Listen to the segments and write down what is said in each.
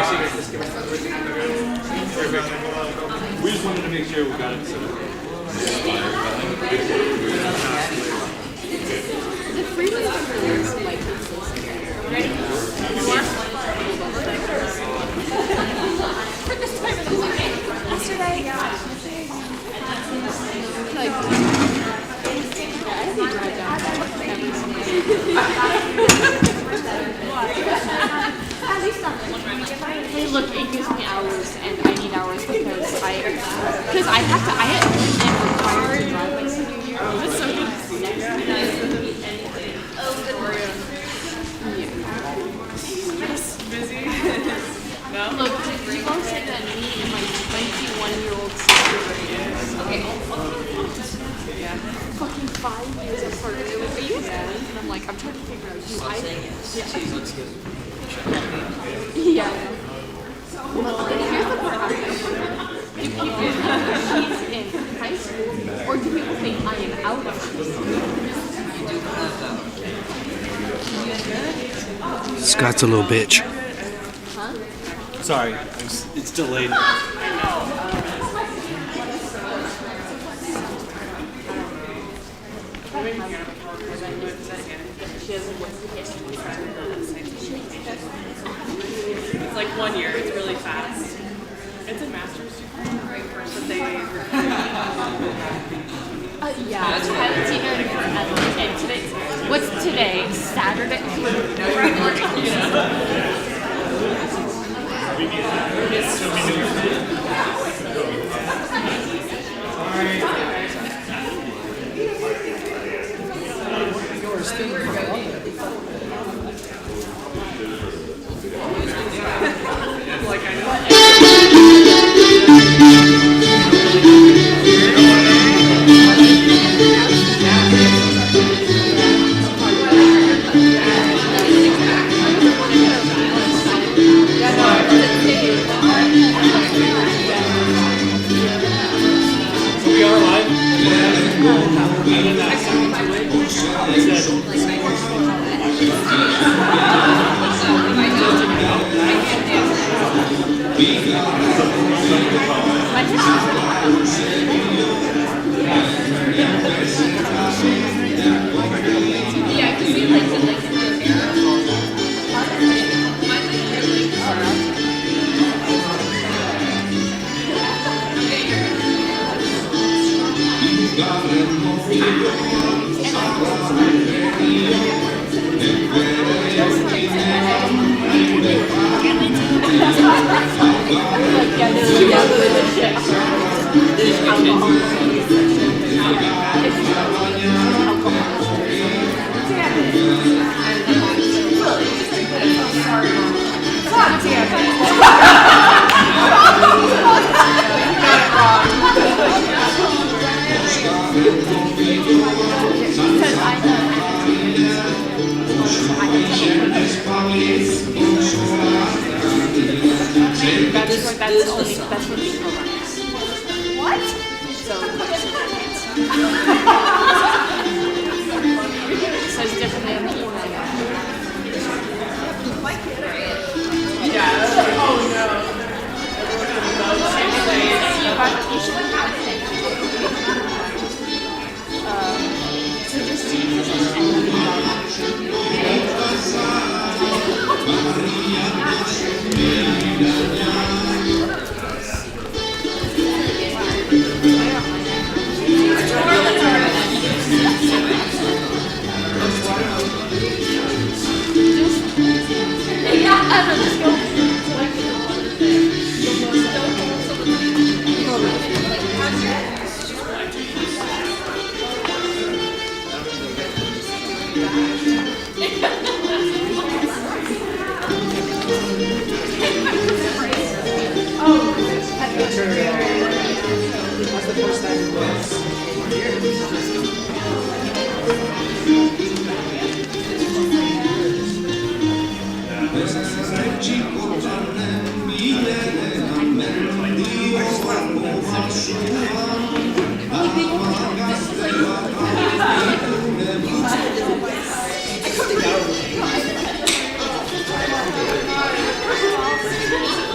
We just wanted to make sure we got it set up. The freeway is like ready? For this time of the week. Yesterday, like, hey, look, it gives me hours, and I need hours because I have to, I am required to drive my senior year. That's so good. Busy? No? Look, do you all say that me and my 21-year-old sister okay, Yeah. fucking 5 years apart? Are you yeah. And I'm like, I'm trying to figure out who yeah. Well, here's the part I'm thinking. Do people think she's in high school, or do people think I am out of high school? Scott's a little bitch. Huh? Sorry, it's delayed. It's like 1 year. It's really fast. It's a master's degree, right? First that they Yeah, I haven't seen her in forever. And today, what's today? Saturday? like I know. We are live. That's what people run. What? So, it says differently on the email. Yeah. Oh no. You should have it. So just see I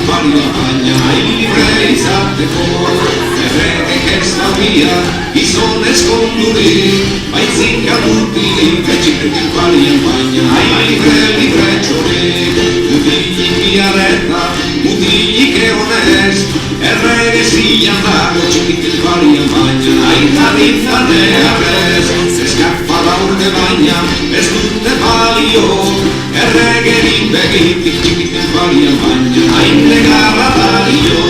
Baina libre izateko errege gestan via, gizonez konduri, baizik amutik, etxiketik balien baina, libre txorik, mutilik biarreta, mutilik egonez, errege zilan dago txikitik balien baina, aitzanearrez, eskapa urte baina, ez dute balio, erregerik begitik txikitik balien baina, negarra balio.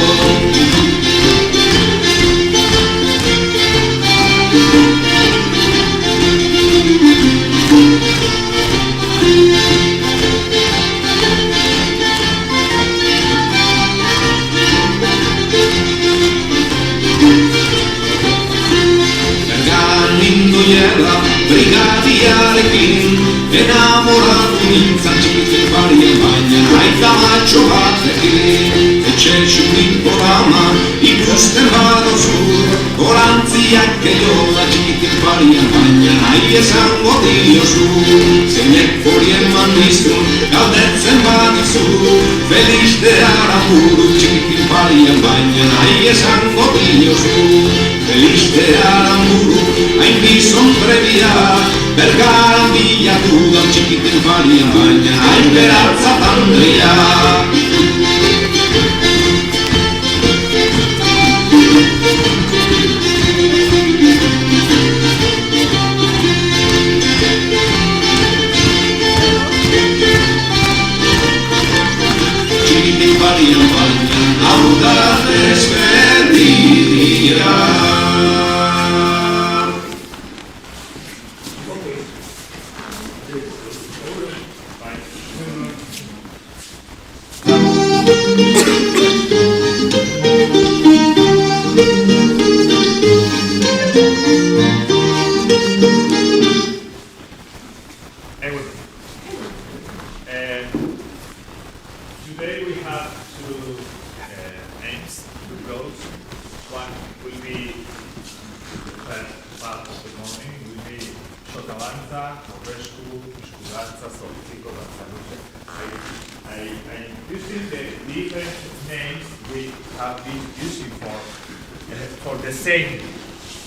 Brigadiarekin enamoratu nintzan txikitik balien baina aita matxo batekin etxe txunik borama ikusten badozu gorantziak gehiago txikitik balien baina nahi esango diozu zeinek forien mandizun galdetzen badizu Feliz de Aramburu txikitik balien baina nahi esango diozu Feliz de Aramburu hain bizon trebia Bergaran bilatu da txikitik balien baina hain beratza tandria Txikitik balien baina hau da desberdia Today we have two aims, two goals. One will be the first part of the morning, will be Xocalanza, Rescue, Misculanza, Solicico, Lanzaluce. I'm using the different names we have been using for the same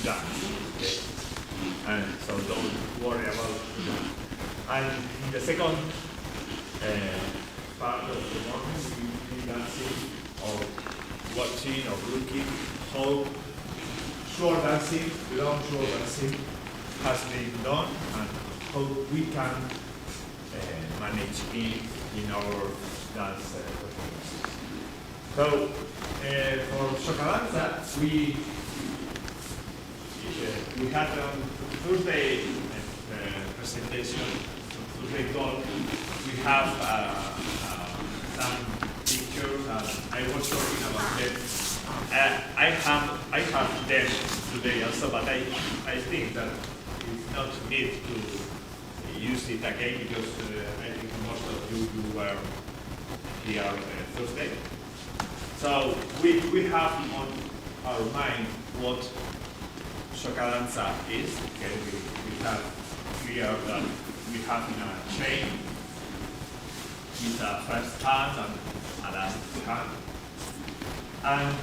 dance. Okay? And so don't worry about that. And in the second part of the morning, we will be dancing or watching or looking how shore dancing, long shore dancing has been done and how we can manage it in our dance performances. So for Xocalanza, we had on Thursday presentation, Thursday talk, we have some pictures and I was talking about them. I have them today also, but I think that it's not need to use it again because I think most of you were here Thursday. So we have on our mind what Xocalanza is. Okay, we have clear that we have in a chain with a first hand and a last hand. And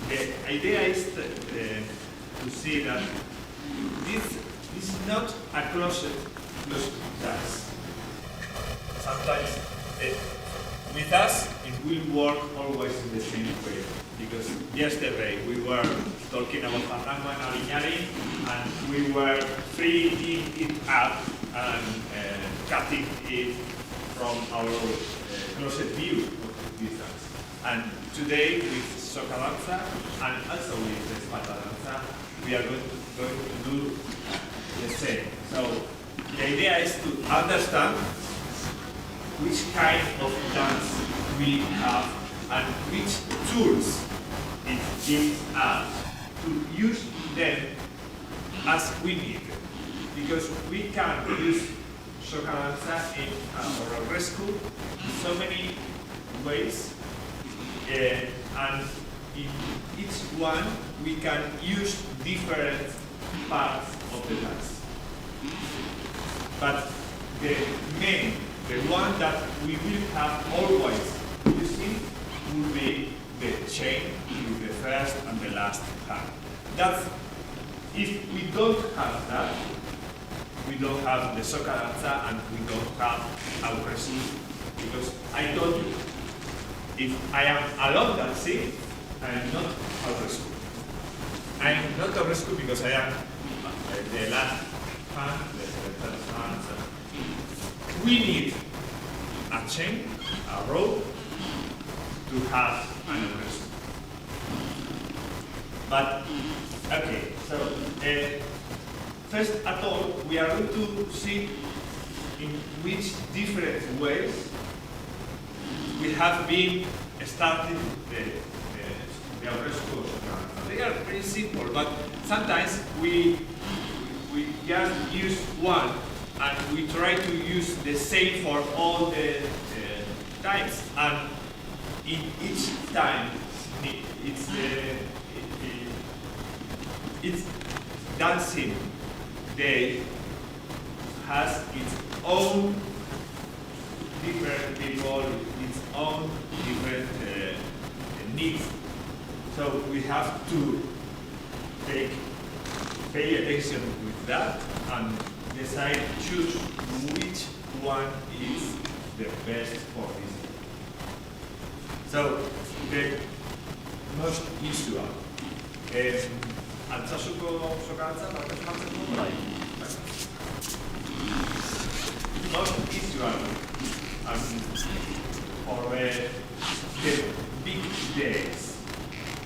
the idea is to see that this is not a closet dance. Sometimes with us it will work always in the same way. Because yesterday we were talking about Fandango and Aliñari and we were freeing it up and cutting it from our closet view of this dance. And today with Xocalanza and also with the Espalda Danza, we are going to do the same. So the idea is to understand which kind of dance we have and which tools it gives us to use them as we need. Because we can use Xocalanza in our rescue in so many ways, and in each one we can use different parts of the dance. But the one that we will have always using will be the chain with the first and the last hand. that's, if we don't have that, we don't have the soca danza and we don't have aurresku, because I told you, if I am alone dancing, I am not aurresku. I am not aurresku because I am the last hand, the third hand. So we need a chain, a rope, to have an aurresku. But, okay, so first at all, we are going to see in which different ways we have been starting the aurresku. They are very simple, but sometimes we just use one and we try to use the same for all the times. And in each time, it's dancing day has its own different people, its own different needs. So we have to pay attention with that and decide, choose which one is the best for this. So the most usual. Altsasuko soka-dantza, most usual for the big days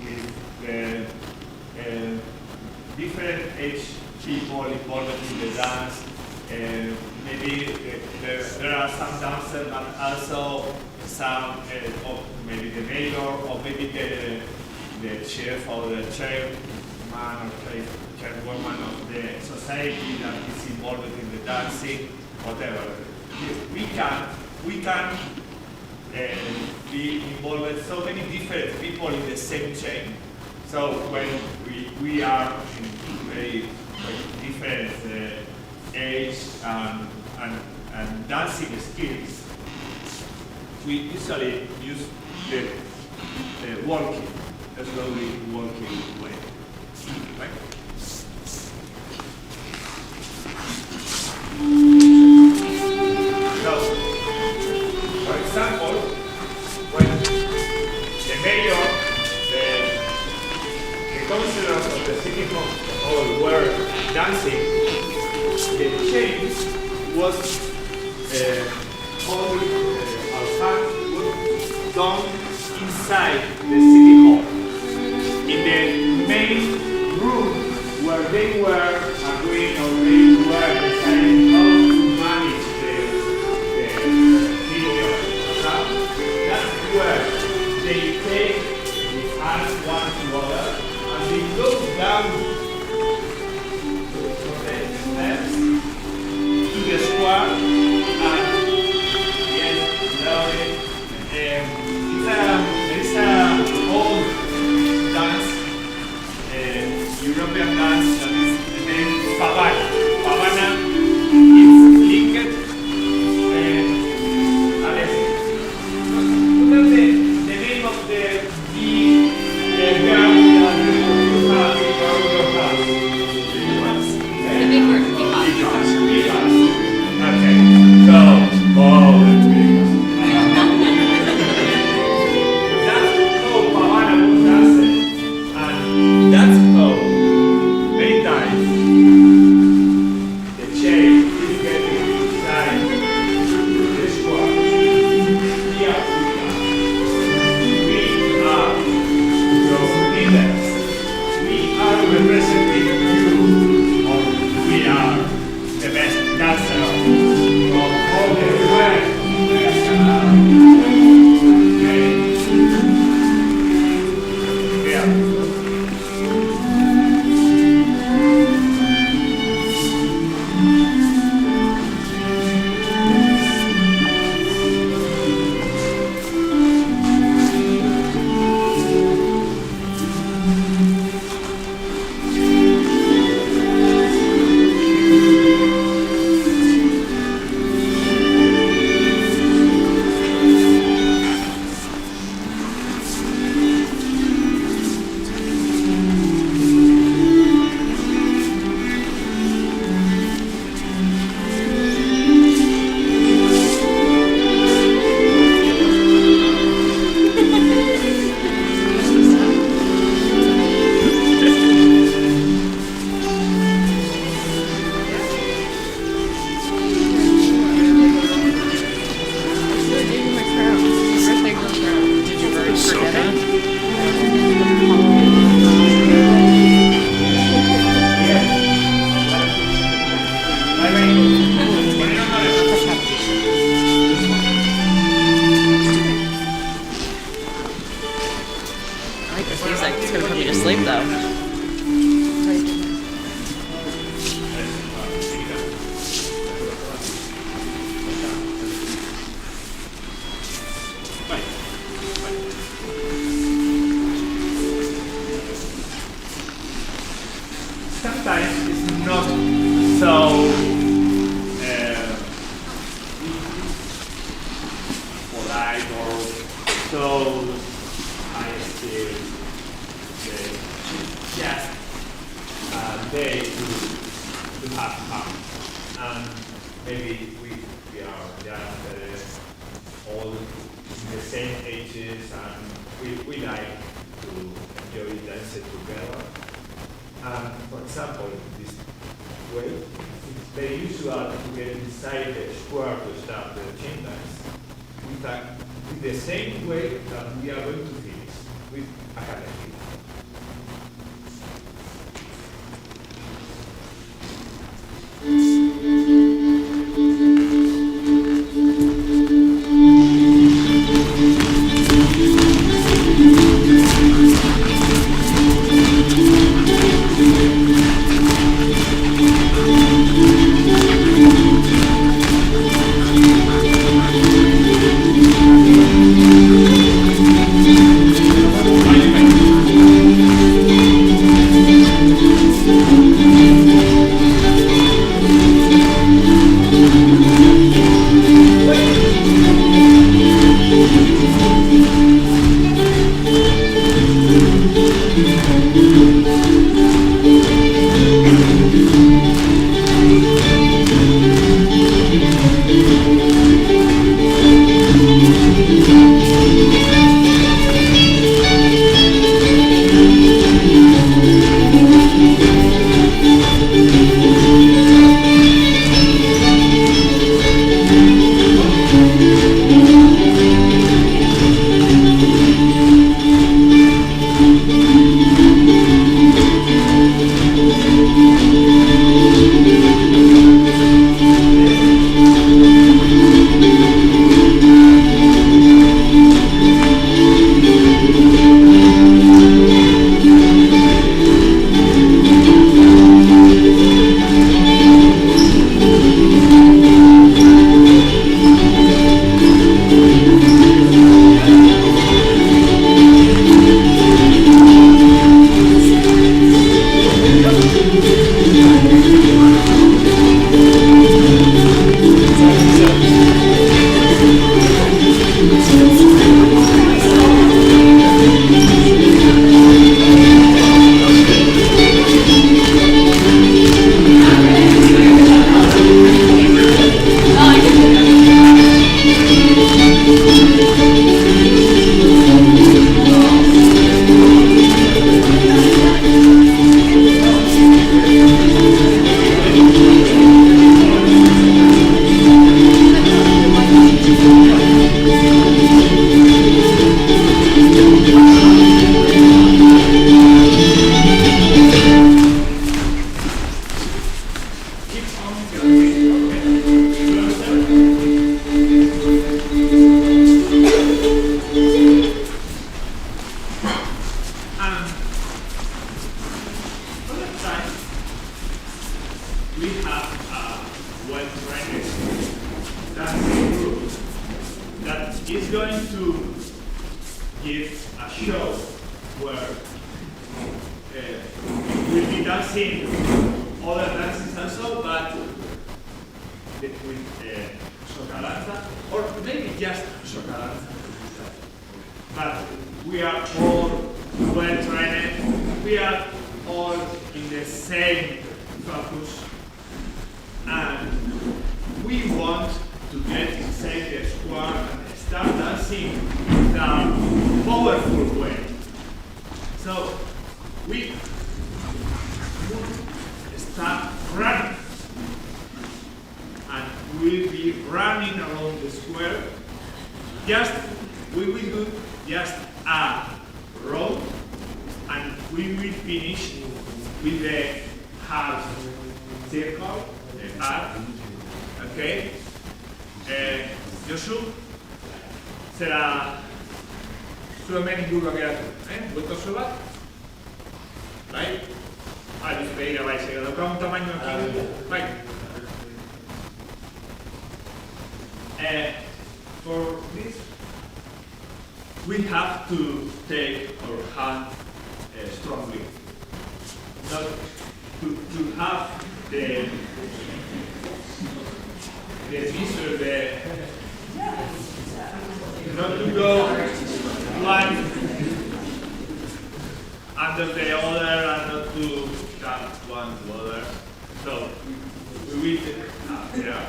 with the different age people involved in the dance. Maybe there are some dancers, but also some, or maybe the mayor, or maybe the chief or the chairman or chairwoman of the society that is involved in the dancing, whatever. We can be involved with so many different people in the same chain. So when we are in very different age and dancing skills, we usually use the walking, the slowly walking way. Right? So, for example, when the mayor, the councillors of the city hall were dancing, the change was done inside the city hall, in the main room where they were agreeing or they were deciding how to manage the video. That's where they take the hands one to other and they go down the steps to the square and yes, Lauren, it's a old dance, European dance that is named Favara. not so polite or so high skill. Just they to have fun. And maybe we are just all in the same ages, and we like to enjoy dancing together. For example, this way, it's very usual to get inside the square to start the chain dance. In fact, in the same way that we are going to finish with academy. For this, we have to take our hand strongly, not to have the measure, not to go one under the other and not to cut one to the other. So we will here.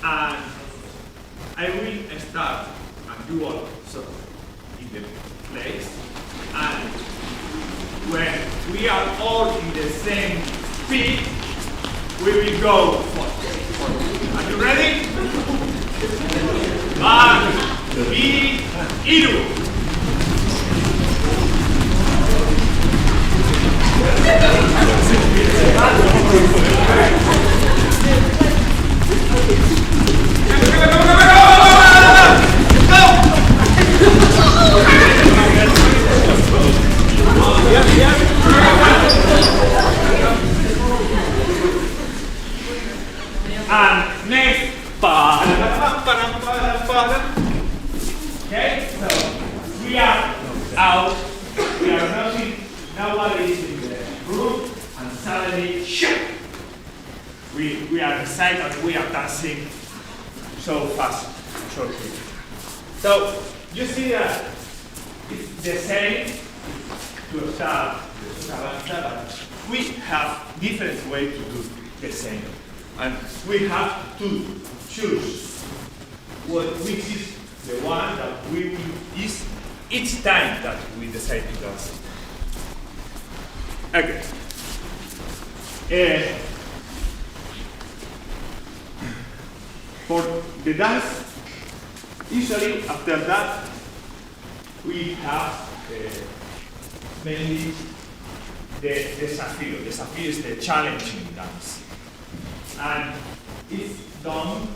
And I will start and do all so in the place. And when we are all in the same speed, we will go forward. Are you ready? One, two, and next, okay, so we are out, we are nothing, nobody is in the room, and suddenly, we are inside and we are dancing so fast, so quick. So, you see that it's the same to start, but we have different ways to do the same. And we have to choose which is the one that we will use each time that we decide to dance. Okay. For the dance, usually after that, we have mainly the desafío. Desafío is the challenging dance. And it's done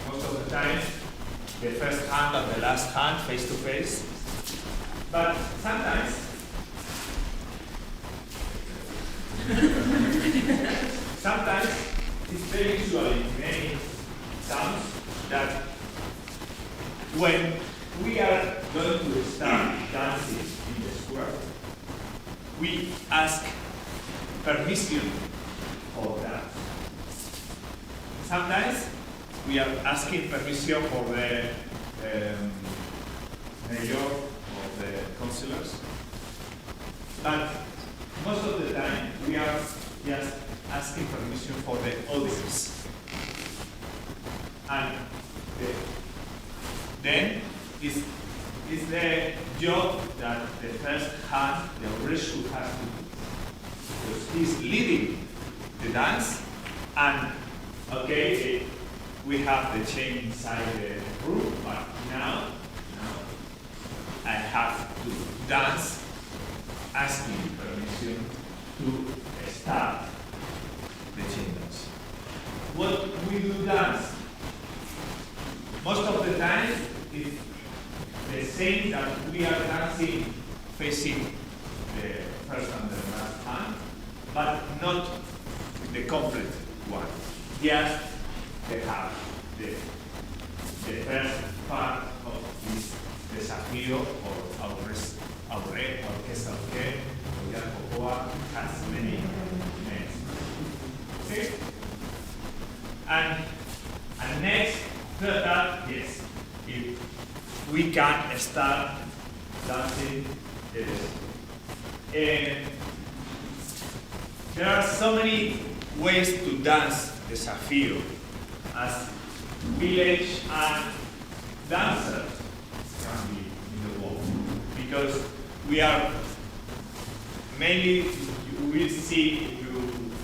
most of the time, the first hand and the last hand, face to face. But sometimes, it's very usual in many sounds that when we are going to start dancing in the square, we ask permission for that. Sometimes we are asking permission for the mayor or the councillors, but most of the time we are just asking permission for the audience. And then it's the job that the first hand, the orchestra, has to do. Because he's leading the dance, and okay, we have the chain inside the room, but now I have to dance, asking permission to start the chain dance. What we do dance? Most of the time, it's the same that we are dancing facing the first and the last hand, but not the complete one. Just the half, the first part of this desafío or orquesta, Cocoa has many names. Okay? And next, that, yes, if we can start dancing and there are so many ways to dance desafío as village and dancers can be in the world, because we are mainly, you will see if you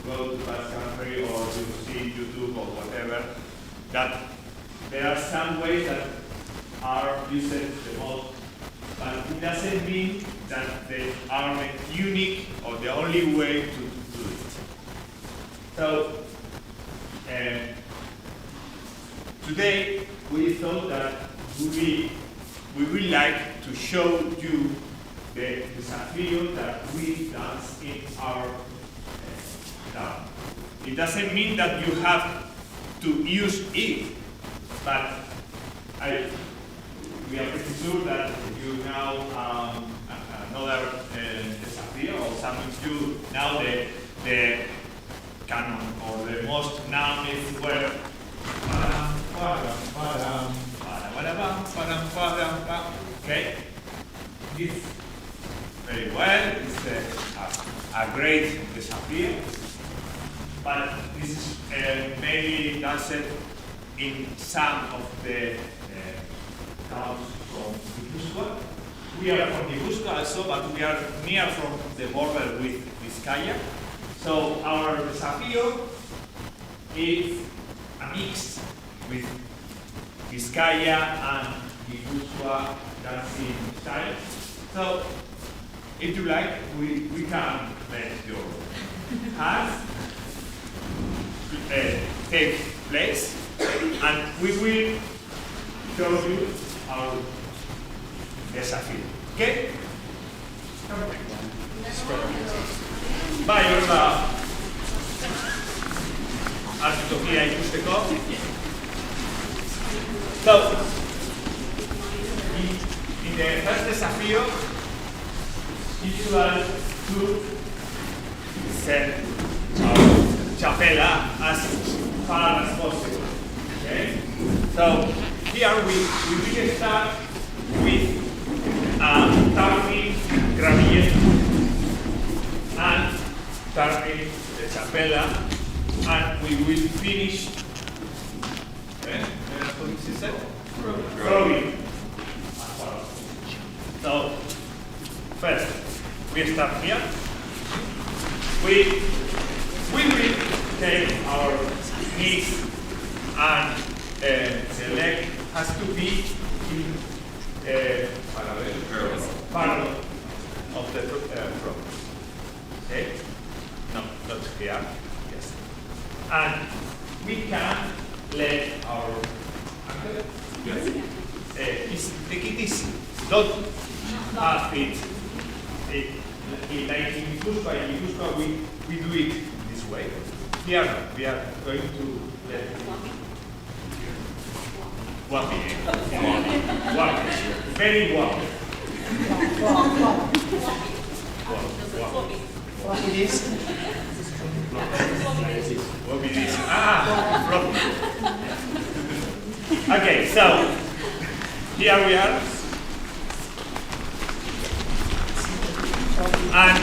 go to Basque Country or you see YouTube or whatever, that there are some ways that are used the most, but it doesn't mean that they are the unique or the only way to do it. So, today we thought that we would like to show you the desafío that we dance in our town. It doesn't mean that you have to use it, but we are pretty sure that you now another desafío, or some of you now the canon or the most known is where okay, this very well. It's a great disappear, but this is maybe danced in some of the towns from Gipuzkoa. We are from Gipuzkoa also, but we are near from the border with Vizcaya. So our desafío is a mix with Vizcaya and Gipuzkoa dancing style. So if you like, we can let your hands take place, and we will show you our desafío. Okay? Bai, hor da, hartu-tokia ikusteko. So, in the first desafío, usual to set our chapela as far as possible. Okay? So, here we will start with turning gravillette and turning the chapela, and we will finish throwing. So first we start here. We will take our knees, and the leg has to be in parallel of the front. Okay? No, not here. Yes. And we can let our ankle. Yes. Take it easy. Don't have it. Like in Gipuzkoa, we do it this way. Here, no. We are going to let it. Walk. Very walk. What it is? What it is? Okay, so here we are, and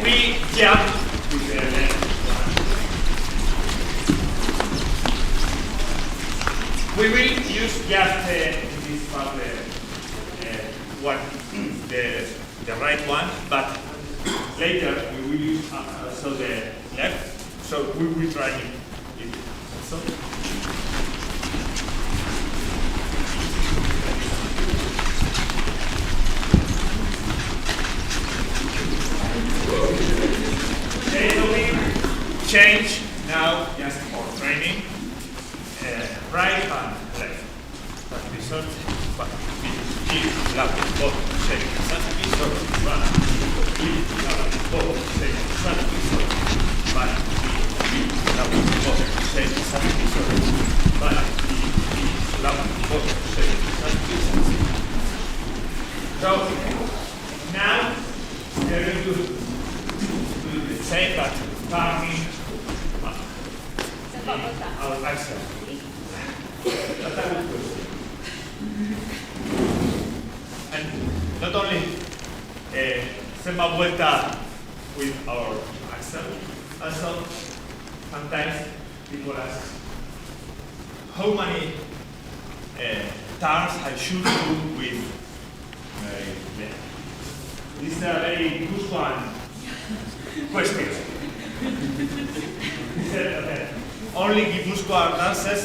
we jump with the left one. We will use just this part, the right one, but later we will use also the left. So we will try it also. Okay, so we change now just for training. Right and left. Transmission, in, left, both, shake, transmission, run, in, left, both, shake, transmission, back, in, left, both, shake, transmission, back, in, left, both, shake, transmission. So now we're going to do the same, but turning our axle. And not only sema vuelta with our axle, also sometimes people ask how many turns I should do with my leg. This is a very good one question. He said, okay, only Gipuzkoa dancers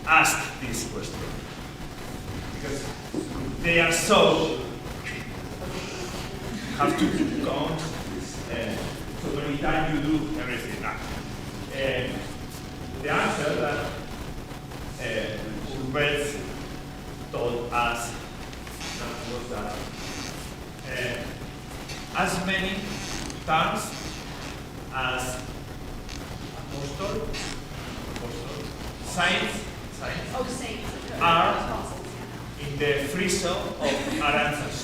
ask this question because they are so have to count so many times you do everything. The answer that Urbez told us was that as many times as apostle, saints are in the free zone of Aranzas.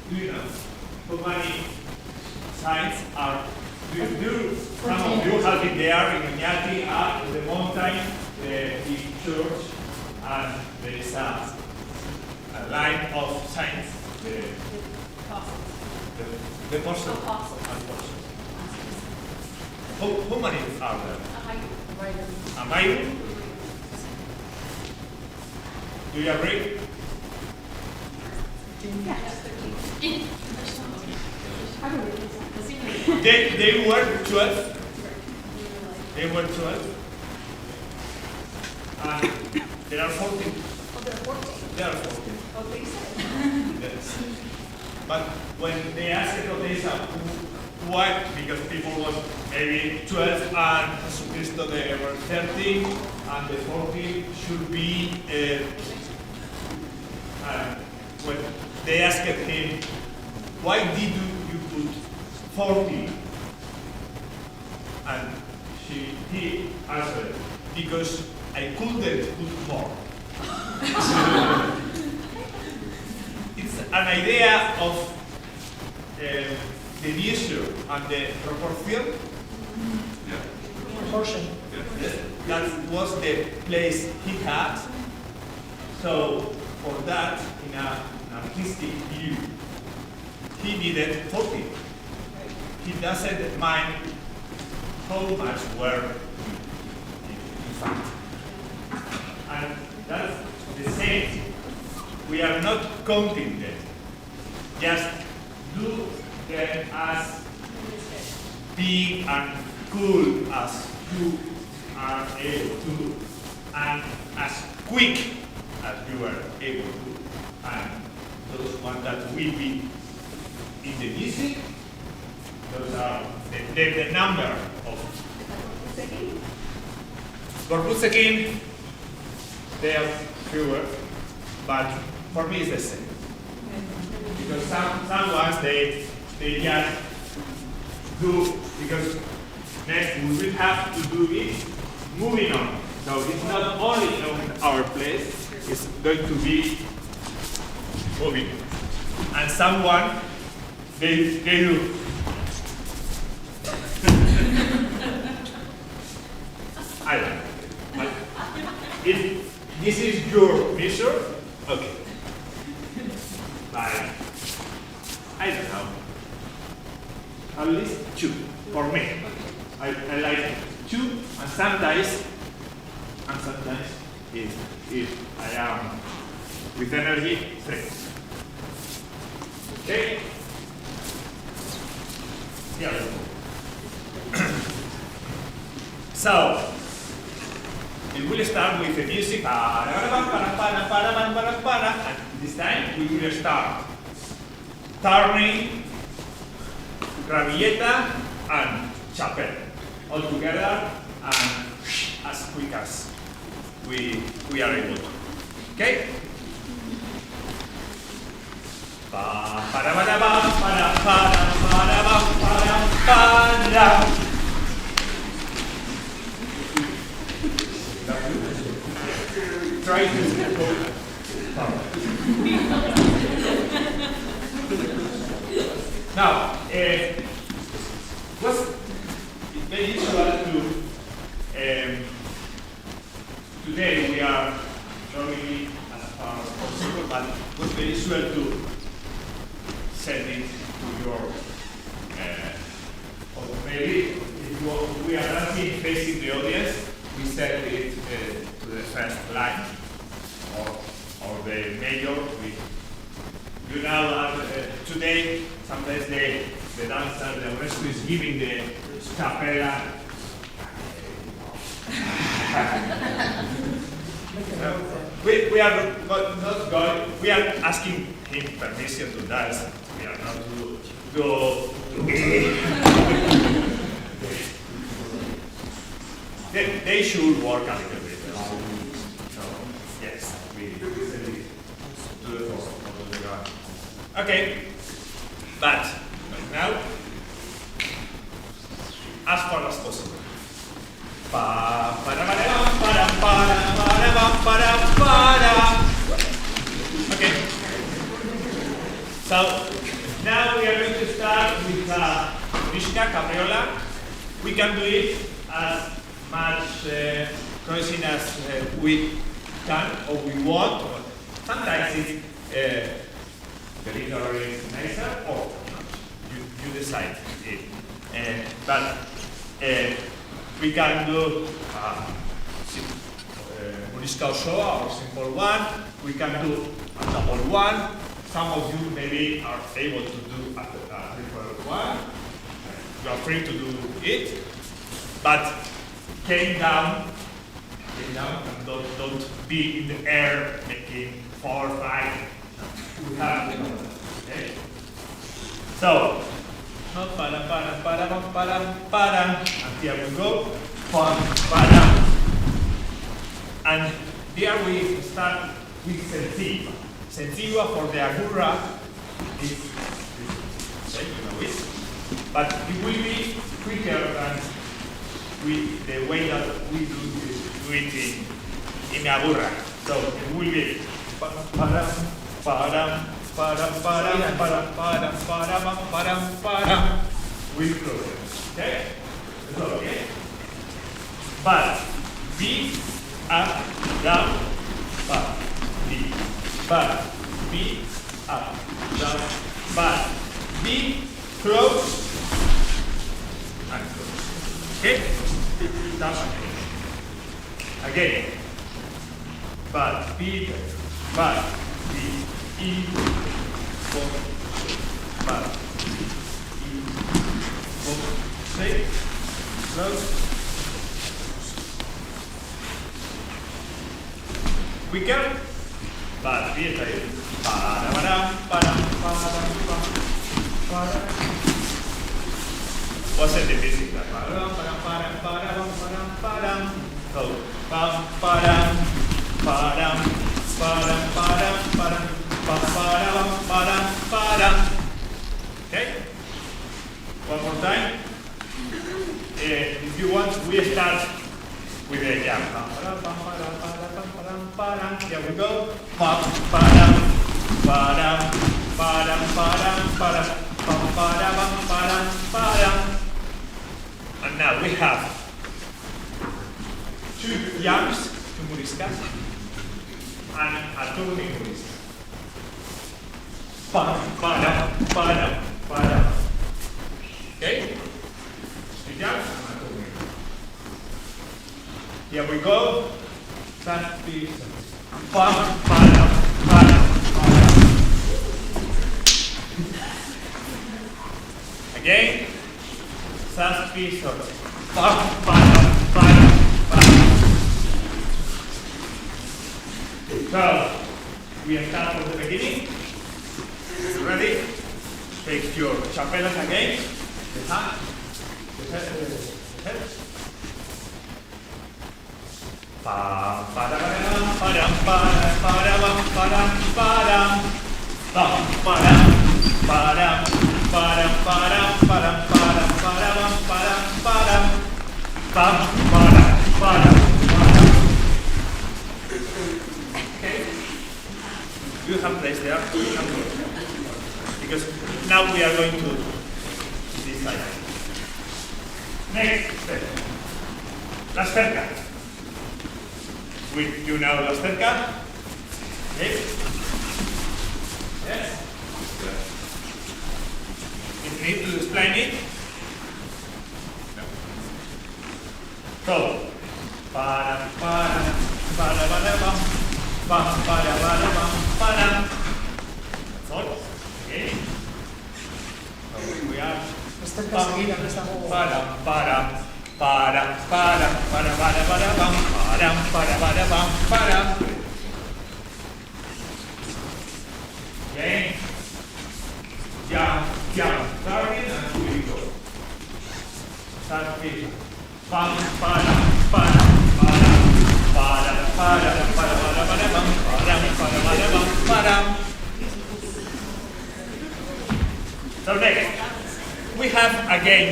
Do you know how many signs are, some of you have been there in Oñati, up the mountain, the big church, and there is a line of signs, the apostles. How many are there? A mile? Do you agree? They were 12. They were 12. And there are 14. There are 14. Yes. But when they asked Odessa why, because people was maybe 12 and Jesucristo they were 13, and the 14 should be, when they asked him, why did you put 40? And he answered, because I couldn't put more. It's an idea of the measure and the proportion. Proportion. That was the place he had. So for that, in an artistic view, he needed 40. He doesn't mind how much work in fact. And that's the same. We are not counting them. Just do them as big and cool as you are able to, and as quick as you are able to. And those ones that will be in the music, those are the number of. Corpus they are fewer, but for me it's the same. Because some ones they just do, because next we will have to do it moving on. So it's not only on our place, it's going to be moving. And someone, they do. I don't know. But if this is your measure, okay. But I don't know. At least 2 for me. I like 2, and sometimes if I am with energy, 3. Okay? Yeah. So we will start with the music. And this time we will start turning, rabieta, and chapel all together and as quick as we are able to. Okay? Try to now, what's very usual to today we are showing as far as possible, but what's very usual to send it to your or maybe if we are dancing facing the audience, we send it to the first line or the major. You know, today sometimes the dancer, the rescue is giving the capella. We are not going. We are asking him permission to dance. We are not to go. They should work a little bit. So yes, we send it to the floor. Okay, but now, as far as possible. Okay. So now we are going to start with Murishka, Capriola. We can do it as much crossing as we can or we want. Or sometimes it's the little is nicer or not. You decide it. But we can do Murishka Oshoa or simple one. We can do a double one. Some of you maybe are able to do a triple one. You are free to do it, but came down, and don't be in the air making 4 or 5. We have, okay. So, and here we go, and here we start with Sentiva. Sentiva for the Agurra is okay, you know it, but it will be quicker than the way that we do it in Agurra. So it will be with close. Okay? It's okay. But B, up, down, but B. But B, up, down, but B, close, and close. Okay? Down again. But B, E, four, but E, four, six, close. We can. But B está ahí. What's it difícil? So, okay? One more time. If you want, we start with a jump. Here we go. And now we have 2 jumps to Murishka and a turning Murishka. Okay? 2 jumps and a turning. Here we go. That piece. Again. That piece of So we start from the beginning. Ready? Take your chapelas again. The hand. The head. Okay. You have place there. Because now we are going to this side. Next step. La cerca. You know la cerca? Yes? Yes? If you need to explain it? No. So, that's all. Okay. So we are. Okay. Jump. Starting and here we go. Start speed. So next, we have again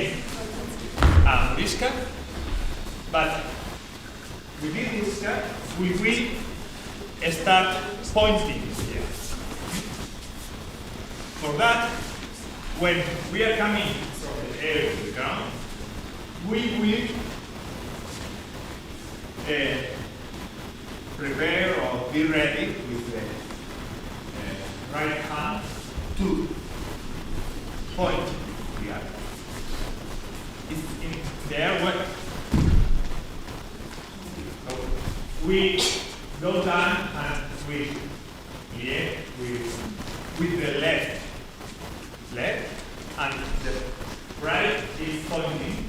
a Murishka, but within Murishka, we will start pointing here. For that, when we are coming from the area we will prepare or be ready with the right hand to point the other. It's in the airway. So we go down and we liaise with the left leg, and the right is pointing,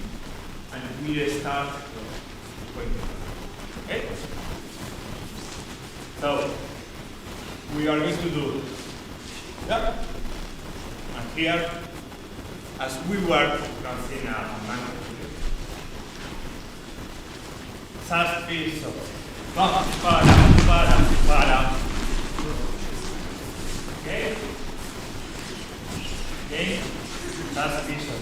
and we start pointing. Okay? So we are going to do that, and here, as we were dancing a mango, such piece of okay? Okay? That's piece of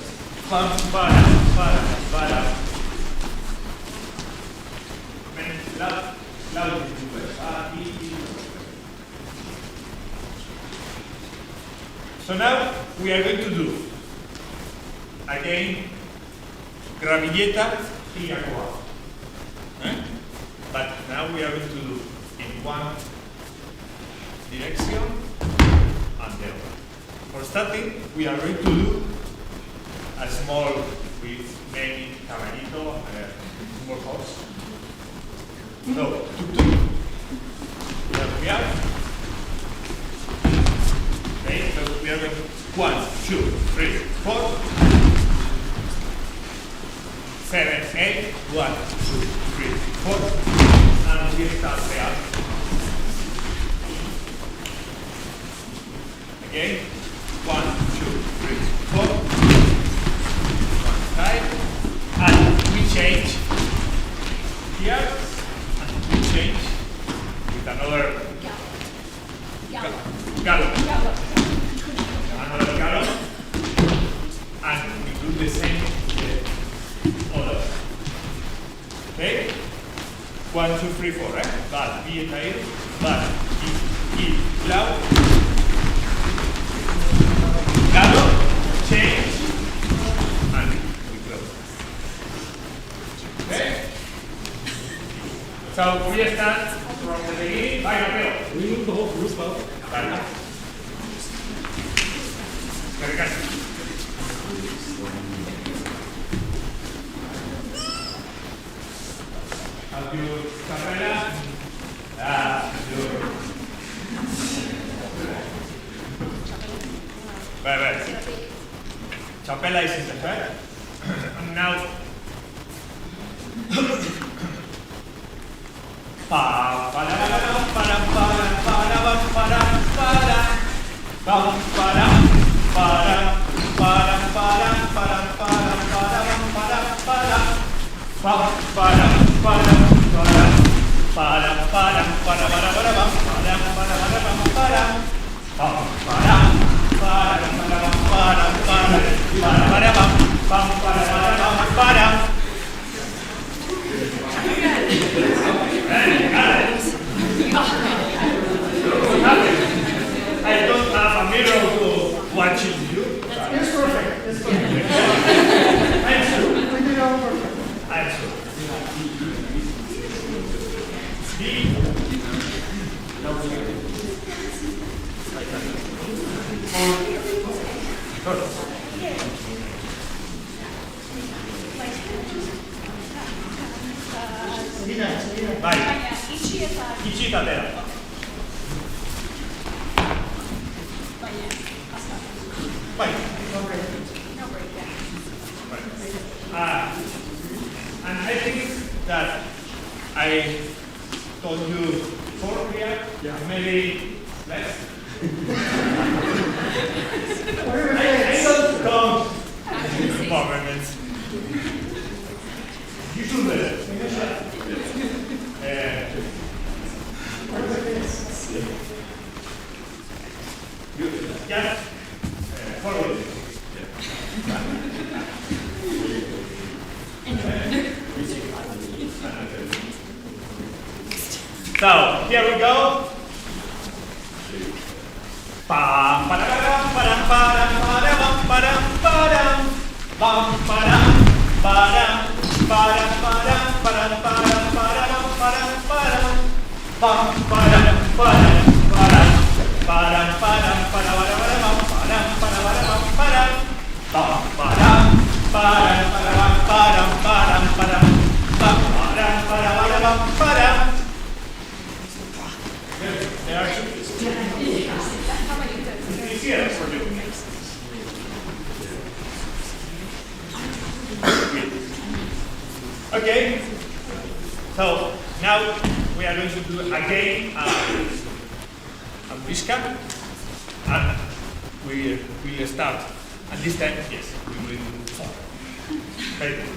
So now we are going to do again gravilleta Piñacoa. But now we are going to do in one direction and the other. For starting, we are going to do a small with many caballito, small horse. So, tuk-tuk. Here we are. Okay, so we are going to 1, 2, 3, 4, 7, 8, 1, 2, 3, 4. And we start there. Again, 1, 2, 3, 4. One side, and we change here, and we change with another gallop. Another gallop, and we do the same with the other. Okay? 1, 2, 3, 4, right? Val, B, tail, val, I, blau, gallop, change, and we close. Okay? So we start from the beginning. Bye, Mateo. We move the whole group up. Vale. Very good. Have you capella? Right. Chapella is in the head. And now I don't have a mirror to watching you. It's perfect. It's perfect. I'm sure. We did all perfect. I'm sure. See? Vai. Ichita dela. Vai. And I think that I told you 4 here, maybe less. I don't count governments. You should better. You just follow it. So here we go. Pam padam padam padam padam padam padam pam padam padam There are two. It's here for you. Okay, so now we are going to do again a Muisca, and we will start. And this time, yes, we will do 4. Very good.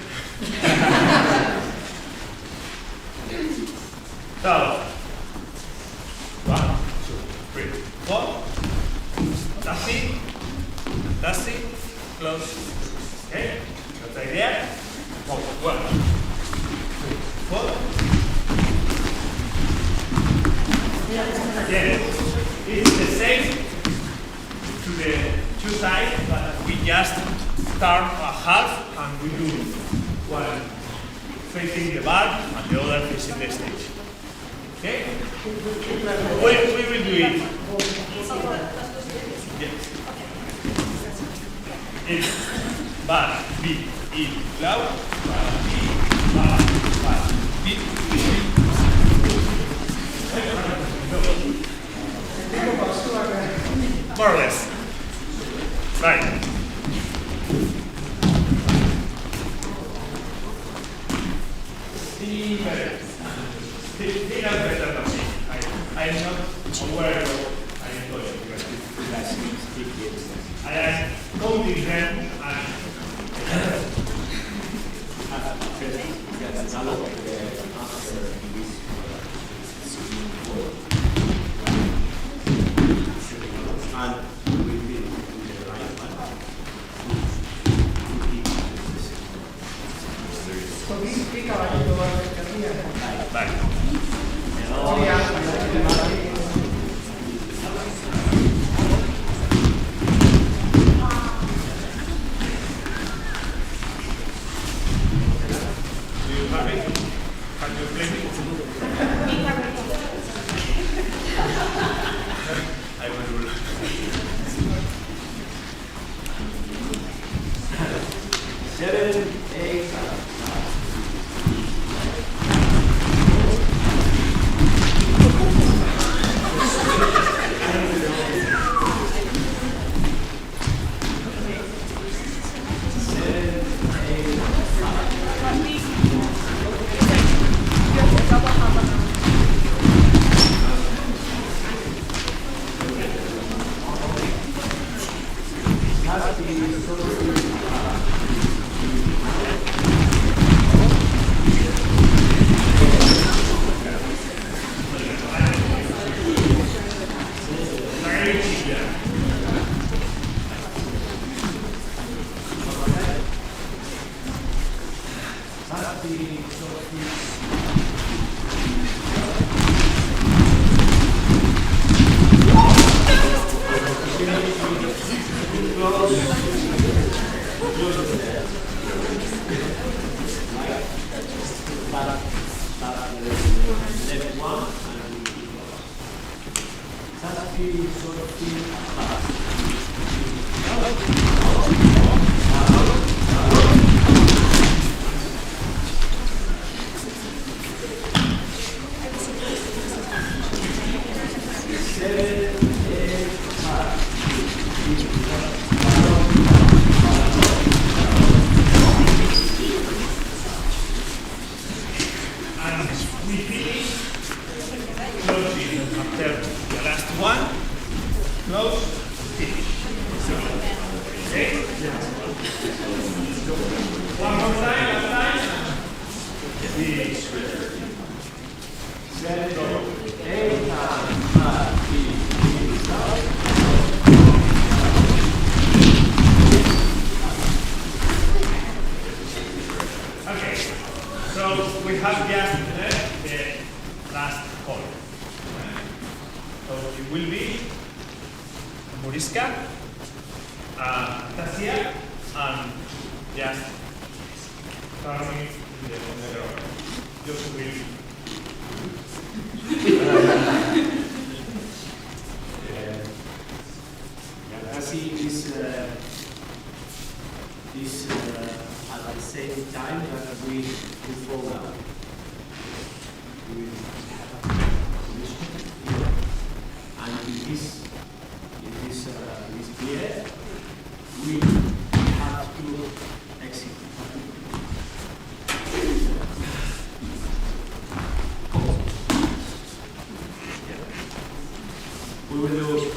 So, 1, 2, 3, 4. That's it. Close. Okay, that's the idea. 1, 2, 4. Again, it's the same to the two sides, but we just start a half and we do one facing the bar and the other facing the stage. Okay? We will do it. Yes. It's bar, B, E, loud, bar, B, bar, B, B. More or less. Right. See better. See not better than me. I'm not aware of I am going because I am coding them and Just really. Galaxy is at the same time that we fall down. We have a collision, and this clear, we have to exit. We will do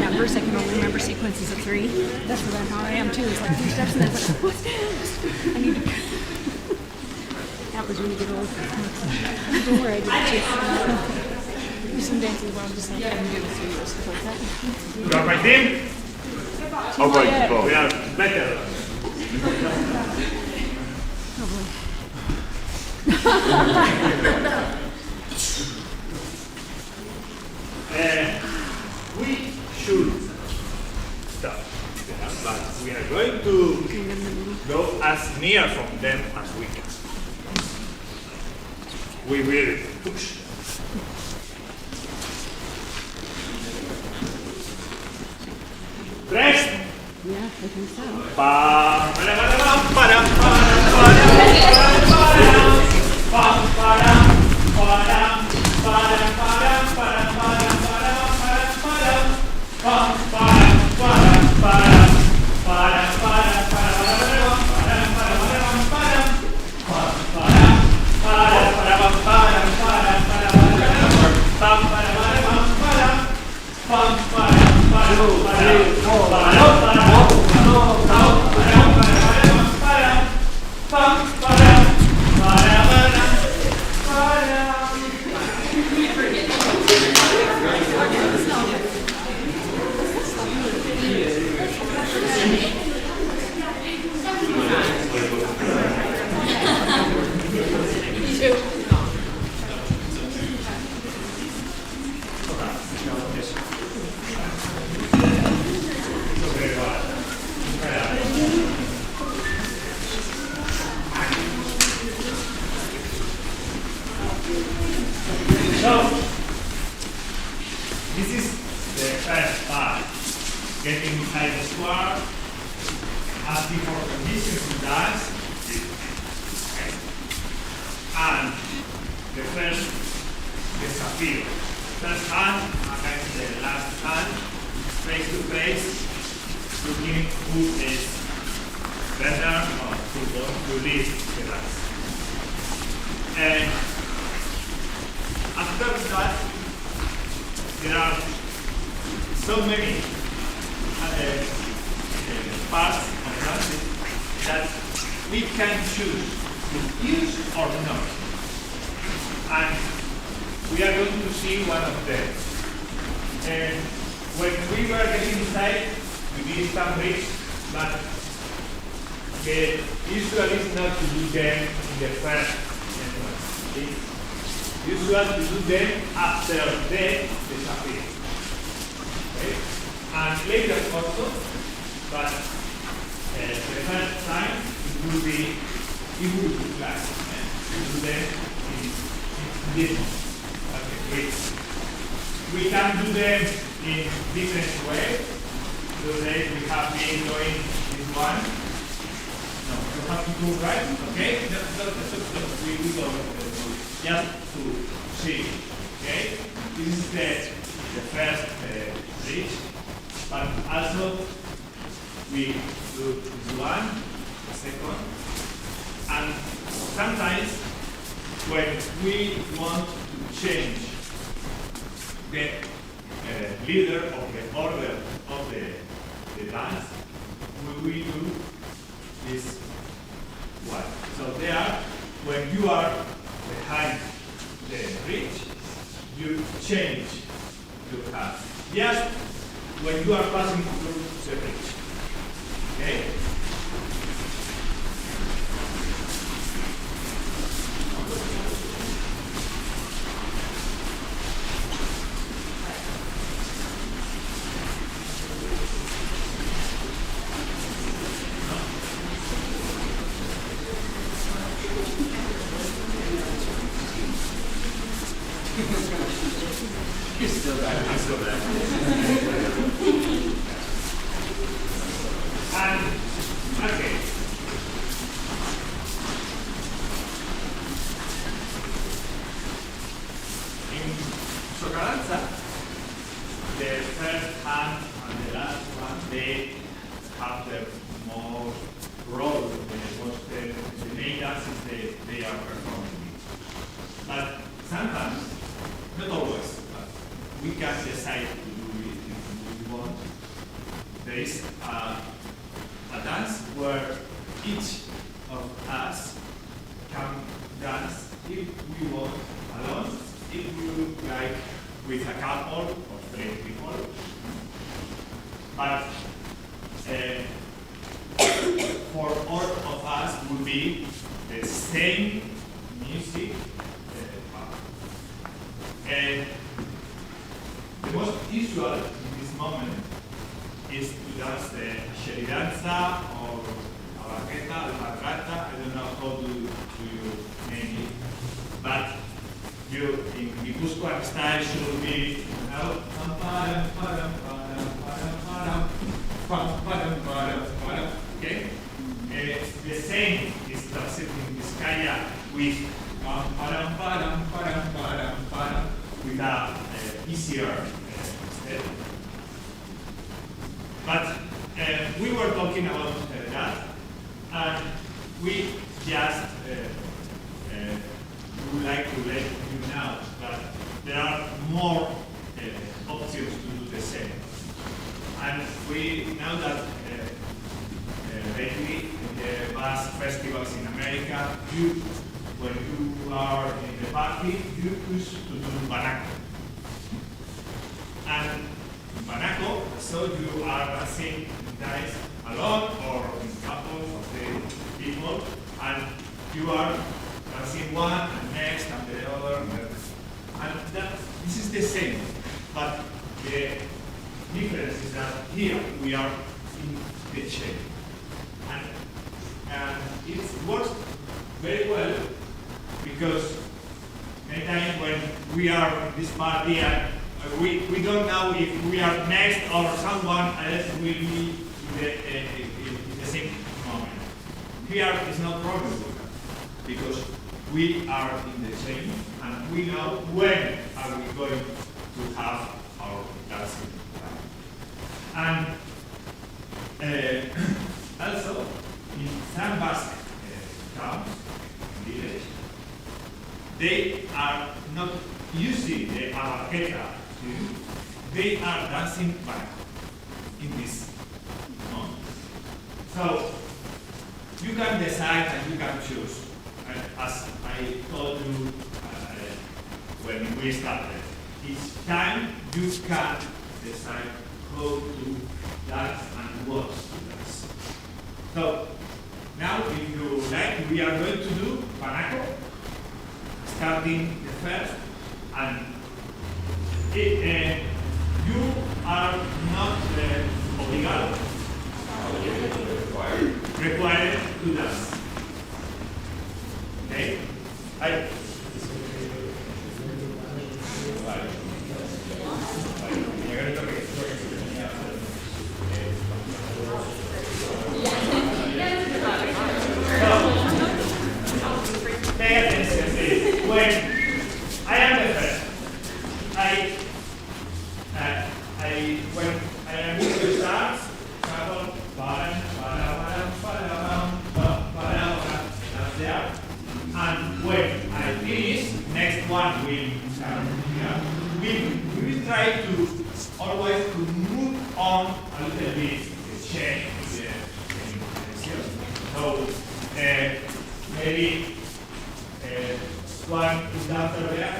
Numbers, I can only remember sequences of 3. That's what how I am too. It's like 3 steps and then it's like, what? I need to. Happens when you get old. Don't worry, I did it too. Do some dances while I'm just like, I'm doing this stuff like that. You are my team? We are better. We should stop there, but we are going to go as near from them as we can. We will push. Tres. Yeah, I think so. Pa, para, So, this is the first part. Getting inside the square, asking for permission to dance, and the first desafío. First hand against the last hand, face to face, looking who is better or who wants to lead the dance. And after that, there are so many parts of dances that we can choose to use or not. And we are going to see one of them. And when we were getting inside, we did some tricks, but the usual is not to do them in the first sequence. It's usual to do them after the disappear. Okay? And later also, but the first time it will be class. We do them in this one. Okay, great. We can do them in different ways. Today we have been doing this one. No, you have to go right, okay? We go just to see, okay? This is the first bridge, but also we do this one, the second, and sometimes when we want to change the leader of the order of the dance, we will do this one. So there, when you are behind the bridge, you change your hand. Just when you are passing through the bridge. Okay? where each of us can dance if we want alone, if we like with a couple or 3 people. But for all of us would be the same music. And the most usual in this moment is to dance the sheridanza or abarqueta, alpargata. I don't know how do you name it, but you in Guipuzcoan style should be okay. The same is danced in Vizcaya with with a easier step. But we were talking about that, and we just would like to let you know that there are more options to do the same. And we know that lately in the mass festivals in America, when you are in the party, you choose to do banaco. And banaco, so you are dancing dance alone or in couples of the people, and you are dancing one and next and the other, and this is the same, but the difference is that here we are in the chain, and it works very well because many times when we are in this party and we don't know if we are next or someone else will be in the same moment. Here is no problem with that because we are in the same and we know when are we going to have our dancing time. And also in San Basque towns, village, they are not using the abarqueta. They are dancing banaco in this moment. So you can decide and you can choose. As I told you when we started, each time you can decide how to dance and what to dance. So now, if you like, we are going to do banaco, starting the first, and you are not obligado, required to dance. Okay? Pay attention, please. When I am the first, when I am going to start, and when I finish, next one will start. We will try to always to move on a little bit, change the so maybe one is after there,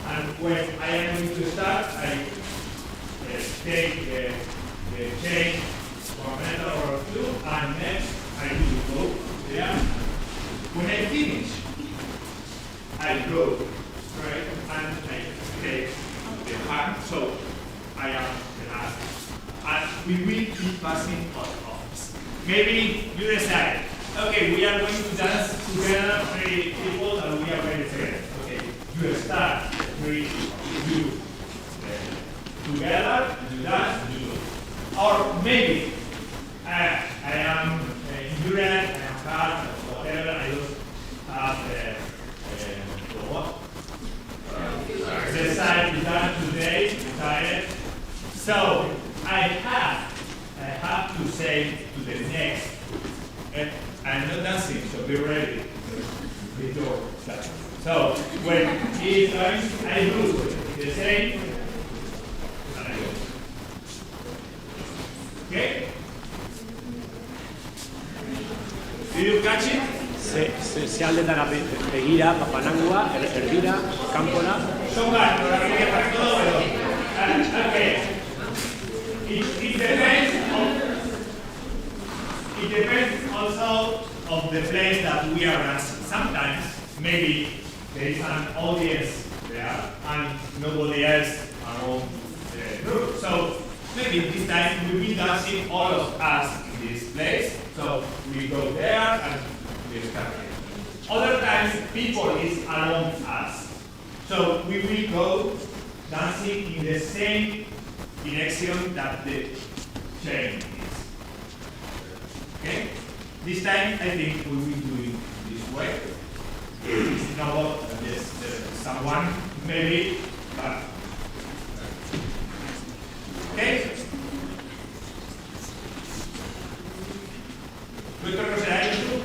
and when I am going to start, I take the chain for a minute or two, and next I will go there. When I finish, I go straight and I take the hand, so I am the last. And we will keep passing on off. Maybe you decide, okay, we are going to dance together, 3 people, and we are very fair. Okay, you start, 3, you together, you dance, you do. Or maybe I am endurance, I am hard, whatever, I just have exercise is done today, tired. So I have to say to the next, I'm not dancing, so be ready. So when he is going, I do the same, and I go. Okay? Did you catch it? Se aldetara begira, papanangua, erdira, kanpora. Son gatos, la que para todo bueno. Okay. It depends also of the place that we are dancing. Sometimes maybe there is an audience there and nobody else around the group. So maybe this time we will be dancing all of us in this place. So we go there and we start. Other times people is around us. So we will go dancing in the same direction that the chain is. Okay? This time I think we will do it this way. It's not someone maybe, but okay? ¿Nuestro procedimiento?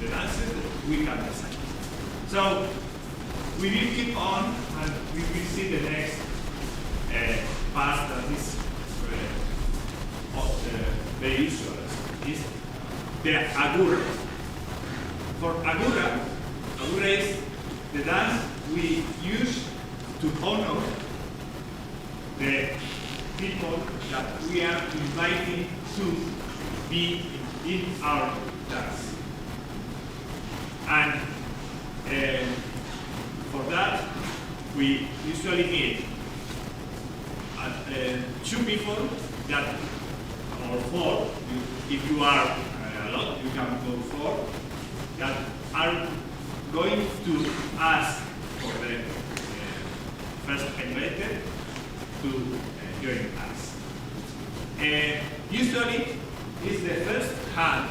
the dances we can design. So we will keep on, and we will see the next part that is very usual, is the agura. For agura is the dance we use to honor the people that we are inviting to be in our dance. And for that, we usually need two people that, or four, if you are a lot, you can go four, that are going to ask for the first invited to join us. Usually, it's the first hand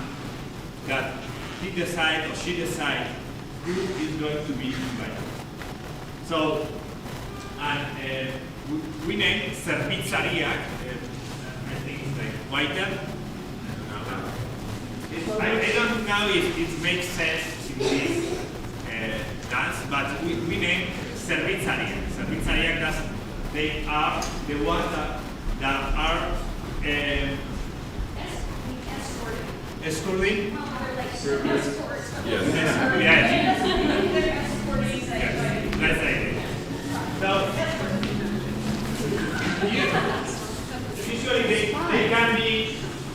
that he decides or she decides who is going to be invited. So, and we name Servizaria, I think it's like whiter. I don't know if it makes sense in this dance, but we name Servizaria. Servizaria because they are the ones that are escorting. Yes. Let's say it. So usually they can be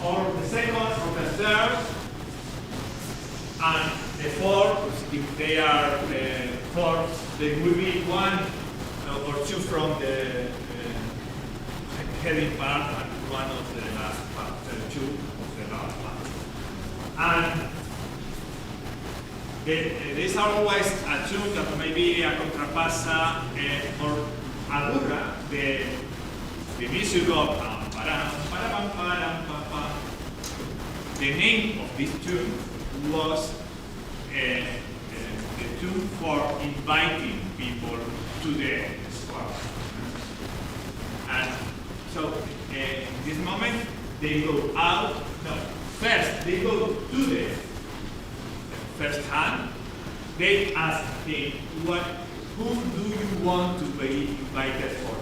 or the second or the third, and the fourth, if they are fourth, they will be one or two from the heading part and one of the last part, two of the last part. And these are always a tune that maybe a contrapassa or agura, the music of the name of this tune was the tune for inviting people to the square. And so in this moment they go out, no, first they go to the first hand, they ask him, who do you want to be invited for?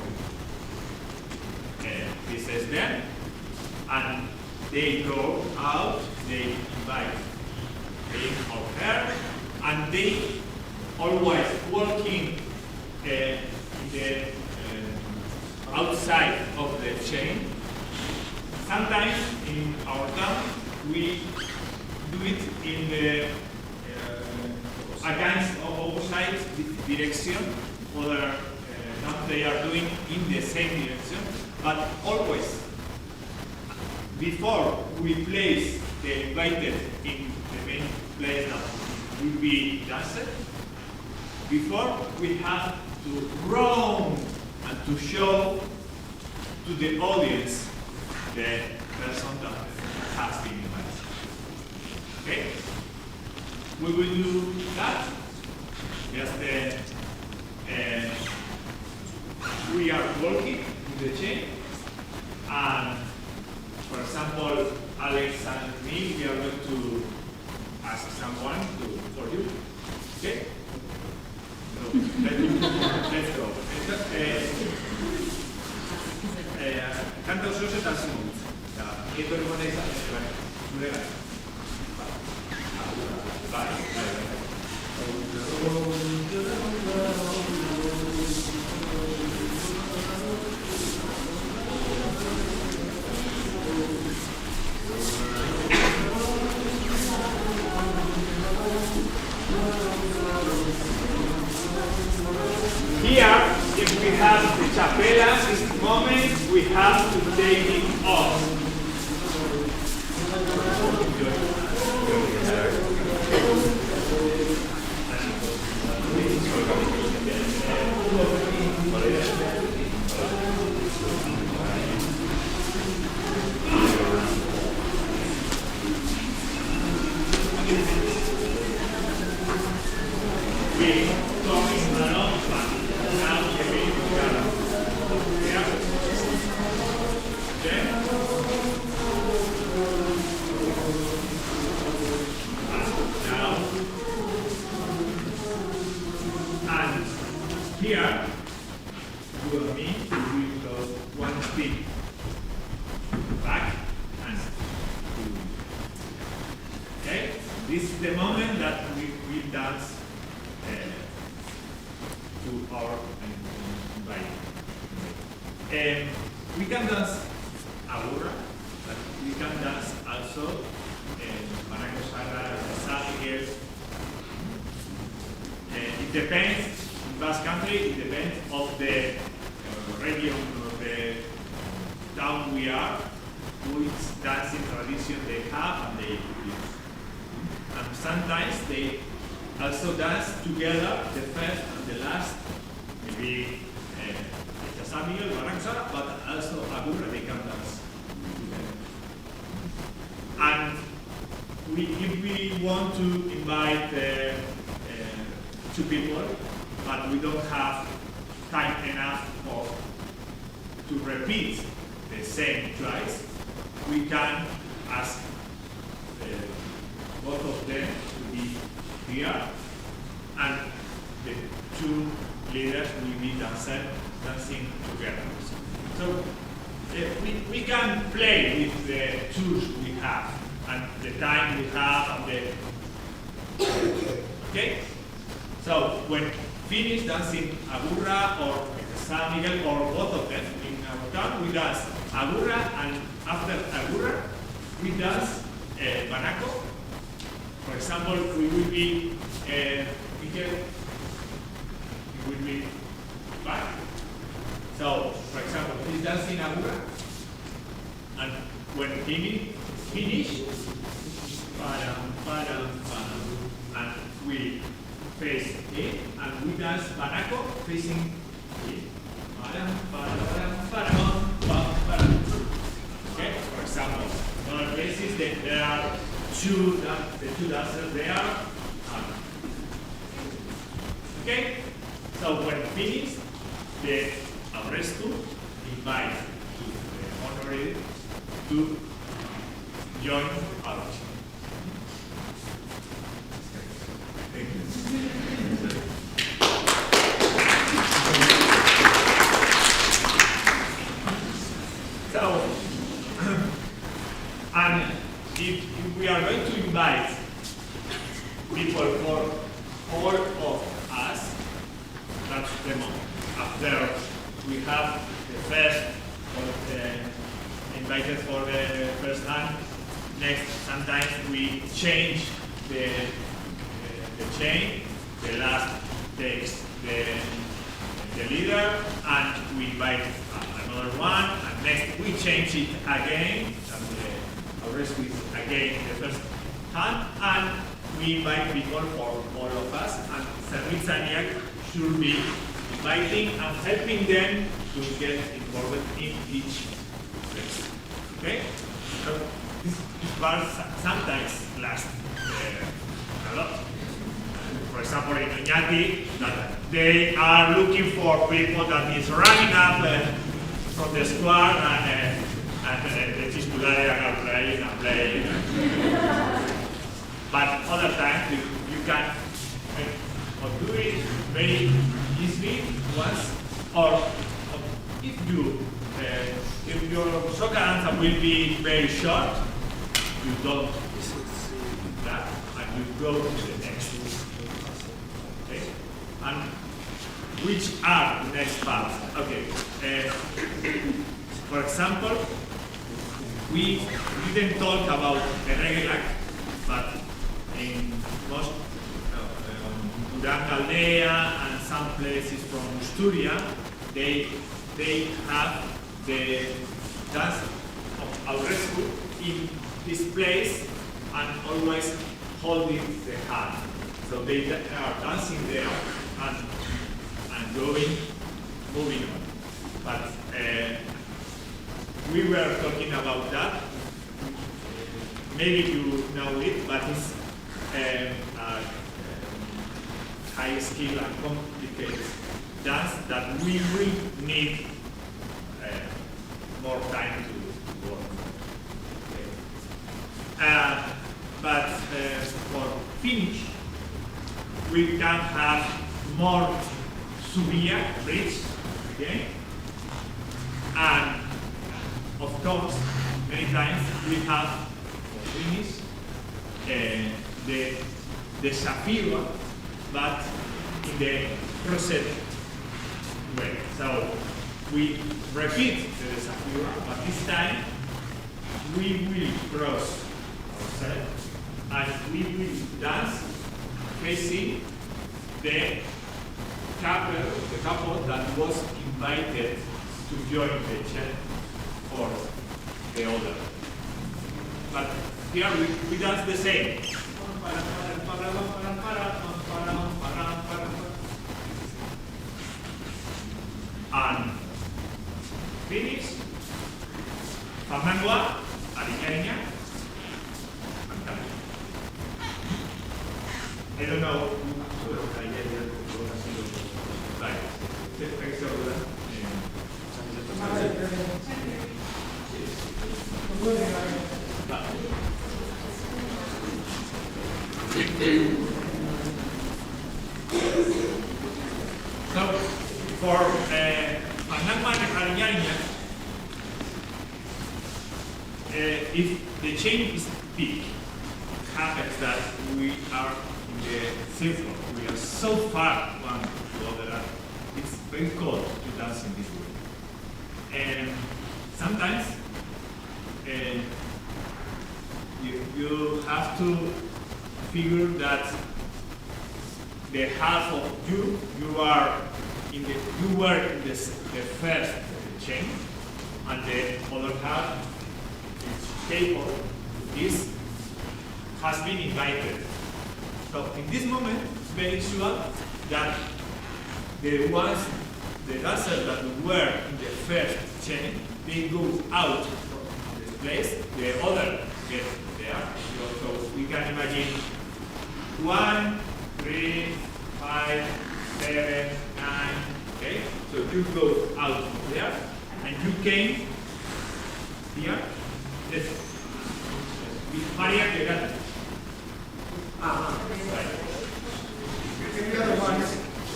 He says them, and they go out, they invite him or her, and they always walking in the outside of the chain. Sometimes in our town we do it in the against opposite direction, or now they are doing in the same direction, but always before we place the invited in the main place that will be danced, before we have to roam and to show to the audience the person that has been invited. Okay? We will do that. Just we are working with the chain, and for example, Alex and me, we are going to ask someone for you. Okay? So, let's go. Canto solo se tanto esto es una esa. Here, if we have the chapela, this moment we have to take it off. Now here, you and me, we will go one step back and two. Okay? This is the moment that we will dance to our body. We can dance Agurra, but we can dance also Banaco Sagra, San Miguel. It depends, in Basque Country, it depends of the region or the town we are, which dancing tradition they have and they use. And sometimes they also dance together, the first and the last, maybe San Miguel, Banaco Sagra, but also Agurra, they can dance together. And if we want to invite two people, but we don't have time enough to repeat the same twice, we can ask both of them to be here, and the two leaders will be dancing together. So we can play with the tools we have, and the time we have, and okay? So when finish dancing Agurra or San Miguel or both of them in our town, we dance Agurra, and after Agurra, we dance Banaco. For example, we will be Miguel, we will be back. So, for example, he's dancing Agurra, and when he finish, and we face it, and we dance Banaco facing it. Okay, for example, in other places there are two dancers there. Okay, so when finished, the Aurrestu invite the honorary to join our team. Thank you. So, and if we are going to invite people for all of us, that's the moment. After we have the first of the invited for the first time, next sometimes we change the chain, the last takes the leader, and we invite another one, and next we change it again, and the rest is again the first hand, and we invite people for all of us, and Service Aniak should be inviting and helping them to get involved in each place. Okay? So this part sometimes lasts a lot. For example, in Oñati, that they are looking for people that is running up from the squad and the Chiscularea are playing and playing. But other times you can do it very easily once, or if your soccer answer will be very short, you don't that and you go to the next. Okay? And which are the next parts? Okay. For example, we didn't talk about the Regelak, but in most Duran Aldea and some places from Usturia, they have the dance of Aurrescu in this place and always holding the hand. So they are dancing there and moving on. But we were talking about that. Maybe you know it, but it's high skill and complicated dance that we will need more time to work. Okay. But for finish, we can have more Subia Bridge, okay? And of course, many times we have finish the desafío, but in the crossed way. So we repeat the desafío, but this time we will cross ourselves and we will dance facing the couple that was invited to join the chant or the other. But here we dance the same. And finish. Pamangua, Ariñaña, I don't know. So, for Panama and Ariñaña, if the chain is big, it happens that we are in the circle. We are so far one to the other. It's very cold to dance in this way. And sometimes you have to figure that the half of you were in the first chain, and the other half table has been invited. So in this moment, it's very usual that the dancers that were in the first chain, they go out from this place, the other get there. So we can imagine 1, 3, 5, 7, 9, okay? So you go out from there, and you came here. Yes. With Maria Quegata. Right.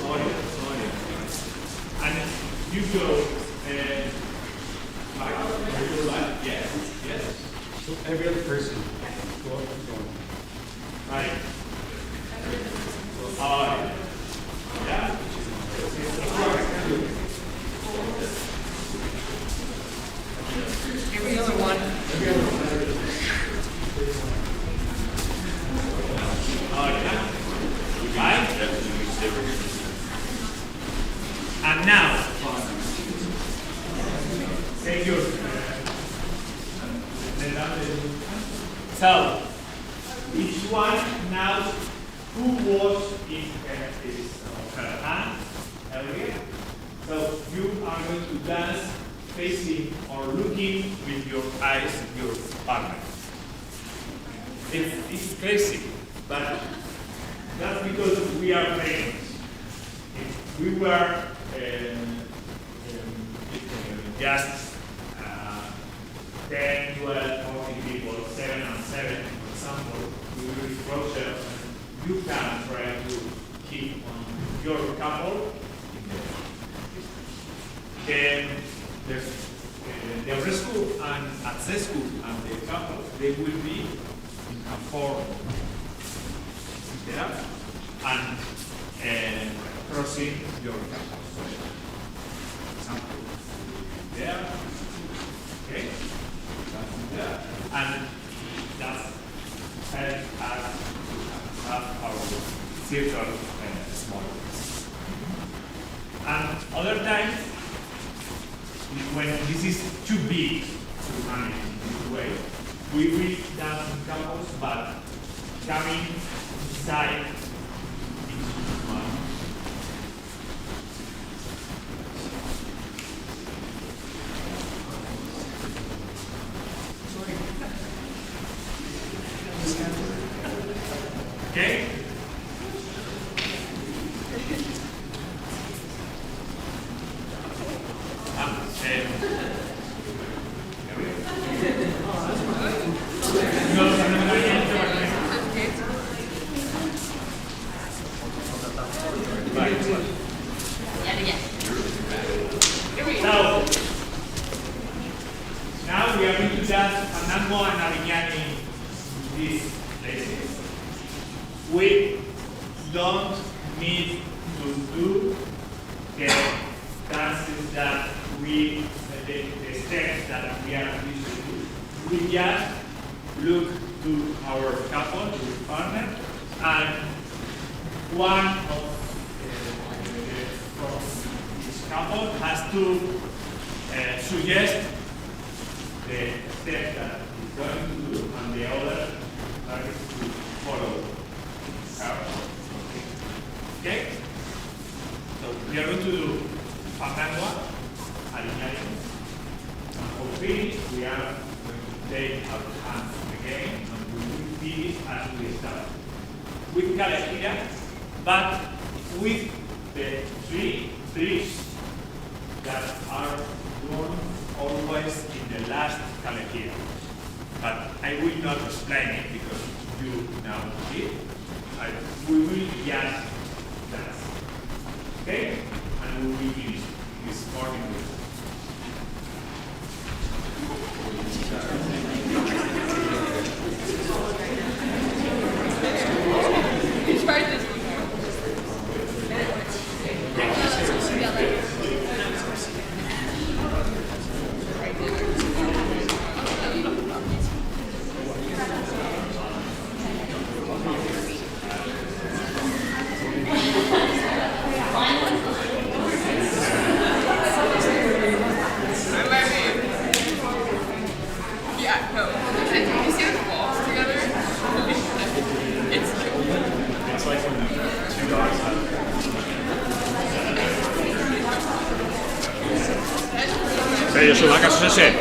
Sorry. And you go back. Yes. So every other person. Go up. Right. Yeah. Every other one. Right? And now, thank you. So, each one now, who was in his her hand earlier? So you are going to dance facing or looking with your eyes your partner. It's crazy, but that's because we are friends. If we were just 10, 12, 14 people, 7 and 7, for example, we will process. You can try to keep on your couple. Then the rescue and access and the couple, they will be in a form there and crossing your couple. For example, there, okay, that's there, and that's help us to have our circle smaller. And other times, when this is too big to manage in this way, we will dance in couples, but coming inside each one. Okay? we don't need to do the dances that the steps that we are used to do. We just look to our couple, to the partner, and one of from each couple has to suggest the step that he's going to do, and the other target to follow. Okay? So we are going to do Fandango, alineado, and for finish we are going to take our hands again, and we will finish as we started. With Kalekira, but with the three tricks that are done always in the last Kalekira. But I will not explain it because you now see it. We will just dance. Okay? And we will finish this morning with Pero su vaca es ese.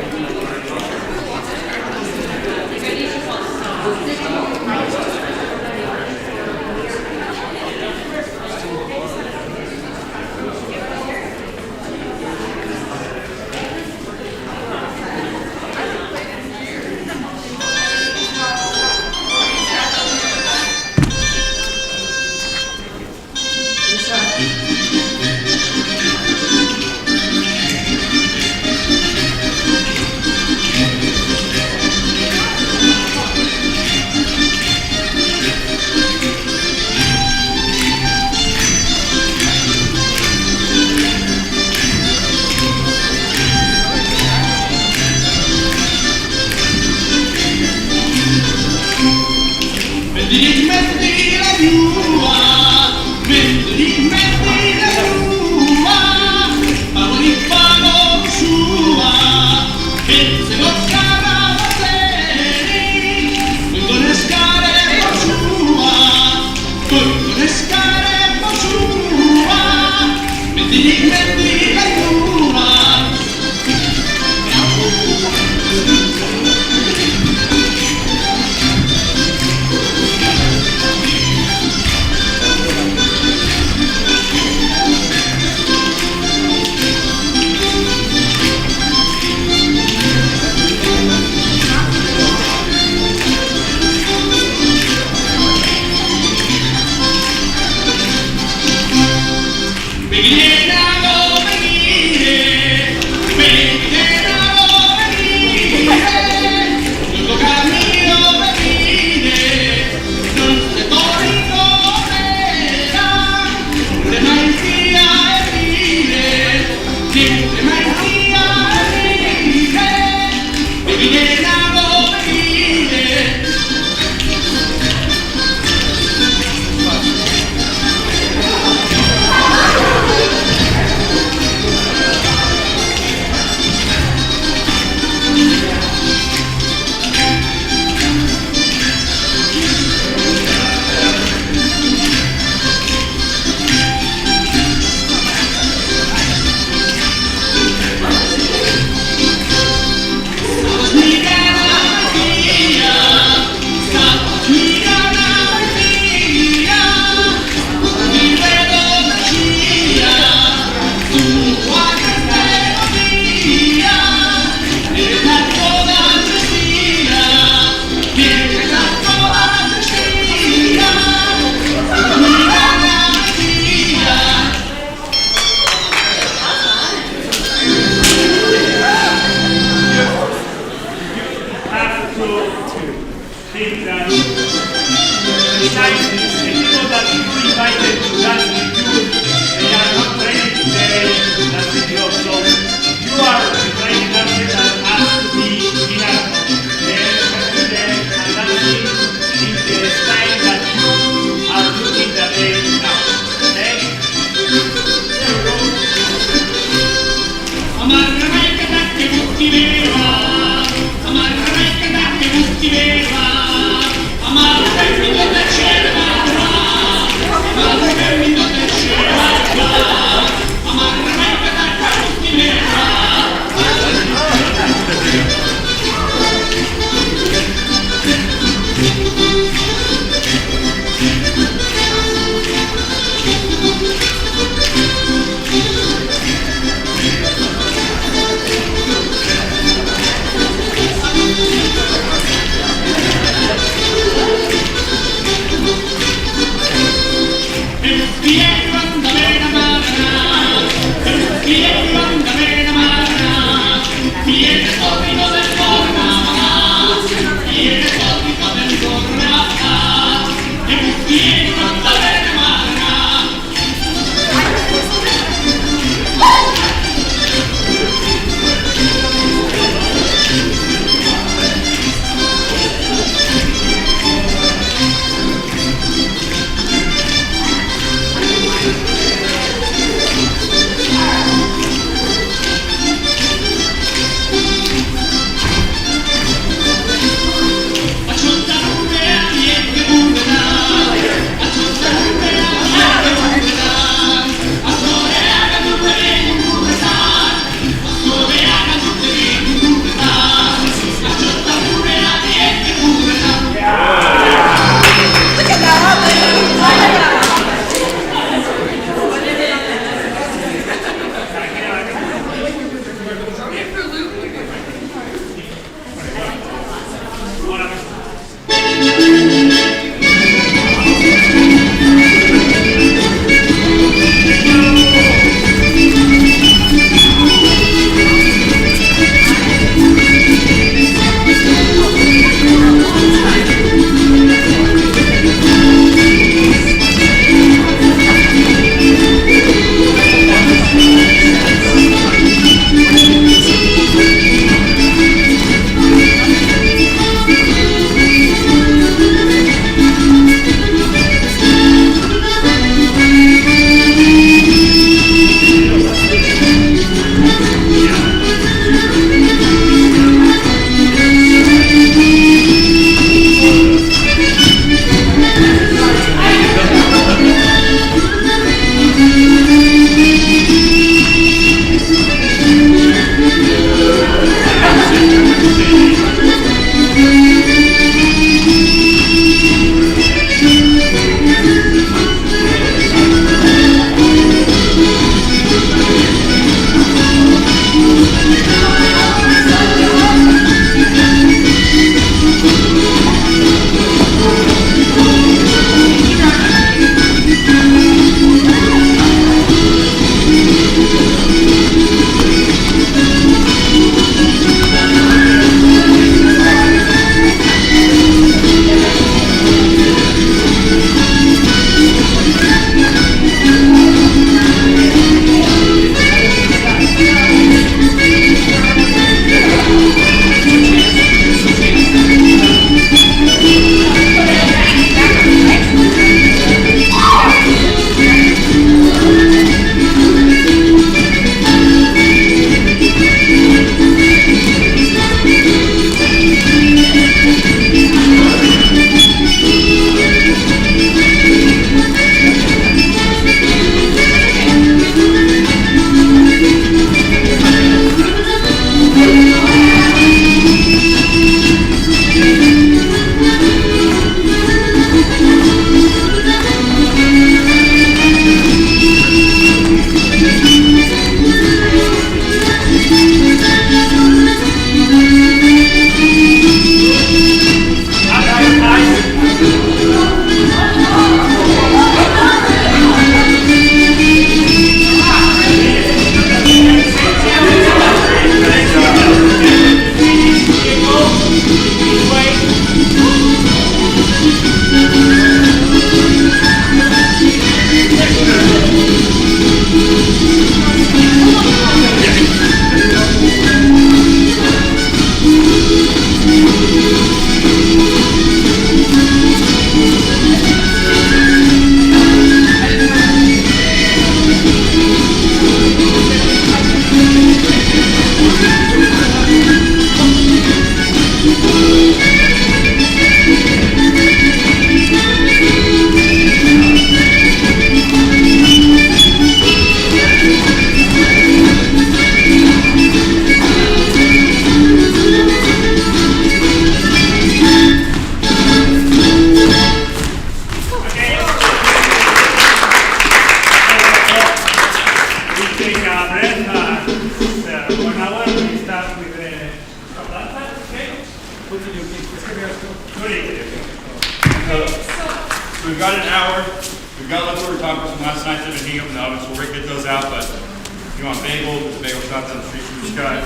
We've got leftover tacos from last night that have been heating up in the oven, so we're gonna get those out, but if you want bagel, there's bagel shops down the street from this guy,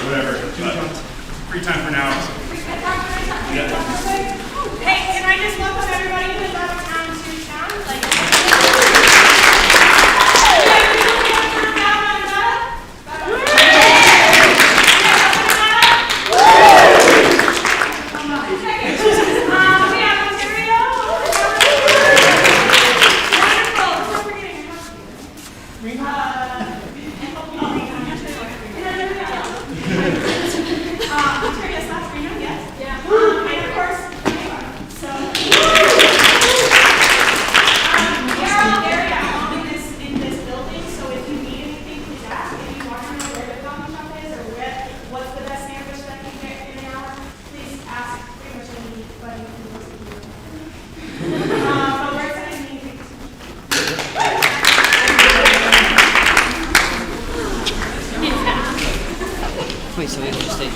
whatever. But free time for now. Yeah. Hey, can I just welcome everybody who's out of town to town? Like, Wait, so we can just stay.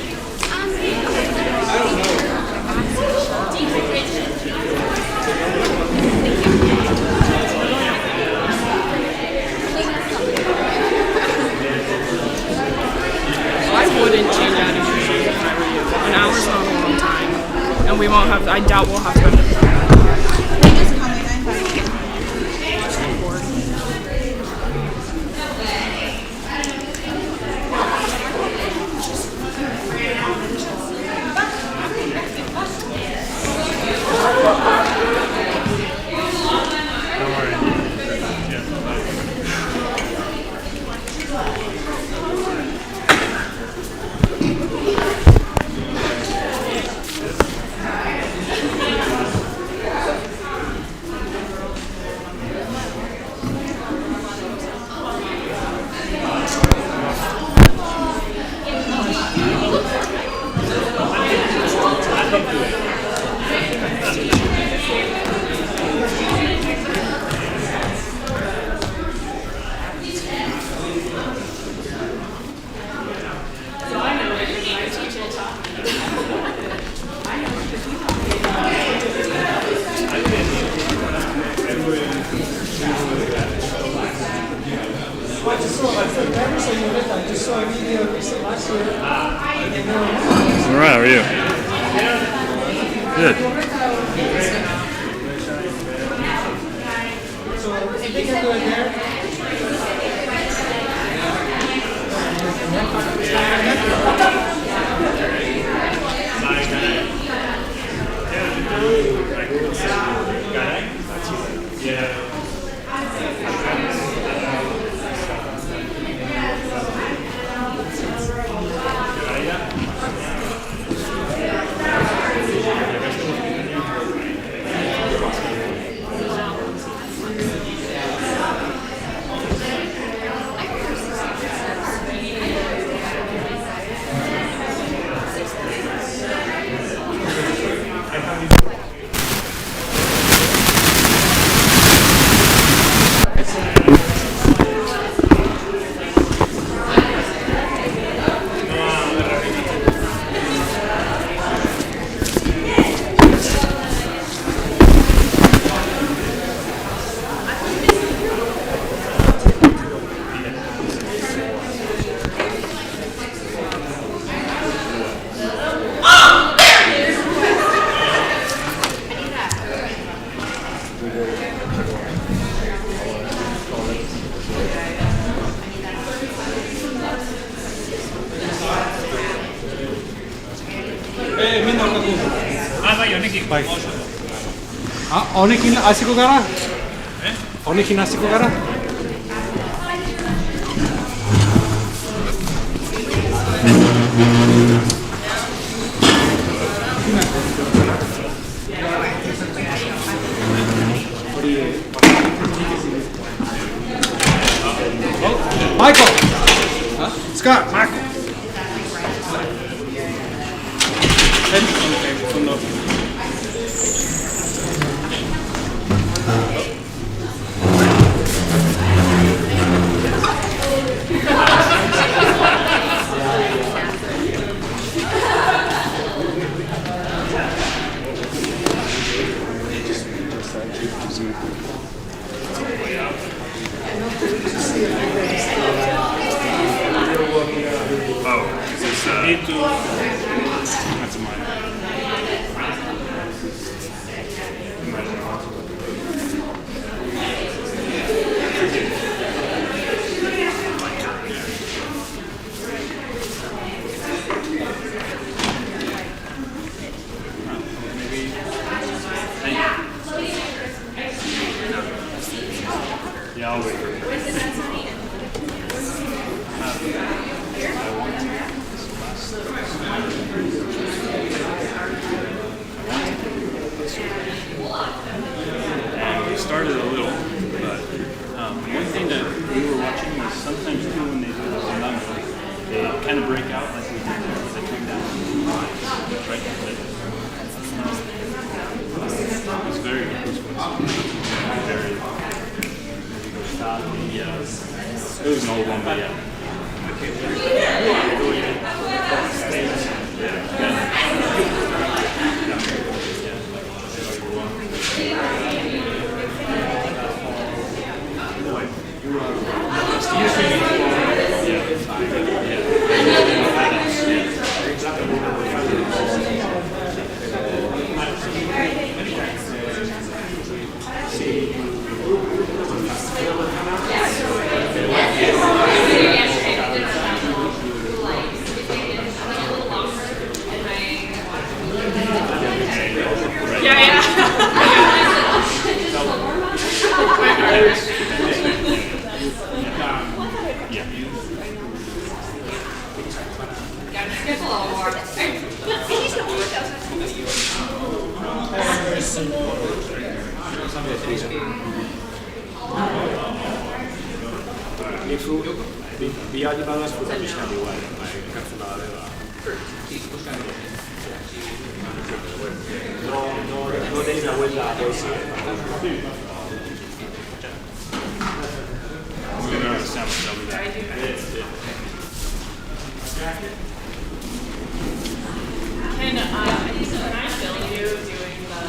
I wouldn't change out of sushi if I were you. An hour's not a long time. And we won't have, I doubt we'll have time to All right, how are you? Good. Baik. Honekin hasiko gara? Honekin hasiko gara? Michael! Scott, Michael! Oh, is this that's mine. Yeah, I'll wait. And we started a little, but one thing that we were watching was sometimes too when they do the Fandango, they kind of break out like we did there, where they take down lines, right? It's very very yeah. It was an old one, but yeah. Vi ha llevado a scusa vicino igual, cazzo la aveva. No deis la vuelta a poesía. Can I film you doing the...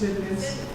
Sit and sit.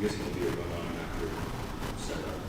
I guess it'll be a run on after setup.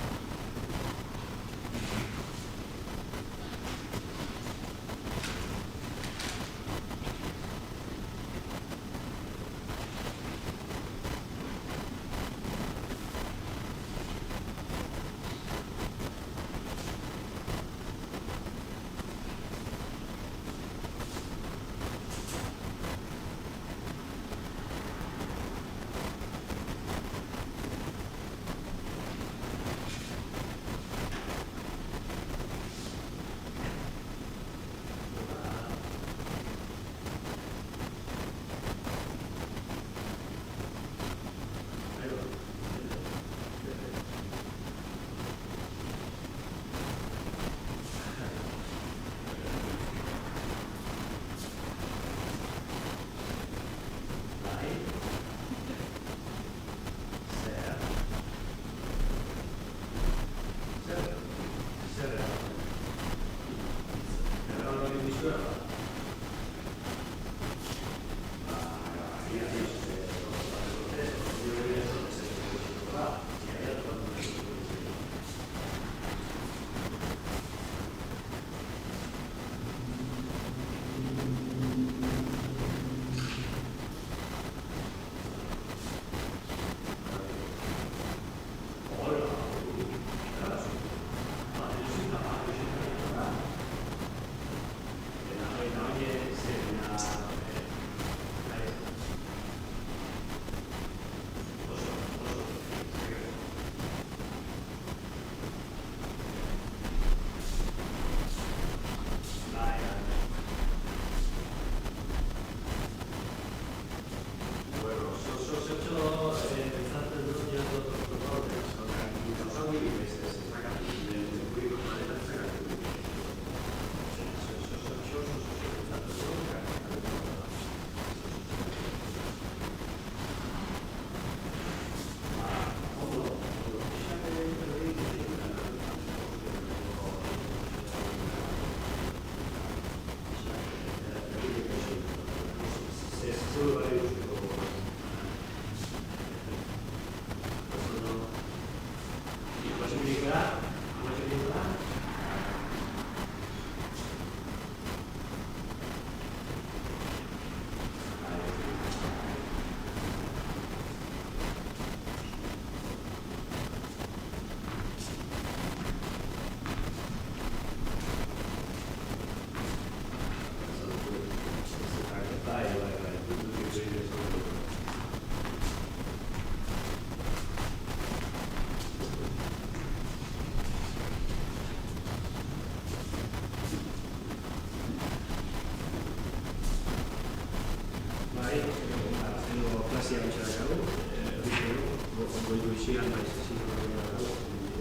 Luisian bai ziziko dago,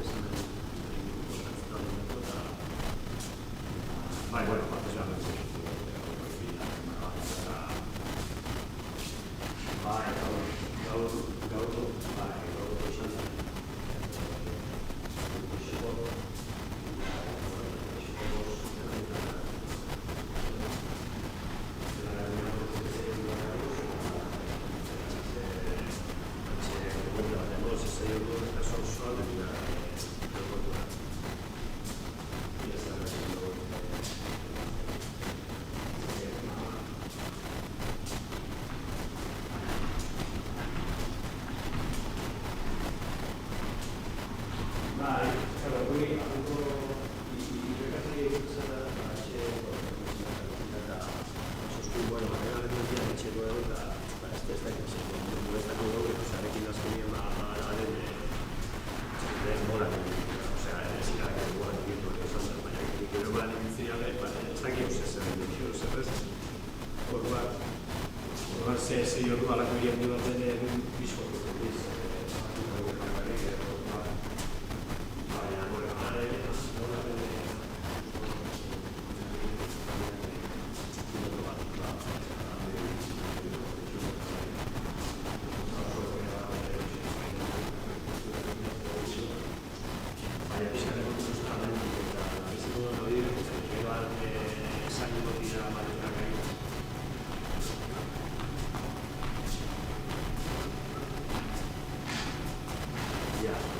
esan bai, bueno, partizan se ordu alako handi bat den bizko Yeah.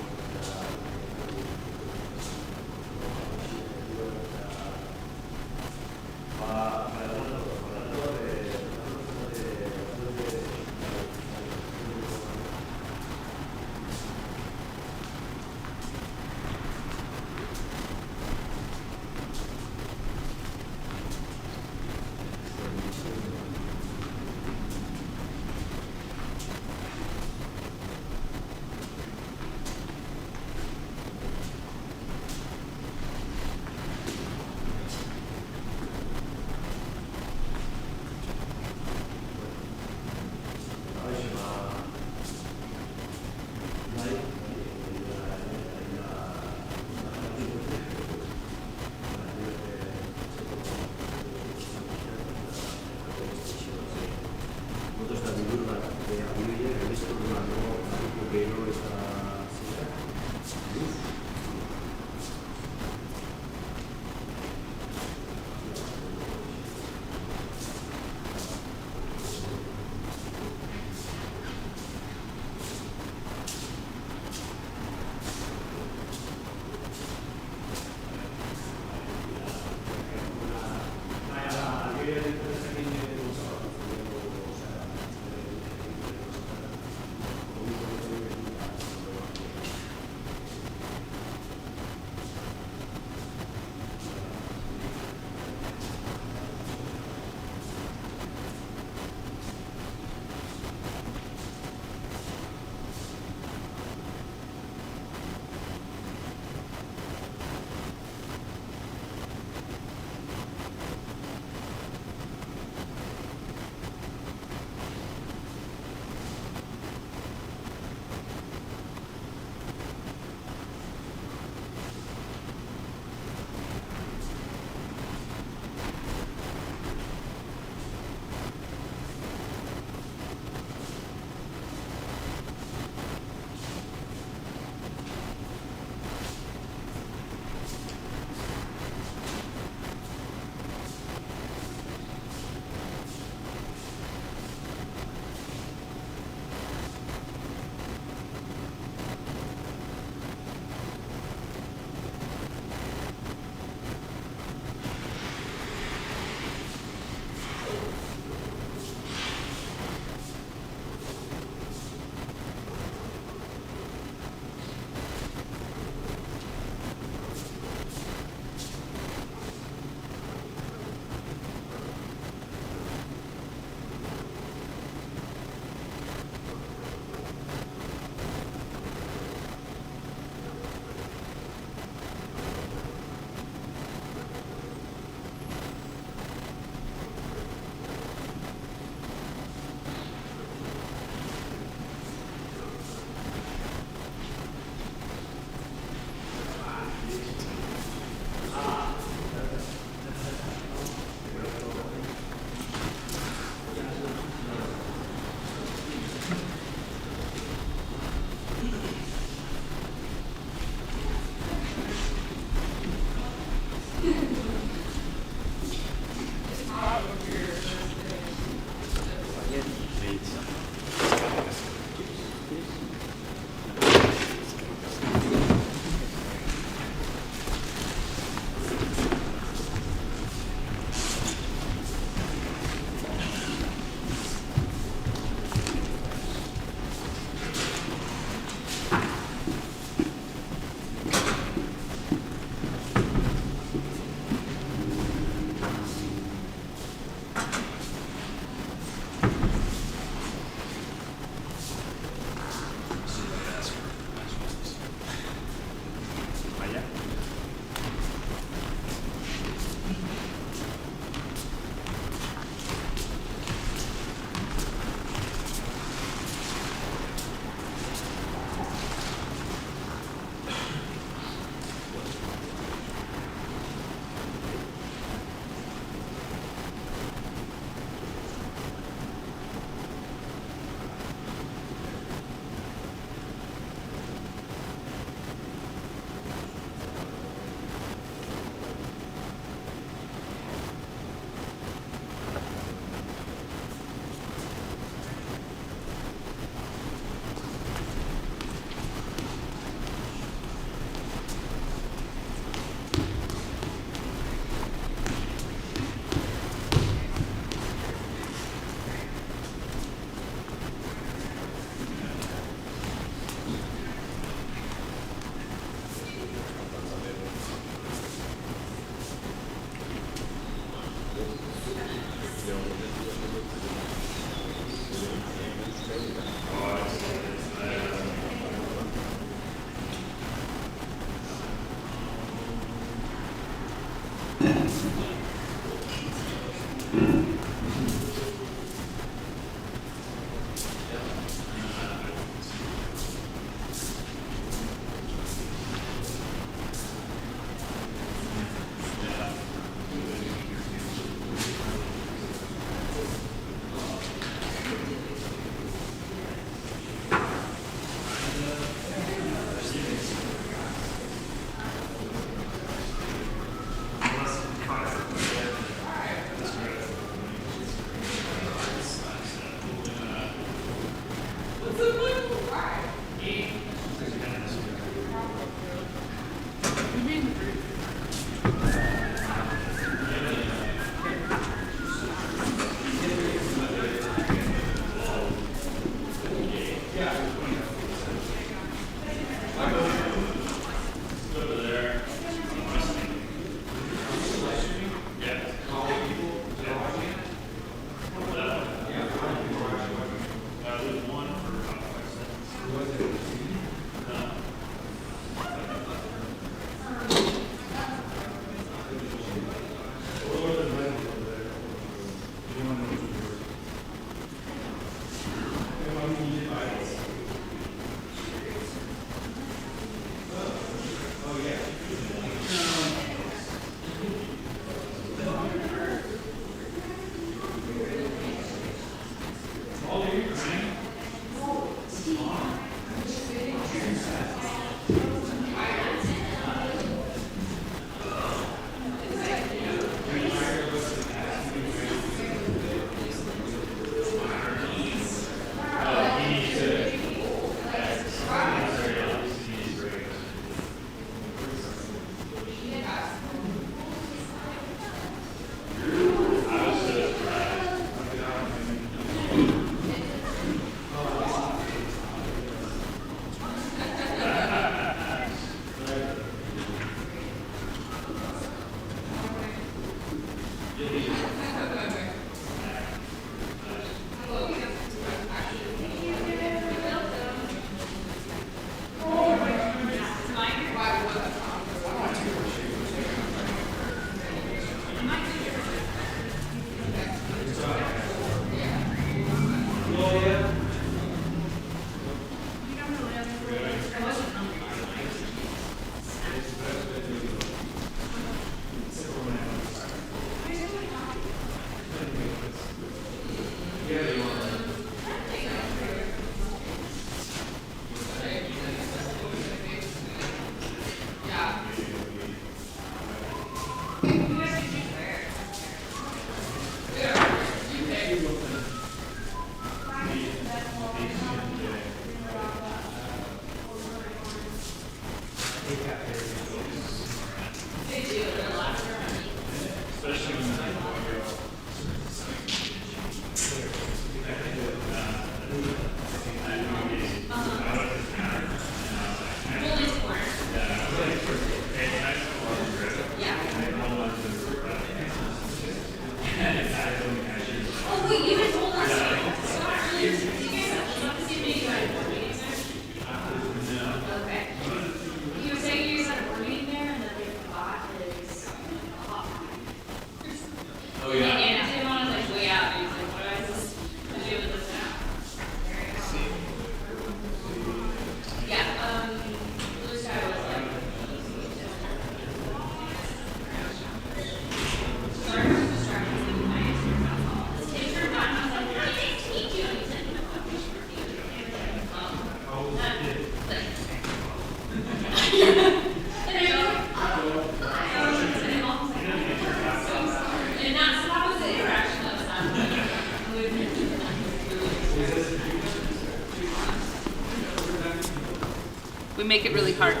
We make it really hard. I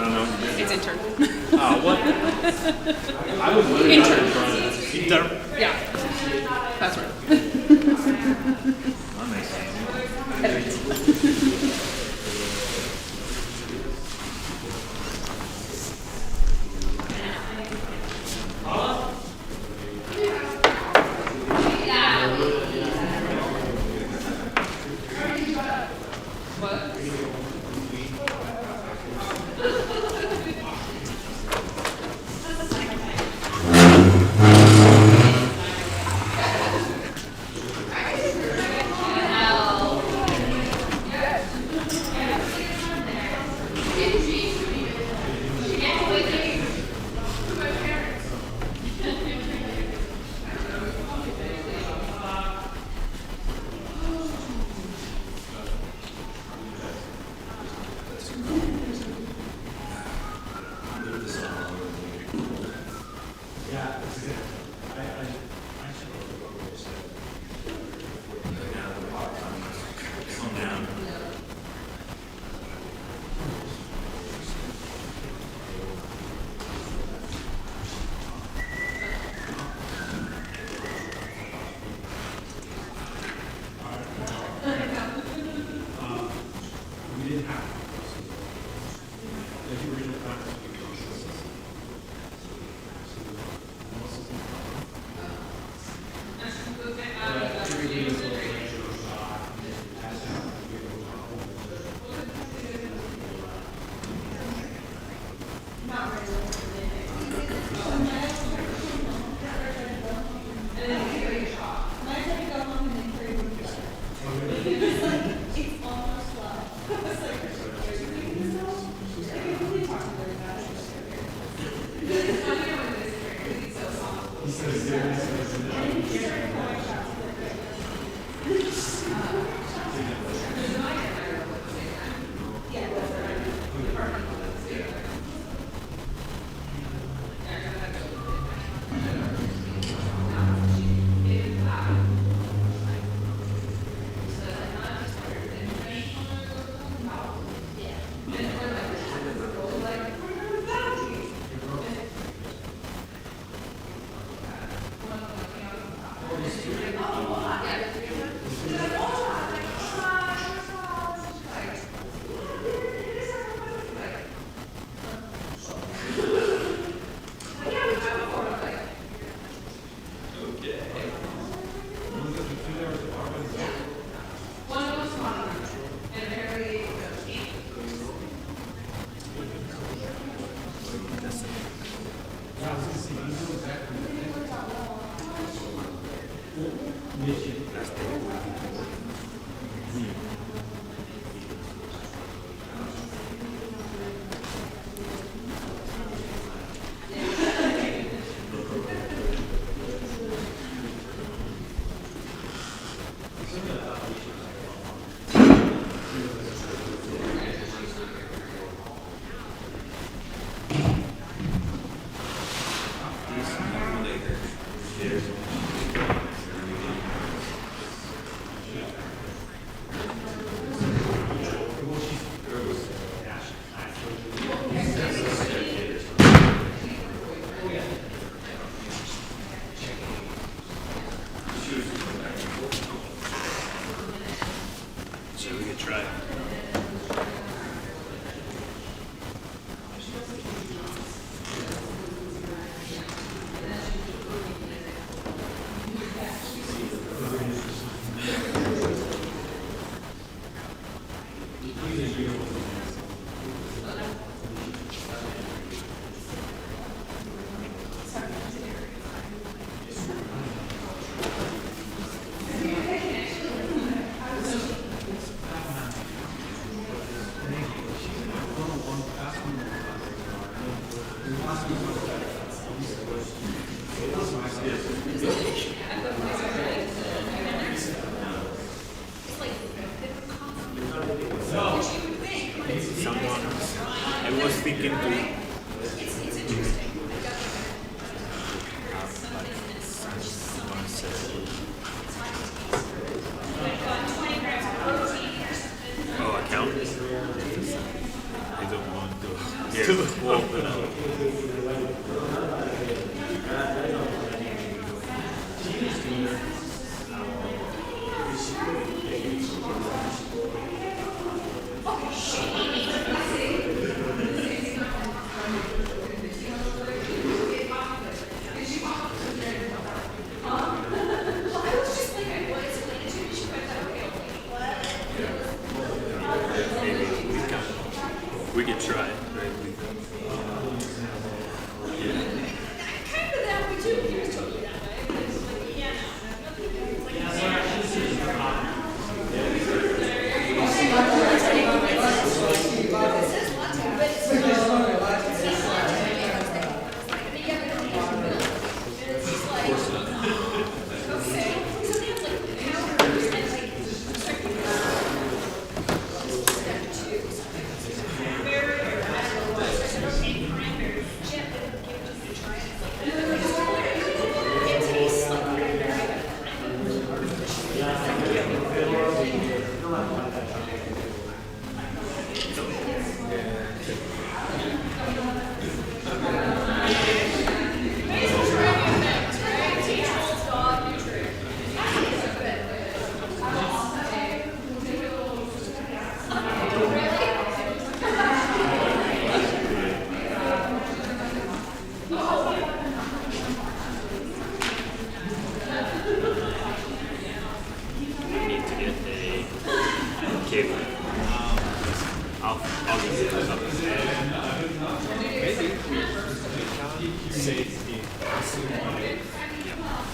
don't know. It's intern. What? I was literally Intern. Intern. Yeah. That's right. That makes sense. I was thinking to. Oh, account? I don't want to. Yeah. Well, we can try, right?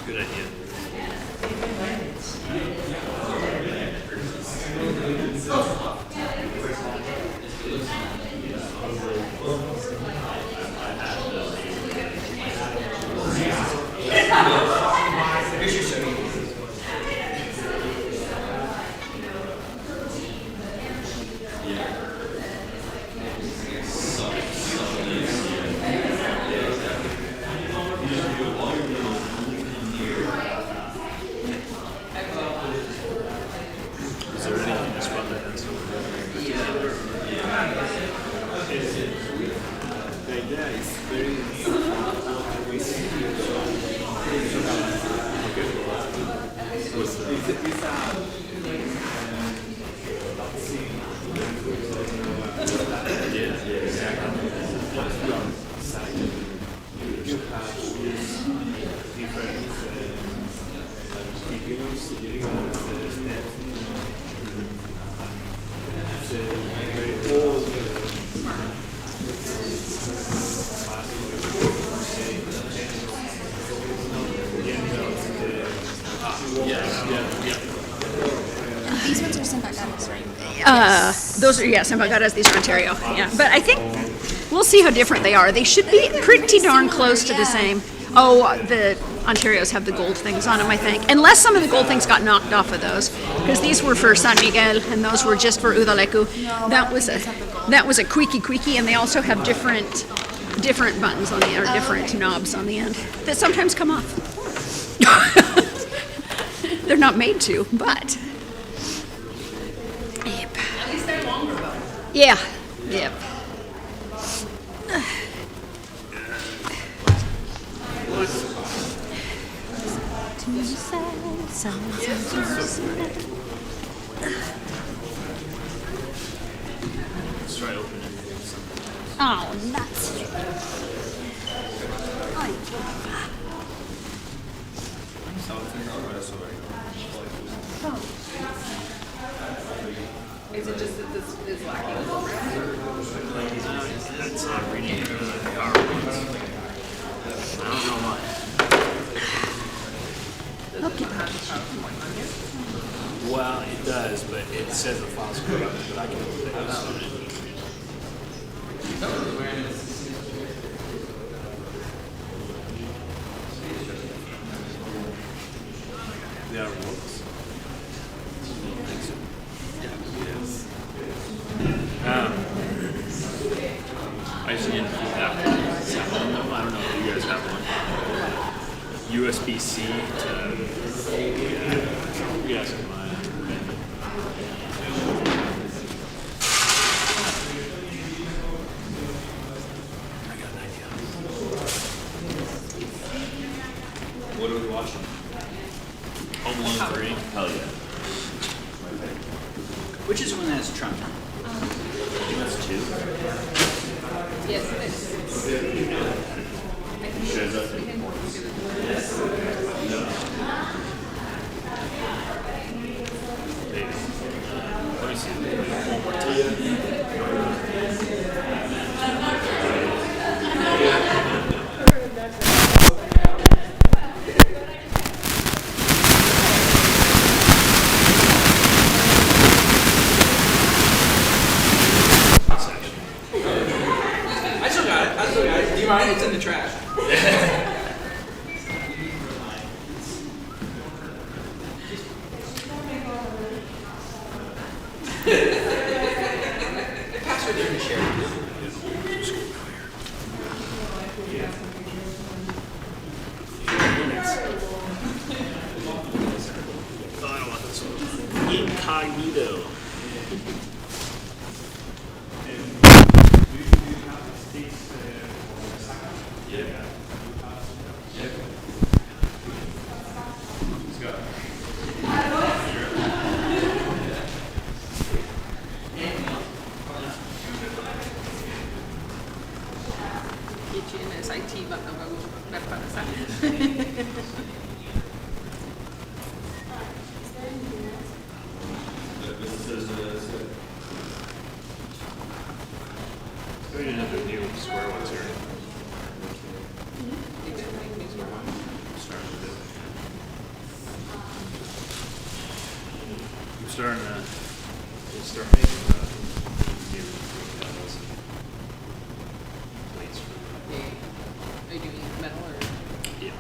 Good idea. Is there anything in this one that has The idea is very we see you have different figures, very old These ones are Sampagadas, right? Those are, yeah, Sampagadas, these are Ontario. Yeah, but I think we'll see how different they are. They should be pretty darn close to the same. Oh, the Ontarios have the gold things on them, I think. Unless some of the gold things got knocked off of those. Because these were for San Miguel, and those were just for Udaleku. That was a quiki, and they also have different buttons on the end, or different knobs on the end, that sometimes come off. They're not made to, but... Yep. At least they're longer though. Yeah, yep. Let's try opening it. Oh, nuts. Is it just that this is lacking a little bit? It's not reading the PowerPoints. I don't know why. Well, it does, but it says a file script, but I can open it. the outer worlds. I used to have one. I don't know if you guys have one. USB-C to. You guys can buy it. I got an idea. What are we watching? Home Alone 3? Hell yeah. Which is one that has Trump? I think that's 2. Yes, it is. Shows up. Maybe. Let me see. One more I still got it. Do you mind? It's in the trash. Pass her there to share. I don't want this one. Incognito. Get you in SIT button per pasar. We didn't have the new square ones here. Starting with it. I'm starting to start making the new pedals and plates for Are you doing metal or? yeah.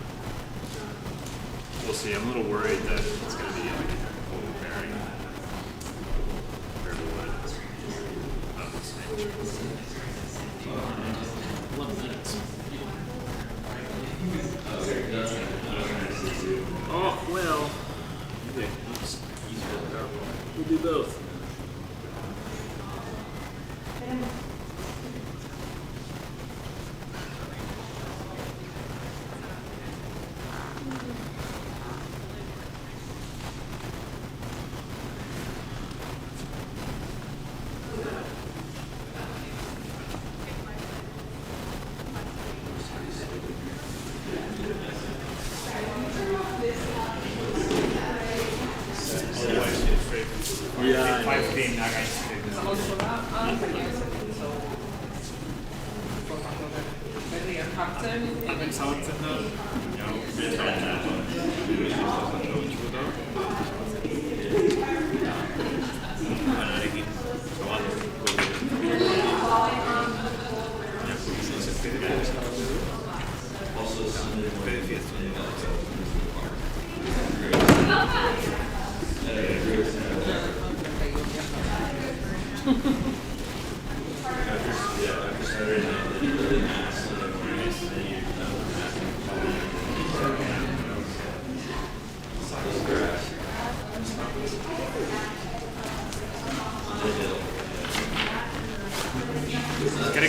We'll see. I'm a little worried that it's going to be like overbearing compared to what it's of this nature. 11 minutes. Oh, well. Okay. We'll do both. Yeah. 5 点長いって。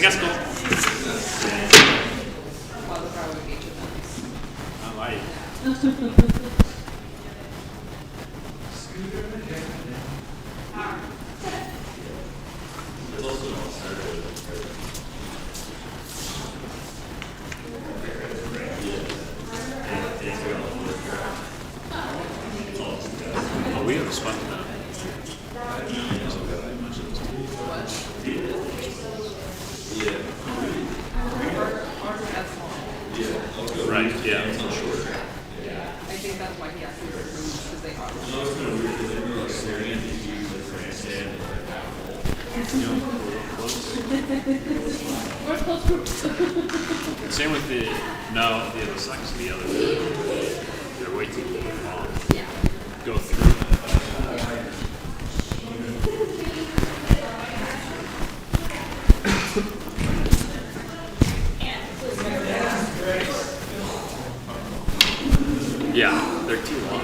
Carrasco. Vai. Oh, we have a spot now. Right, yeah. I think that's why he asked me to remove because they are. We're close groups. Same with the, no, the other side's the other. They're way too long. Yeah. go through. Yeah, they're too long.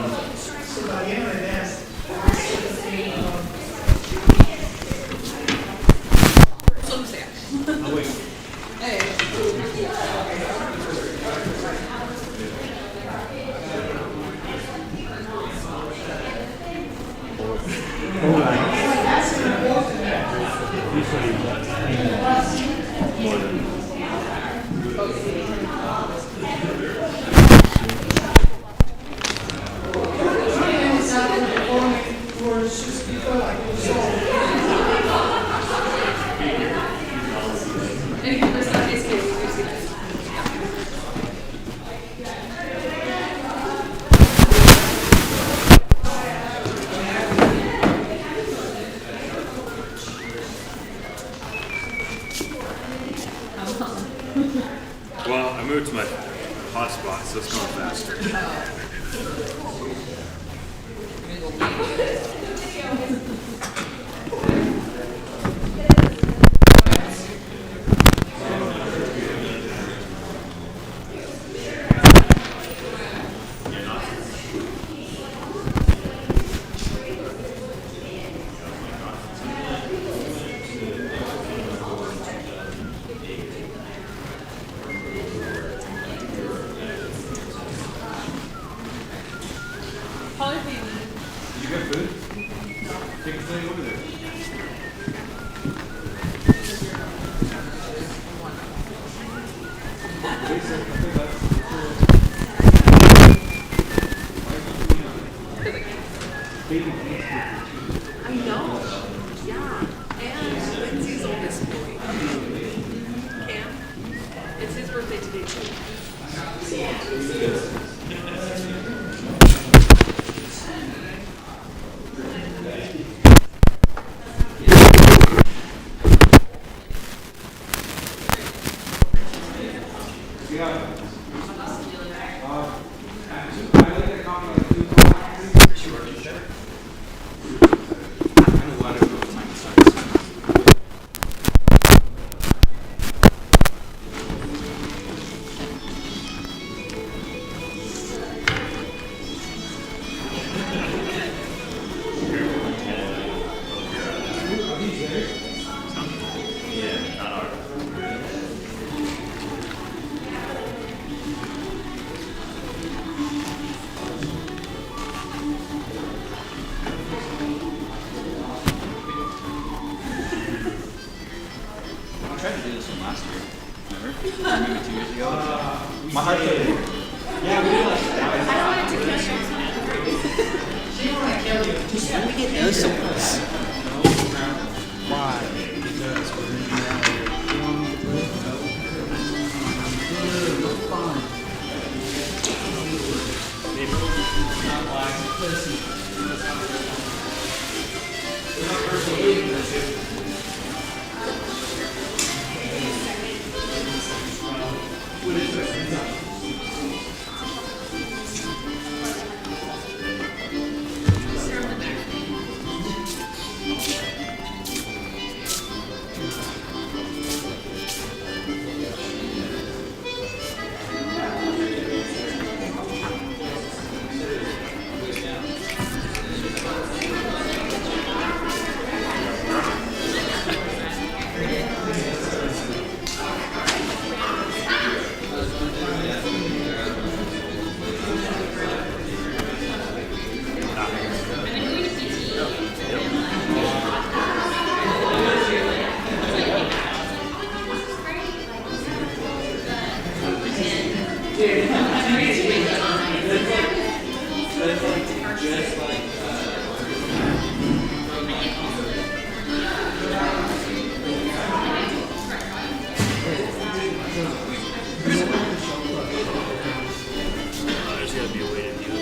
Well, I moved to my hotspot, so it's going faster. I know. Yeah. And Lindsay's oldest boy. Cam. It's his birthday today too. I tried to do this one last year. Remember? Maybe 2 years ago. My heart failed. Yeah, we did like that. I wanted to kill you. She wanted to kill you. Just let me get innocent. Why? Because we're in reality. You want me to play? It's fine. There's gotta be a way to do it.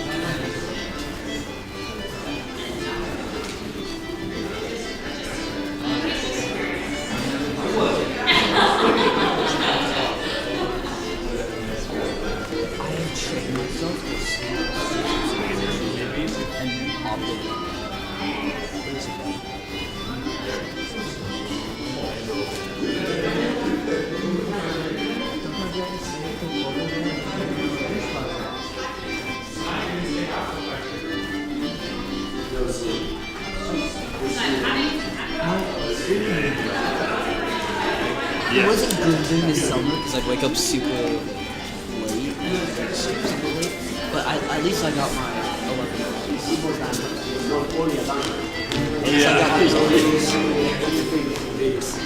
I am training myself to see and Yeah. It wasn't good during the summer because I'd wake up super late and I'd sleep super late. But at least I got my 11 hours.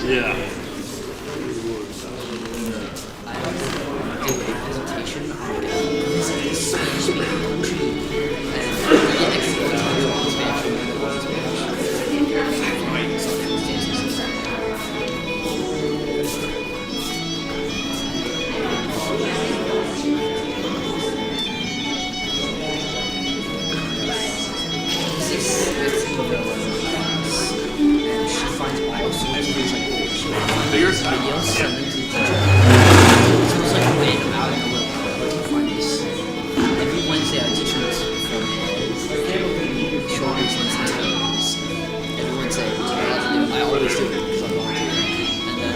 Yeah. I had to do a presentation on the Spanish-speaking country and we get extra material on Spanish and we go on Spanish. She finds all sorts of things like videos, send them to the teacher. So it's like random out in the world. Where do you find this? Every Wednesday I teach them from heads, shoulders, knees, and toes. Every Wednesday I always do it because I'm volunteering. And then,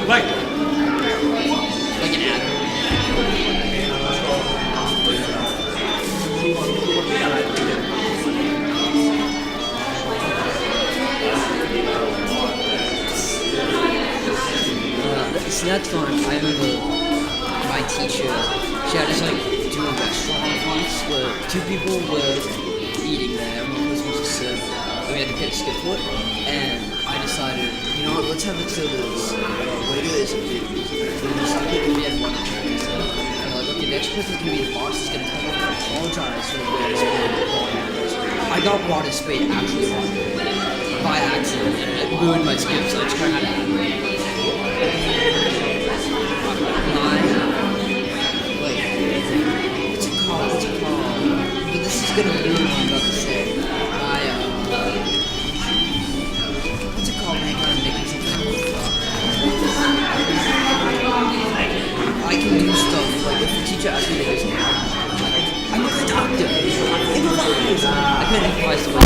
Like, like an ad. So that's fun. I remember my teacher, she had us like do a restaurant once where two people were eating there and one was supposed to serve. We had to pick a skip for it, and I decided, you know what, let's have it so this waiter is we had one drink. So I'm like, okay, the next person's gonna be the boss is gonna come over and apologize for the waiter's food. I got water spade actually wrong by accident, and it ruined my skip, so I just kind of had to what's it called? But this is gonna ruin what I'm about to say. What's it called, man? I'm making something up. I can do stuff, like if the teacher asks me to do something, I'm a doctor. Improvise. I couldn't improvise the way.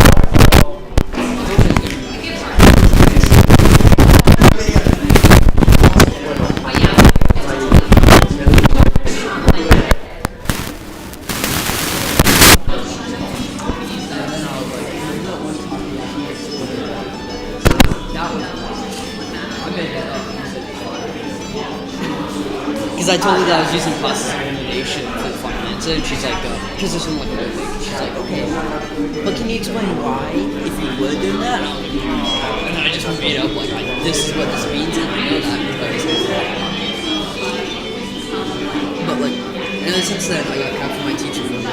Because I told her that I was using process elimination for the finance, and she's like, because there's something like a she's like, okay, but can you explain why, if you were doing that? And then I just made up, like, this is what this means, and I know that because. But, like, and then since then, I got crap from my teacher for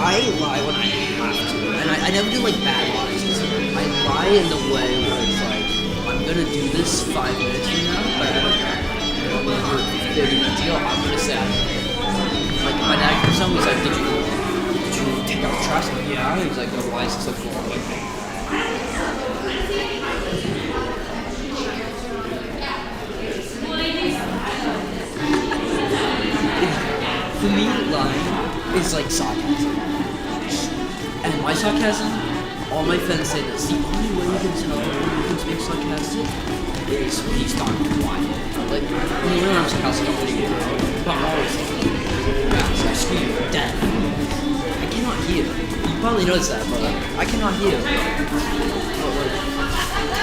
I lie when I have to, and I never do, like, bad lies. I lie in the way where it's like, I'm gonna do this 5 minutes from now, but I don't want to do it 30 minutes ago. I'm gonna say, like, my dad comes home, he's like, did you take out the trash? I'm like, yeah. He's like, oh, why is it so cool? I'm like, for me, lying is like sarcasm. And my sarcasm, all my friends say this, the only way you can tell when you can speak sarcastic is when you start quiet. Like, when I'm sarcastic, I'm pretty good. But I'm always like, yeah, I scream, death. I cannot hear. You probably noticed that, but I cannot hear. But like,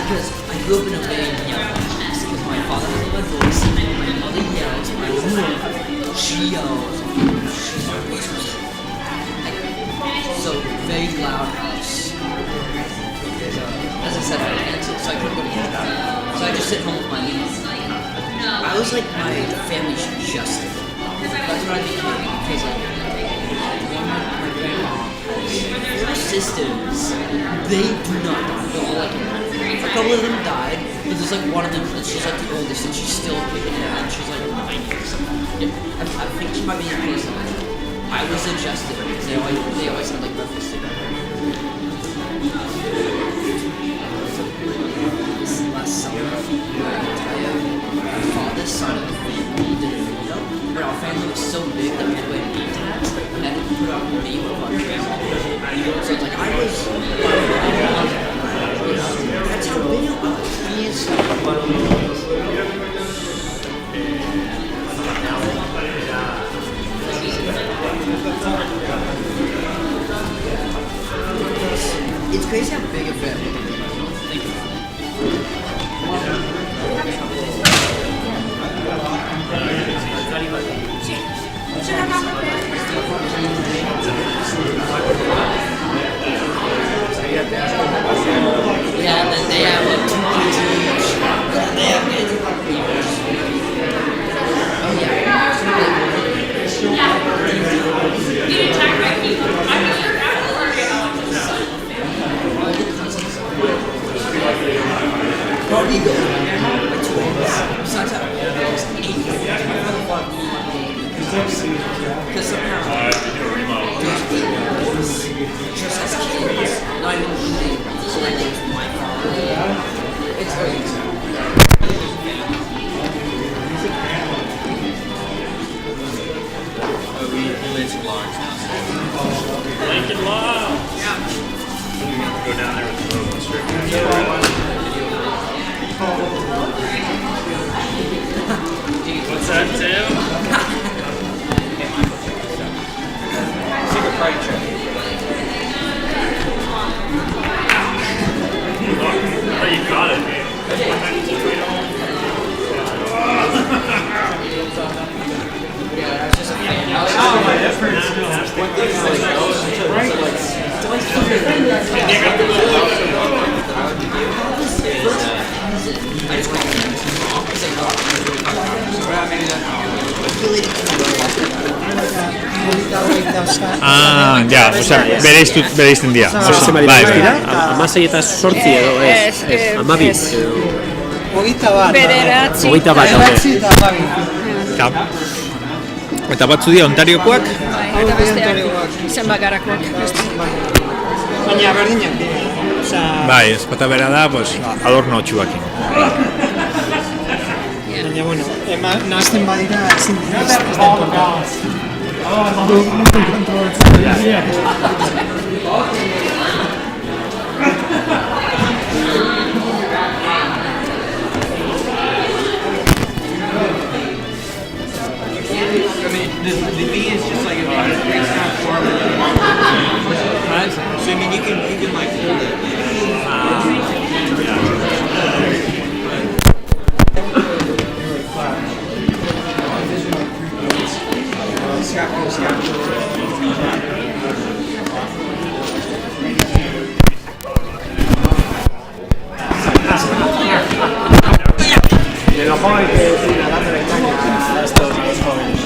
because I grew up in a very yelling house, because my father has a loud voice, and my mother yells, my mother, she yells, so very loud house. As I said, I can't, so I couldn't go to kindergarten. So I just sit home with my niece. I was like my family's just. That's what I became because like my grandma, her sisters, they do not. They're all like A couple of them died, but there's like one of them that's just like the oldest, and she's still kicking it, and she's like 90 or something. Yeah, I think she might be in person. I was suggested because they always had like breakfast together. Last summer, my father's side of the family did a meetup, but our family was so big that we had to wear name tags, and had to put up a name of our grandma. So it's like I was, that's how big it was. It's crazy how big a family can be. Think about it. Yeah, and then they have like 2 kids each. They have kids. Oh yeah. Probably go. My twins. Besides that, there's 8. Because somehow there's 8 boys just as kids, not even including my father. It's very easy. Lincoln Logs now. Lincoln Logs! Yeah. Go down there with the road and straight What's that, Tim? Secret party trick. Oh, you got it. Ah, ja, osea, bereizten dira. Amasei eta 8 edo ez, amabi edo... Bederatzi. Hogeita bat, Eta batzu dira Ontariokoak? Eta besteak zenbat garakoak. Baina berdinak dira. Bai, ezpata bera da, pues, adorno txuakin. Baina, bueno, nahazten badira ezin dira, ez da importante. Muy kontrolatzen. The V is just like a big sound form. So I mean, you can like hold it. De lo joven que es una dama de caña a estos a los jóvenes.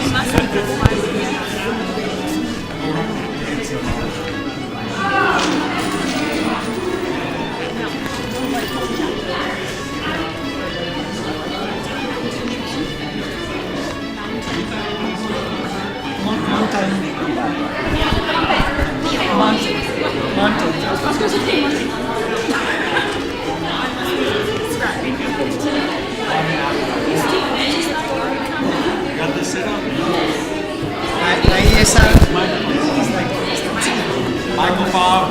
Ahí esa... Michael Bob.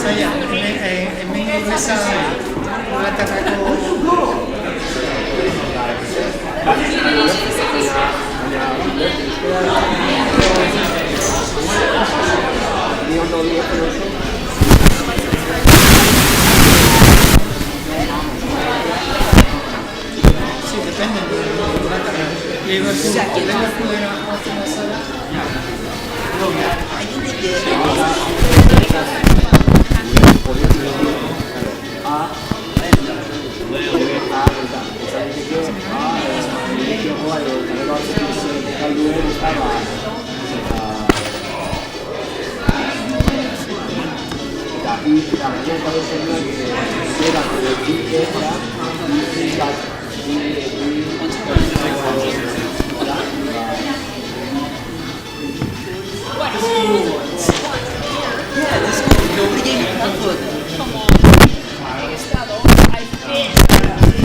Saya, hemen esa... Sí, depende de la carrera. Liverpool era una sala.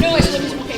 No es lo mismo que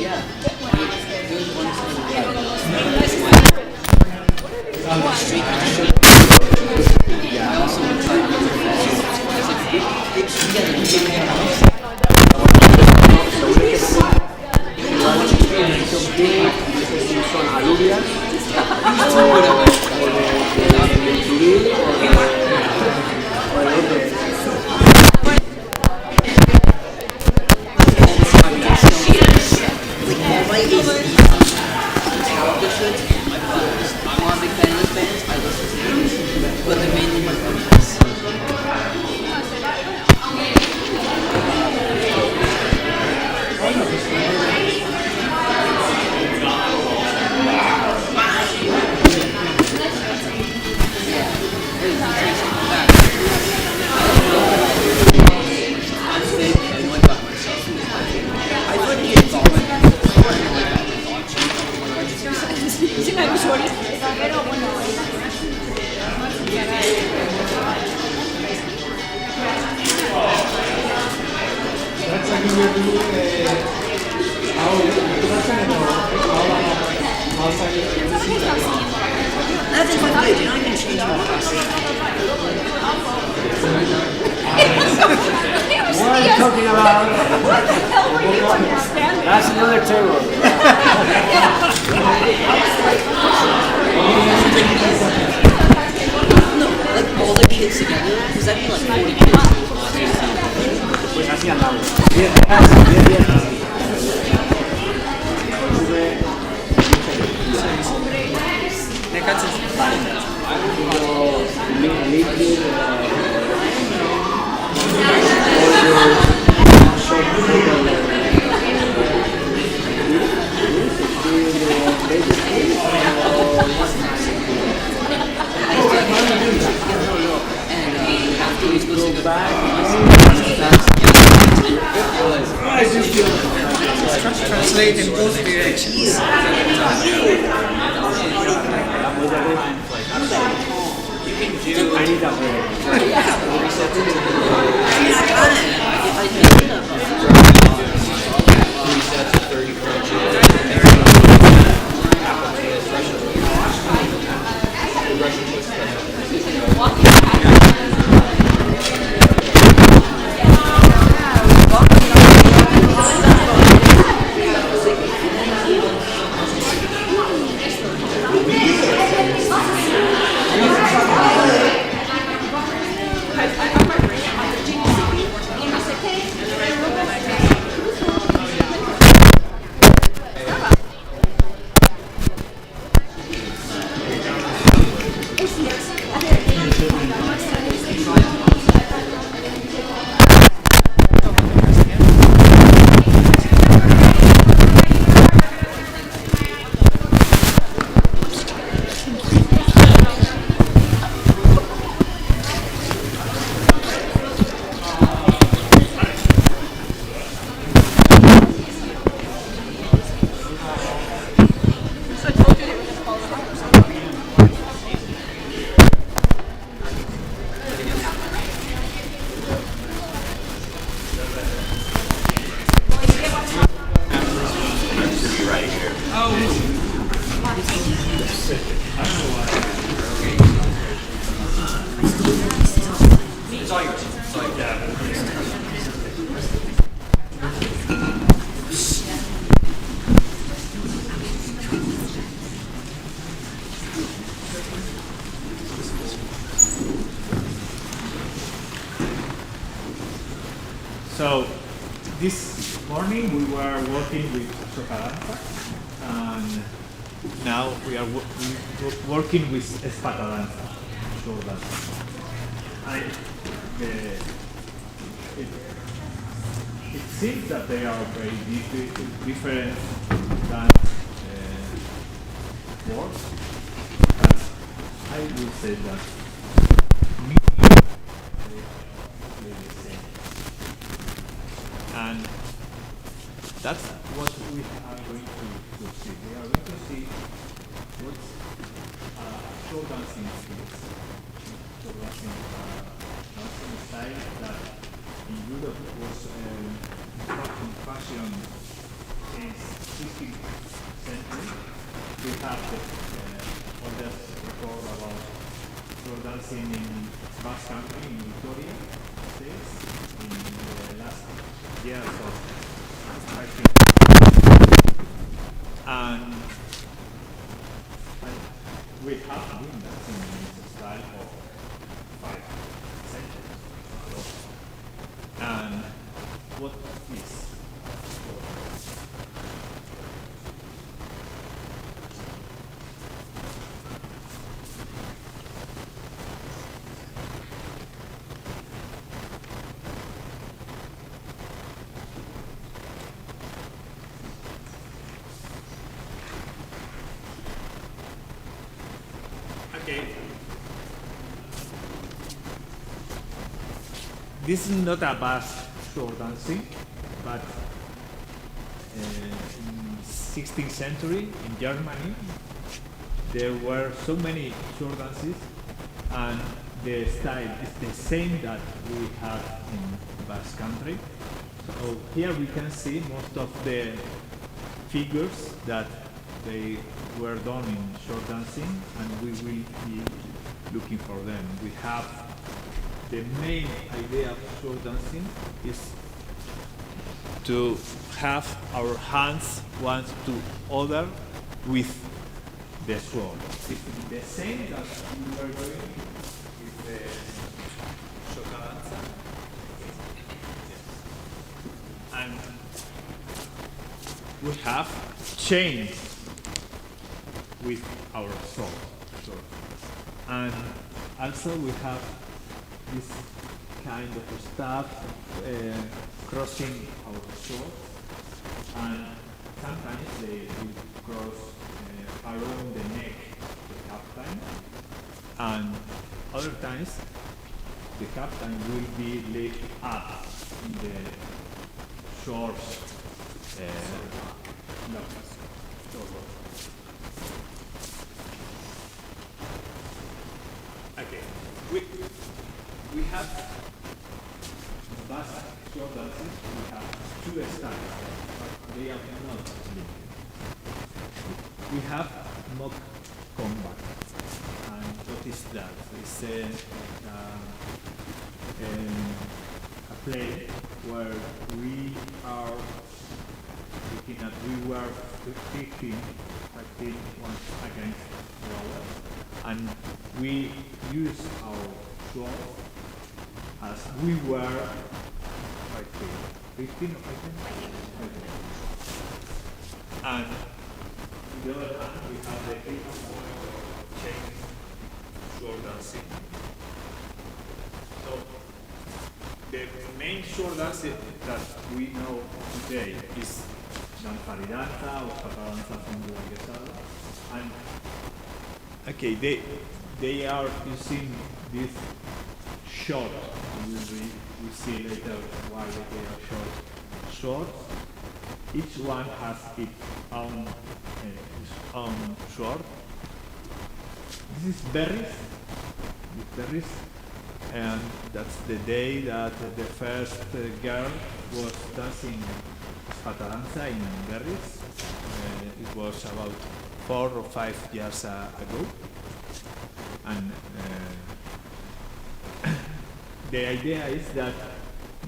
Nothing but good. You're not even changing what I'm saying. What are you talking about? That's another table. No, like all the kids together, because that'd be like 40 kids. Pues así andamos. Bien, bien, bien. Me cansas. Translate in both directions. So this morning we were working with Socadanza, and now we are working with Espatadanza. sword dancing. It seems that they are very different than words, but I will say that they are the same. And that's what we are going to see. We are going to see what sword dancing is. Sword dancing style that in Europe was in fashion since 16th century. We have the oldest record about sword dancing in Basque Country in Victoria States in the last years of and we have been dancing in this style for 5 centuries. And what is okay. This is not a Basque sword dancing, but in 16th century in Germany there were so many sword dances, and the style is the same that we have in Basque Country. So here we can see most of the figures that they were done in sword dancing, and we will be looking for them. We have the main idea of sword dancing is to have our hands one to other with the sword. It's the same that we were doing with the Socadanza. And we have chains with our sword. And also we have this kind of stuff crossing our sword, and sometimes they will cross around the neck, the captain, and other times the captain will be laid up in the shorts. Okay, we have Basque sword dances. We have 2 styles, but they are not linked. We have mock combat, and what is that? It's a play where we are looking at, we were 15 one against the other, and we use our sword as we were 15 or 15. And on the other hand, we have the chain sword dancing. So the main sword dancing that we know today is Danzaridanza or Socadanza from Guadalajara. And okay, they are using this short. We see later why they are short. Each one has its own sword. This is berries, and that's the day that the first girl was dancing Socadanza in berries. It was about 4 or 5 years ago, and the idea is that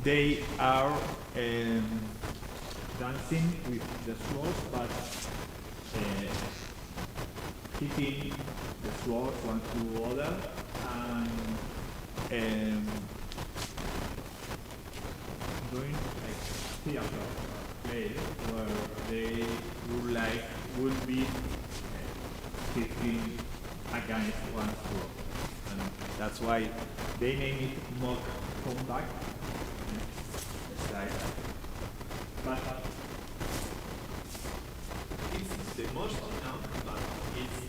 they are dancing with the swords, but hitting the swords one to other, and doing like theater play where they would be hitting against one sword. And That's why they name it mock comeback style. But it's the most known, but it's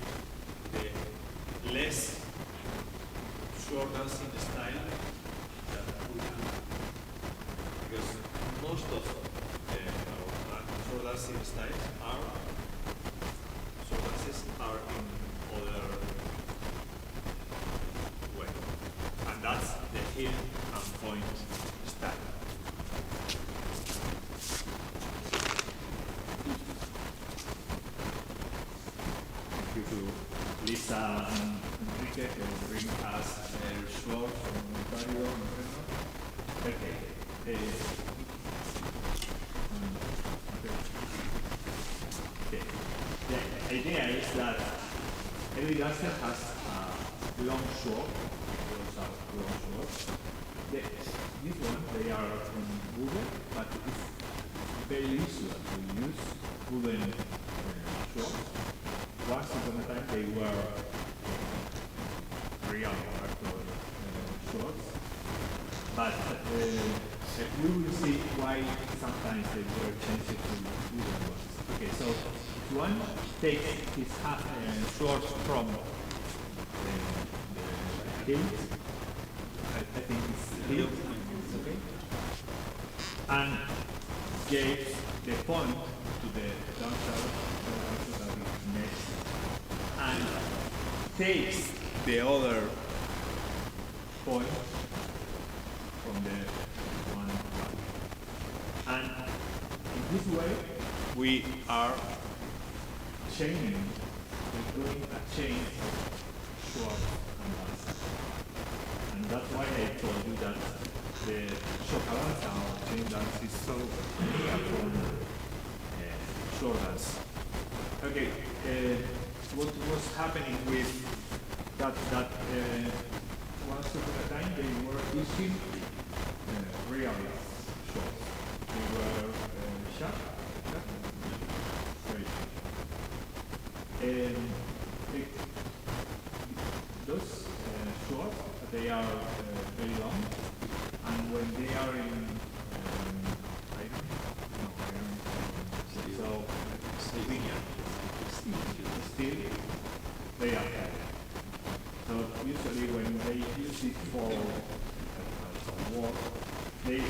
the less short dancing style that we have. Because most of short dancing styles short dances are in other way. And that's the heel and point style. Thank you to Lisa and Enrique who bring us their short from Ontario. Okay. The idea is that every dancer has a long sword. Those are long swords. This one, they are from wooden, but it's very usual to use wooden swords. Once upon a time they were real actual swords, but we will see why sometimes they were changed to wooden ones. Okay, so if one takes his sword from the hilt, I think it's hilt, okay, and gives the point to the dancer that is next, and takes the other point from the one back. And in this way, we are chaining, we're doing a chain of sword and dancer. And that's why I told you that the Shokalanza or chain dance is so different from sword dance. Okay, what was happening with that once upon a time they were using real swords. They were sharp, very sharp. Those swords, they are very long, and when they are in iron, steel, they are heavy. So usually when they use it for war, they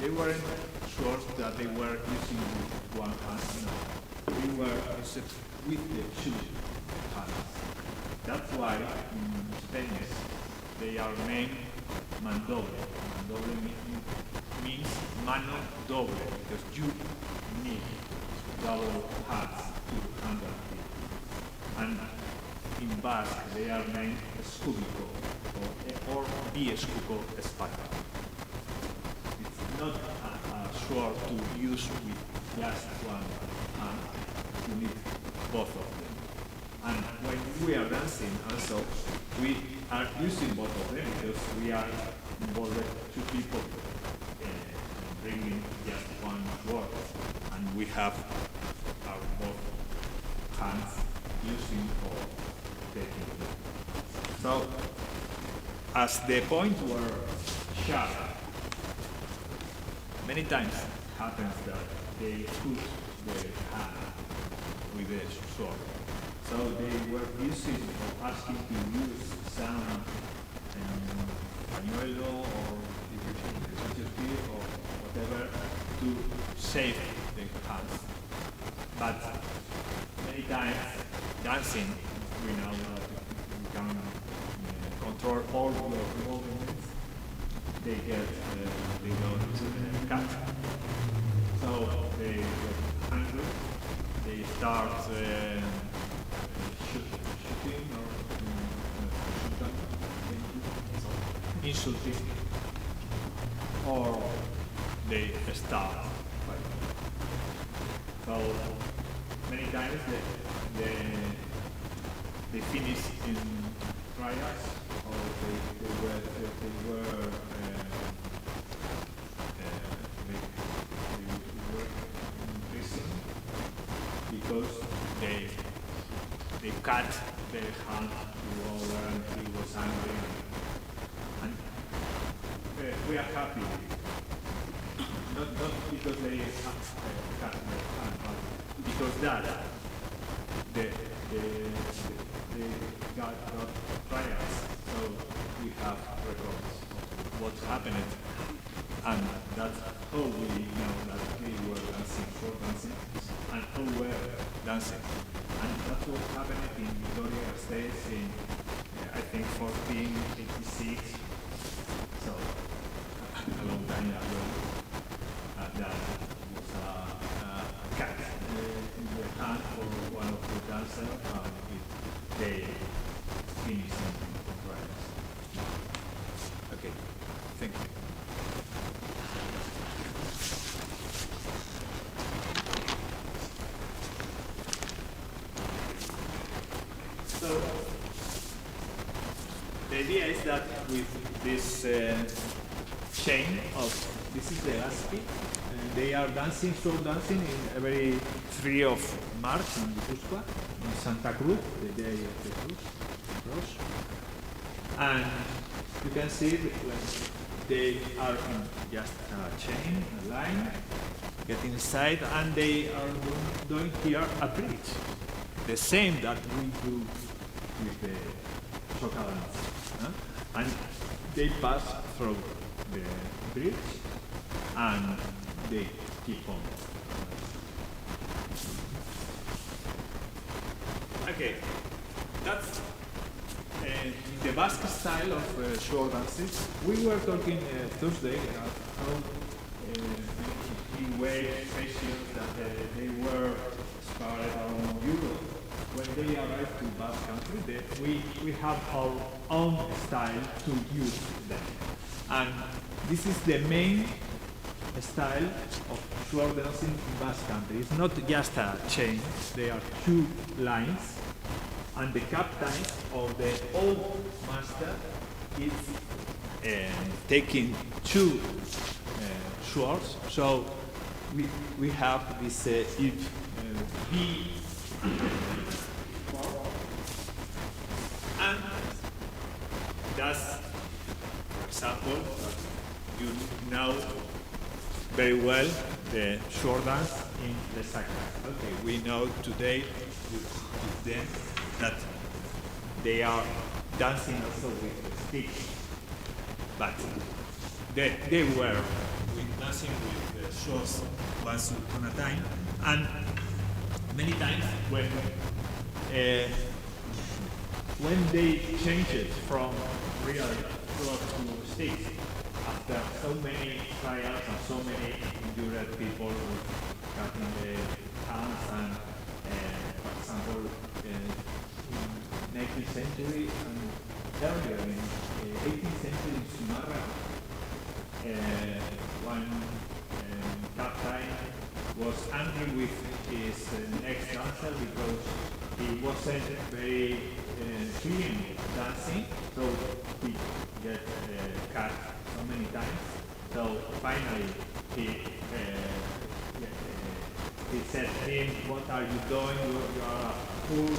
weren't swords that they were using with one hand. No, they were used with the two hands. That's why in Spanish they are named mandoble. Mandoble means mano doble, because you need double hands to handle it. And in Basque they are named escubico or biescuco espada. It's not a sword to use with just one hand, you need both of them. And when we are dancing also, we are using both of them because we are involved two people bringing just one sword, and we have our both hands using for taking them. So, as the points were sharp, many times happens that they put the hand with the sword. So they were using or asking to use some pañuelo or handkerchief or whatever to save the hands. But many times dancing, we know that we can control all your movements. They get cut. So they get angry. They start shooting or insulting, or they start fighting. So many times they finish in trials, or they were in prison because they cut their hand to over and he was angry. we are happy. Not because they have cut their hand, but because that they got trials. So we have records of what's happened, and that's how we know that they were dancing for dancing, and how we're dancing. And that's what happened in Victoria Gasteiz in, I think, 1486. So, a long time ago. That was a cat in the hand for one of the dancers, and they finished in trials. Okay, thank you. So, the idea is that with this chain of, this is the Gaspi, and they are dancing, so dancing in every 3 of March in Guipúzcoa, in Santa Cruz, the day of the cross. And you can see that when they are in just a chain, a line, get inside, and they are doing here a bridge. The same that we do with the soca dance. And they pass through the bridge and they keep on. Okay, that's the Basque style of show dances. We were talking Thursday about how in way fashions that they were started around Europe. When they arrived to Basque Country, we have our own style to use them. And this is the main style of floor dancing in Basque Country. It's not just a chain, there are 2 lines, and the captain of the old master is taking 2 swords. So we have this B. And that's, for example, you know very well the sword dance in the Sacra. Okay, we know today with them that they are dancing also with sticks, but they were dancing with swords once upon a time, and many times when they changed it from real sword to sticks, after so many trials and so many injured people cutting the hands, and for example, in 19th century and earlier in 18th century in Sumarra, one captain was angry with his next dancer because he wasn't very clean dancing, so he get cut so many times. So finally he said to him, "What are you doing? You are a fool."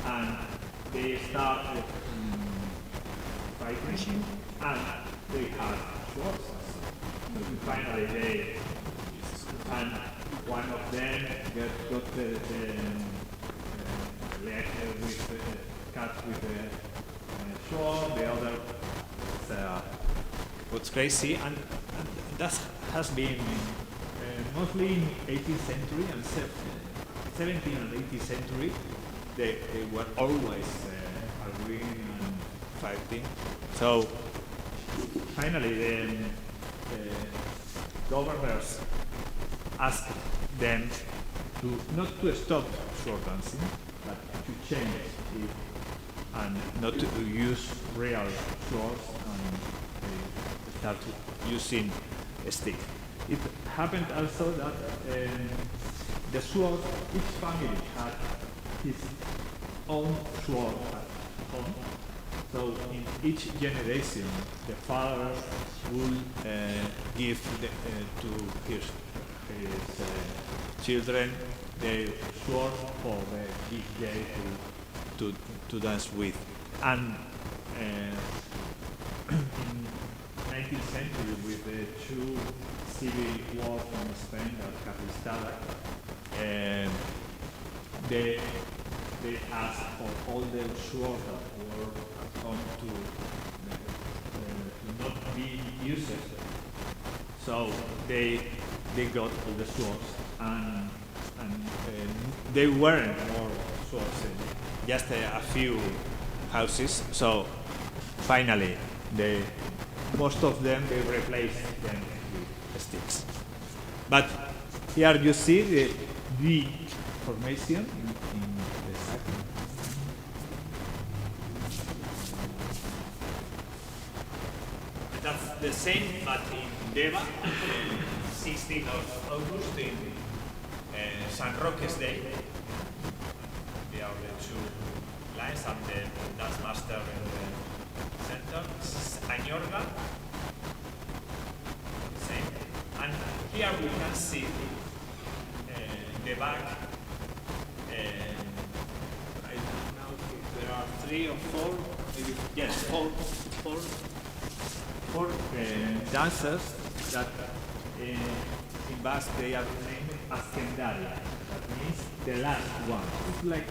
And they started fighting, and they had swords. So finally they, and one of them got the leg with cut with a sword, the other was crazy, and that has been mostly in 18th century and 17th and 18th century. They were always arguing and fighting. So finally the governors asked them to not to stop sword dancing, but to change it and not to use real swords, and they start using a stick. It happened also that the sword, each family had his own sword at home. So in each generation, the father will give to his children their sword for the big day to dance with. And in 19th century with the two civil wars in Spain at Carlistada. They asked for all the swords that were at home to not be used. So they got all the swords, and they weren't more swords, just a few houses. So finally, most of them they replaced them with sticks. But here you see the V formation in the sacking. That's the same, but in Deva, 16th of August in San Roque's Day. They are the two lines, and the dance master in the center. This is Añorga. Same. And here we can see the back. I don't know if there are 3 or 4, maybe, yes, four dancers that in Basque they are named Ascendaria. That means the last one. It's like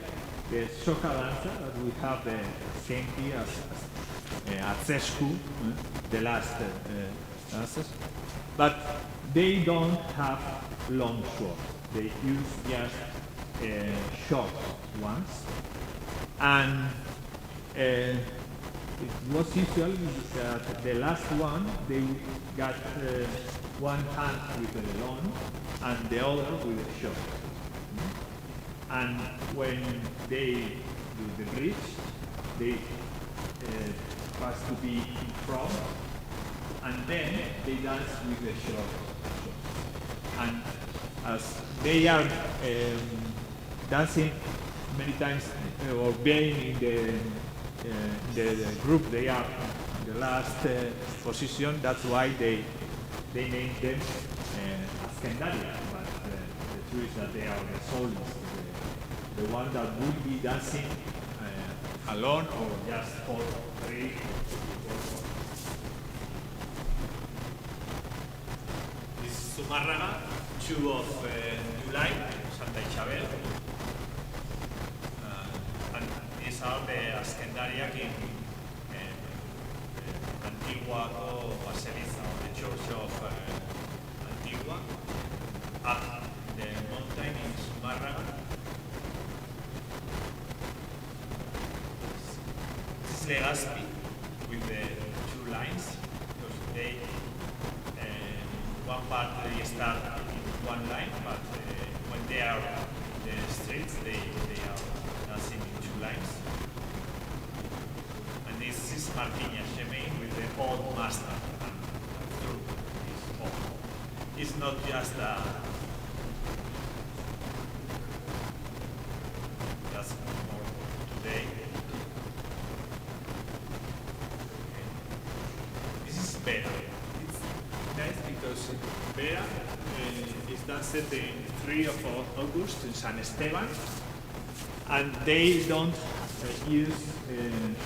the soca danza that we have the same here as Atzescu, the last dancers. But they don't have long swords. They use just short ones. And it was usual that the last one, they got one hand with the long and the other with the short. And when they do the bridge, they have to be in front, and then they dance with the short. And as they are dancing many times or being in the group, they are in the last position. That's why they named them Ascendaria. But the truth is that they are the souls, the one that will be dancing alone or just for 3 or 4. This is Zumárraga, 2 of July, Santa Isabel. And these are the Ascendaria in Antigua Basilica, or the Church of Antigua, up the mountain in Zumárraga. This is Legazpi with the 2 lines, because they, one part they start in one line, but when they are in the streets, they are dancing in 2 lines. And this is Martiña Xemain with the old master. True, it's old. It's not just more today. This is Vera. It's nice because Vera is danced in 3 of August in San Esteban, and they don't use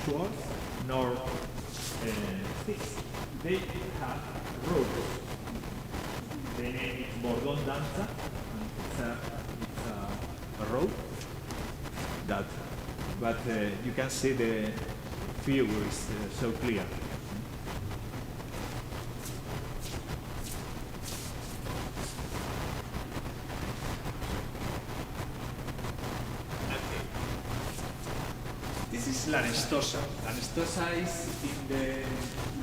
swords nor sticks. They have ropes. They name it Bordón Danza, and it's a rope that, but you can see the figure is so clear. This is Lanestosa. Lanestosa is in the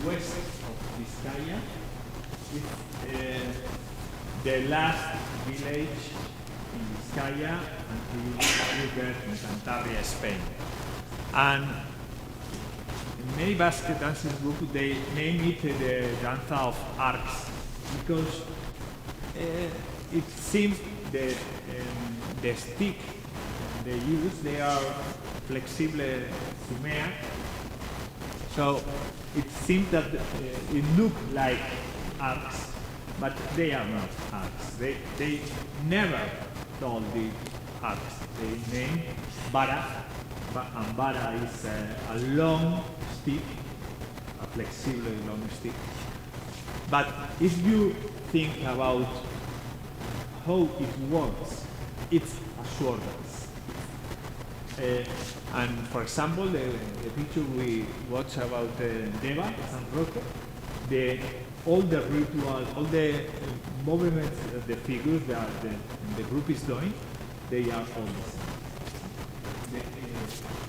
west of Vizcaya. It's the last village in Vizcaya until we in Cantabria, Spain. And in many Basque dancing groups, they name it the Danza of Arcs, because it seems that the stick they use, they are flexible sumeac, so it seems that it looks like arcs, but they are not arcs. They never call the arcs. They name vara, and vara is a long stick, a flexible long stick, But if you think about how it works, it's a sword dance. And for example, the picture we watched about Deva, San Roque, all the ritual, all the movements, the figures that the group is doing, they are all the same.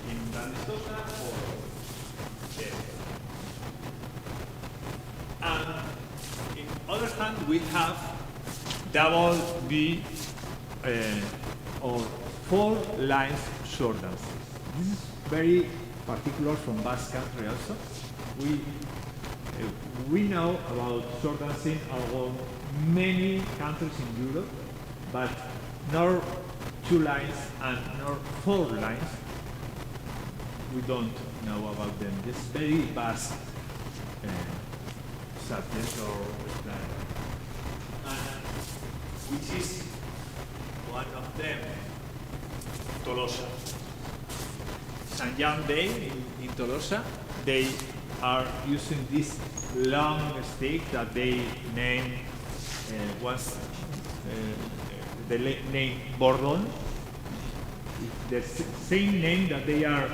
In Danstosa or there. And in other hand, we have double B or 4 lines sword dances. This is very particular from Basque Country also. We know about sword dancing around many countries in Europe, but nor 2 lines and nor 4 lines. We don't know about them. This very vast subject or plan. And which is one of them, Tolosa. St. John Day in Tolosa, they are using this long stick that they named name Bordon. The same name that they are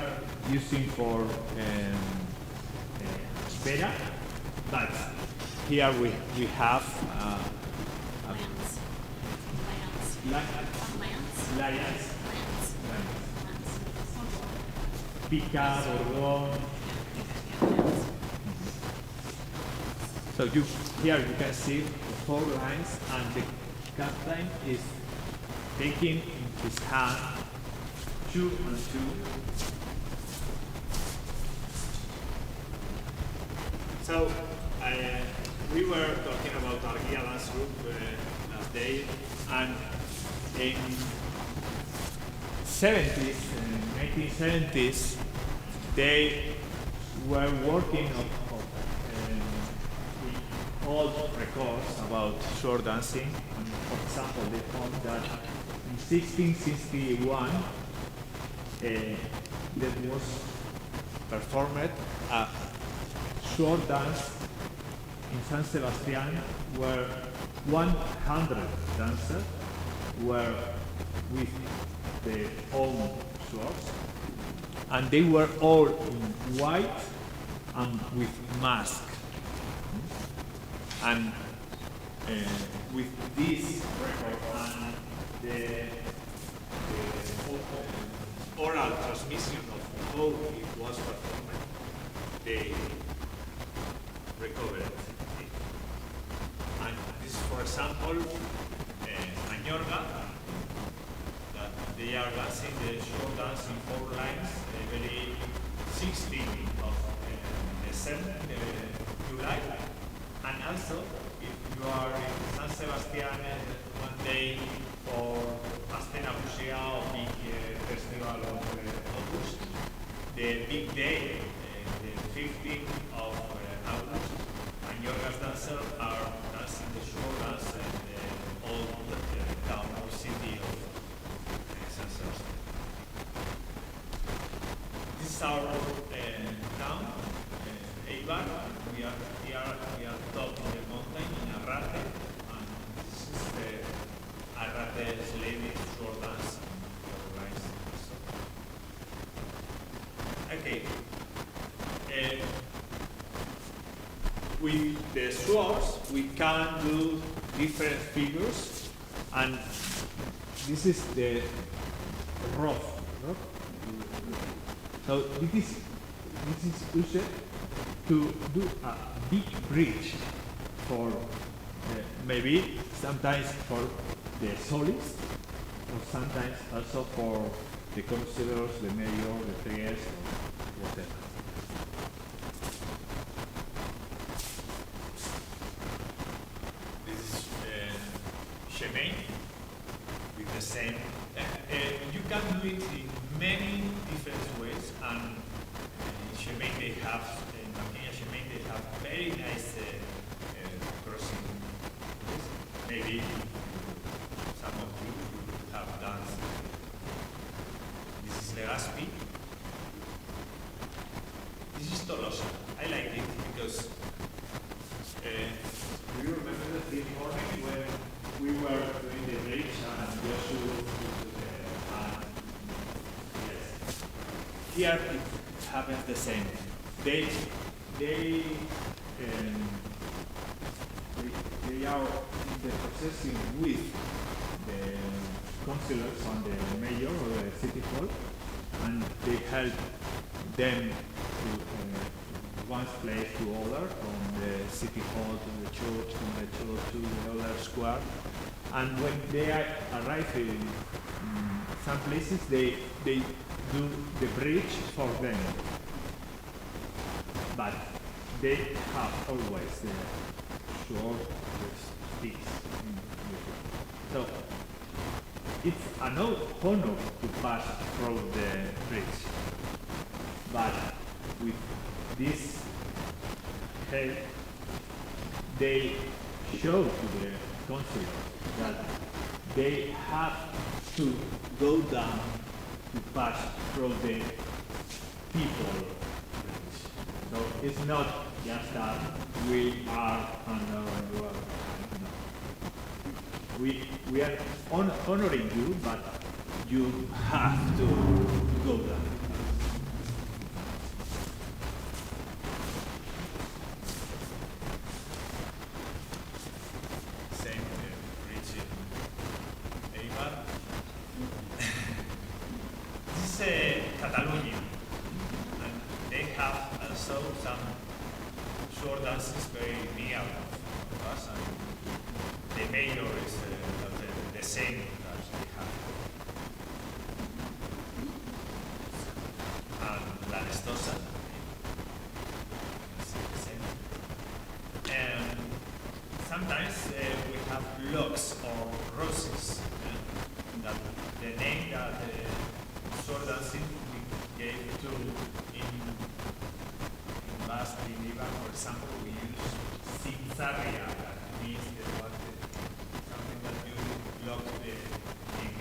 using for Spera, but here we have lions. Pica, Bordon. So here you can see the 4 lines, and the captain is taking in his hand 2 and 2. So we were talking about Argia Dance Group last day, and in 1970s, they were working on old records about sword dancing. And for example, they found that in 1661 there was performed a sword dance in San Sebastian where 100 dancers were with their own swords, and they were all in white and with mask. And with this record and the oral transmission of how it was performed, they recovered it. And this is, for example, Añorga, that they are dancing the short dance in 4 lines, the very 16th of July. And also, if you are in San Sebastian one day for Astena Musea or big festival of August, the big day, the 15th of August, and your dancers are dancing the shore dance in the old town or city of San Sebastian. This is our town, Eibar. We are top of the mountain in Arrate, and this is the Arrate Slavey sword dance. Okay. With the swords, we can do different figures, and this is the rough. So this is used to do a big bridge for maybe sometimes for the soloist, or sometimes also for the councillors, the mayor, the PS, or whatever. This is Chemain with the same. You can do it in many different ways, and in Chemain they have. They have very nice crossing. Maybe some of you have danced. This is Legazpi. This is Tolosa. I like it because here it happens the same. They are in the processing with the councillors and the mayor or the city hall, and they help them to one place to other, from the city hall to the church, from the church to the other square. And when they arrive in some places, they do the bridge for them. But they have always the sword, the sticks. So it's an honor to pass through the bridge. But with this help, they show to the councillors that they have to go down to pass through the people. So it's not just that we are under you are. No. We are honoring you, but you have to go down. Same bridge in Eibar. This is Catalonia, and they have also some sword dances very near of us, and the mayor is the same that we have. And La Nestosa is the same. And sometimes we have locks or roses. That the name that the sword dancing we gave to in Basque, in Ivan, for example, we use Zintzarria, that means something that you lock the ink.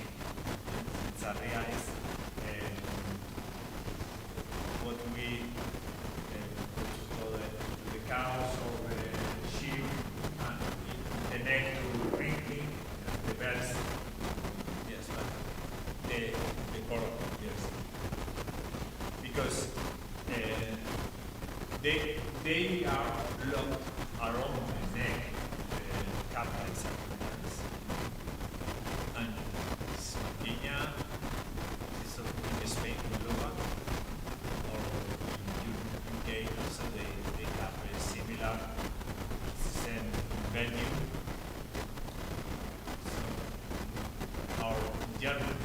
Zintzarria is what we put to the cows or the sheep, and the neck to ringing, the bells. Yes, but the color, yes. Because they are locked around the neck, caplets and hands. And Spaquilla is in Spain, Luba, or in UK also they have a similar same venue. So our German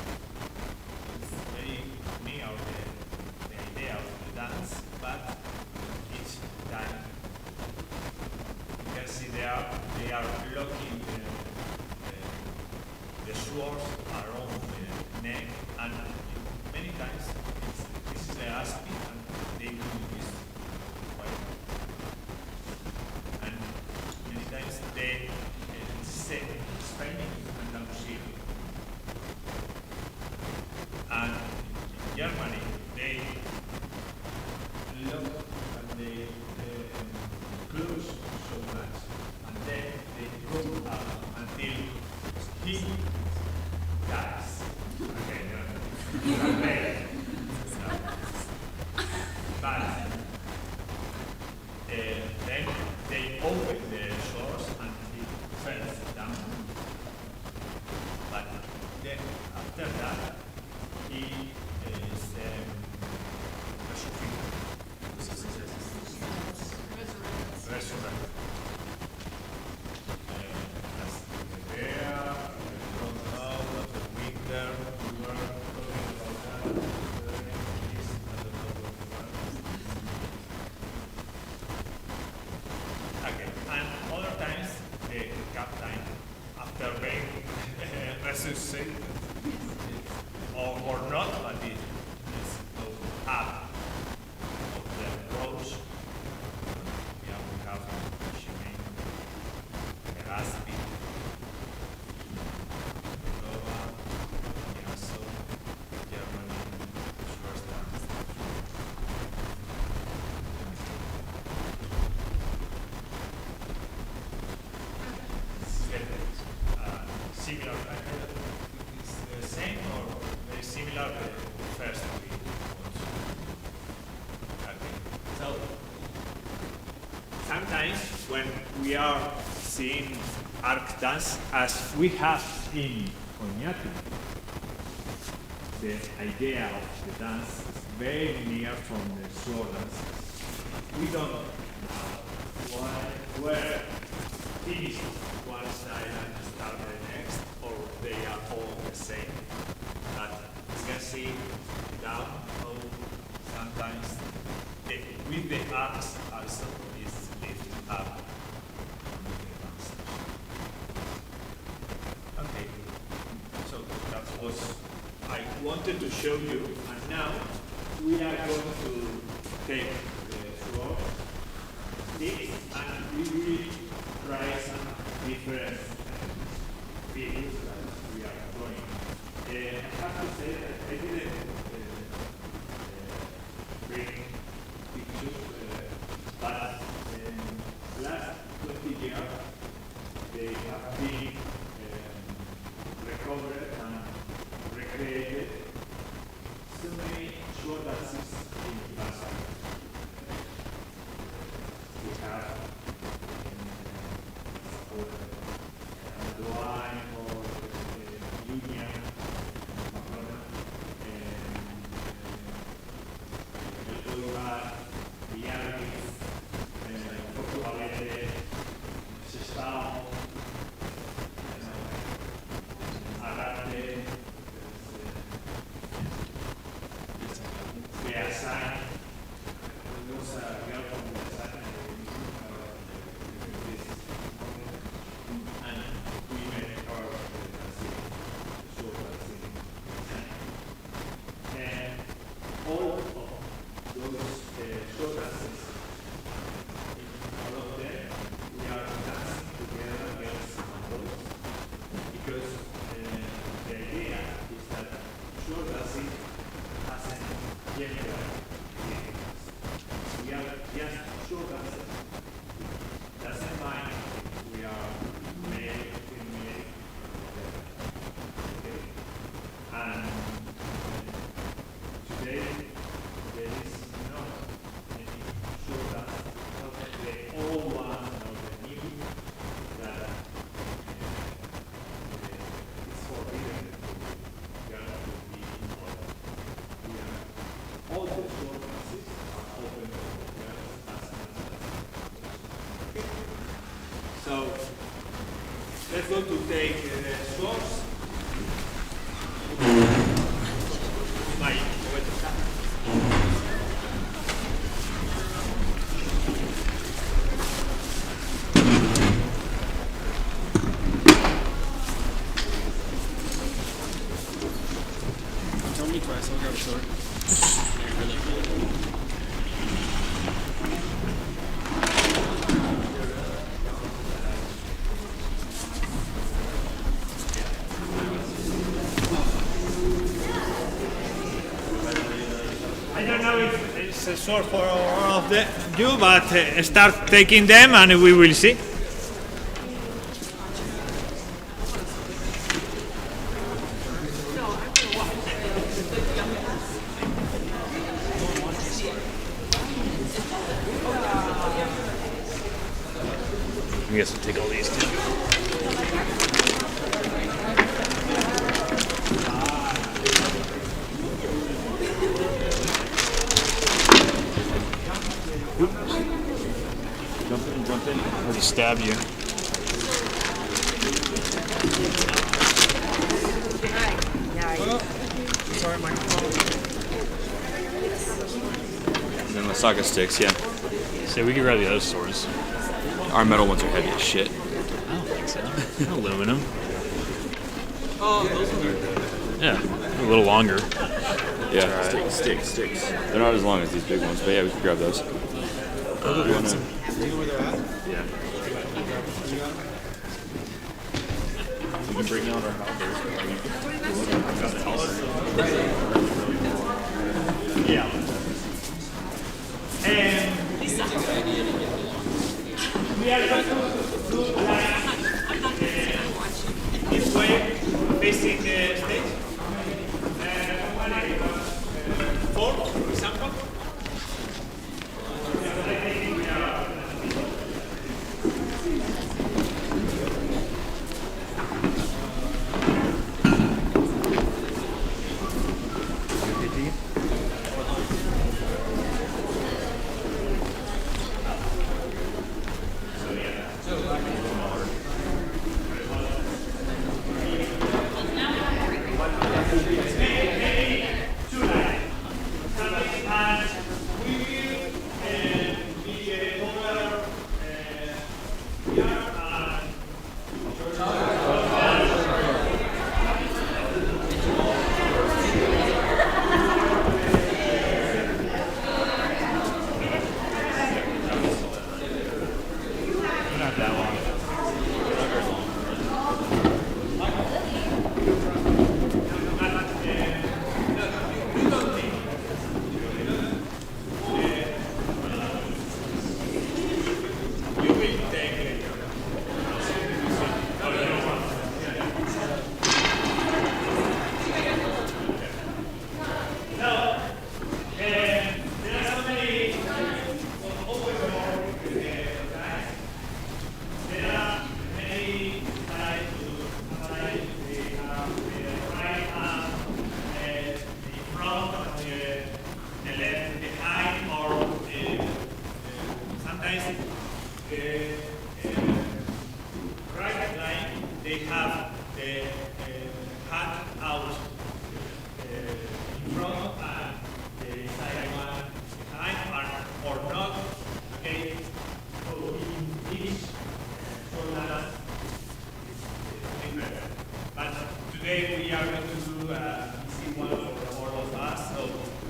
is very near the idea of the dance, but each time you can see they are locking the swords around the neck, and many times this is the aspect, and they do this quite. And many times they say Spain and Andalusia. And in Germany they look and they close so much, and then they go up until he dies. Okay, but then they open the swords and he falls down. But then after that, he is resurrected. As the bear, runs out of the winter, we were talking about that. Okay, and other times the captain, after being resuscitated, or not, but it is up of the roads. Yeah, we have Shemaine, Eraspi, Nova, Yaso, Germany, Schwarzland. Similar, it's the same or very similar to the first we watched. sometimes when we are seeing arc dance, as we have in Oñati, the idea of the dance is very near from the slow dance. We don't know where finish one style and start the next, or they are all the same. But you can see down how sometimes with the arcs also is lifted up. Okay, so that was I wanted to show you, and now we are going to take the sword stick and we will try some different videos that we are drawing. I have to say that I didn't bring pictures, but last 20 years they have been recovered and recreated so many short dances in Basel. We have Duane or Union, El Olivar, Villarreal, Portugalete, Sestao, Arate, Beasain, those are girls from Beasain, and we met her short dancing. And all of those short dances, all of them, we are dancing together against boys, because the idea is that short dancing has a gender difference. We are just short dancers. Doesn't mind if we are male, female, okay. And today there is not any short dance, not the old one or the new that it's forbidden to girls to be involved. We are all the short dances are open for girls as much as. Okay. So let's go to take the swords. Bye. Tell me twice, I'll grab a sword. I don't know if it's a sword for all of you, but start taking them and we will see. I guess we'll take all these too. Jump in. I just stabbed you. Sorry, microphone. And then the saga sticks, yeah. So we can grab the other swords. Our metal ones are heavy as shit. I don't think so. Aluminum. Oh, those ones are good. Yeah, a little longer. Yeah, sticks. They're not as long as these big ones, but yeah, we can grab those. Do you know where they're at? Yeah. We can bring out our Yeah. And we are going to do like this way, facing the stage. Four, for example.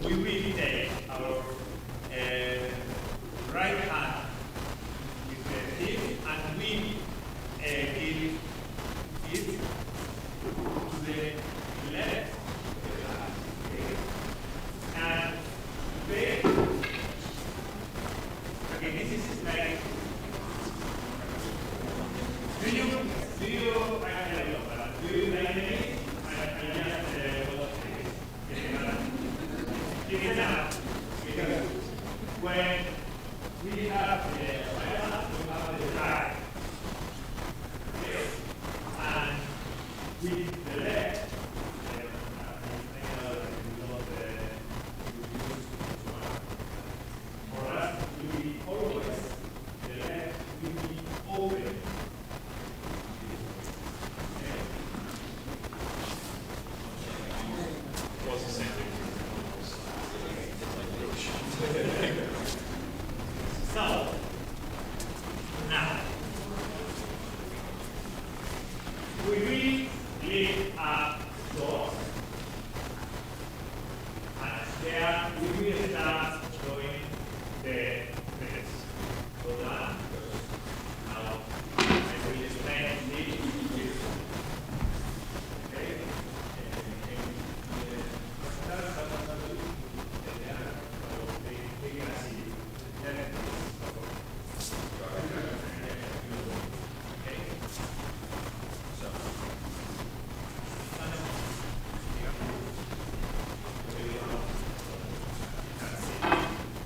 we will take our right hand with the hip and we give it to the left. And then, okay, this is like, do you like it? Because when we have the right hand, we have the right. Okay. And with the left, for us, we always, the left will be open. What's the same thing? So, now, we will lift up doors, and there we will start showing the press. So that, now, I will explain this. Okay?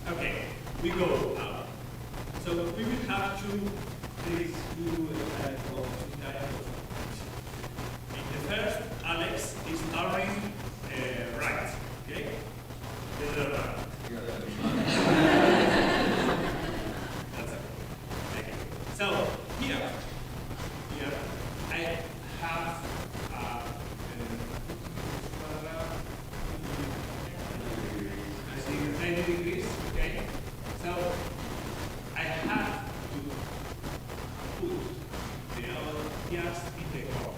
Okay, we go now. So we will have these two diagrams. In the first, Alex is turning right. Okay? The other right. That's it. Okay. So here I have I think 90 degrees. Okay. So I have to put the other gears in the core,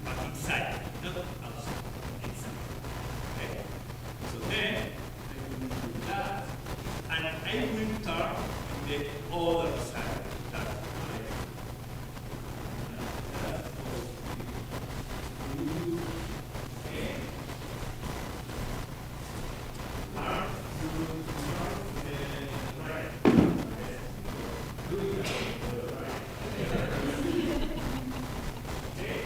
but inside, not outside. Inside. Okay. So then I will do that, and I will turn the other side. That way. Okay. Turn to right. Do it right. Okay.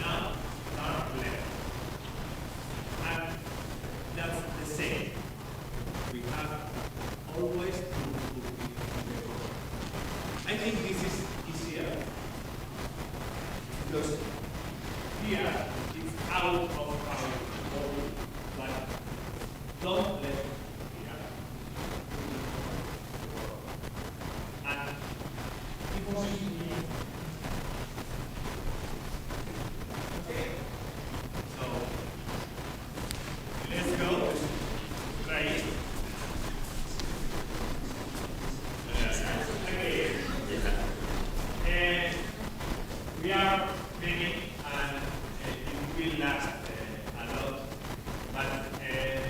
Now turn left. And that's the same. We have always to put it in the core. I think this is easier because here it's out of our body, but don't let it here. And it was me. Okay. So let's go. Try it. Okay. And we are many and it will last a lot, but the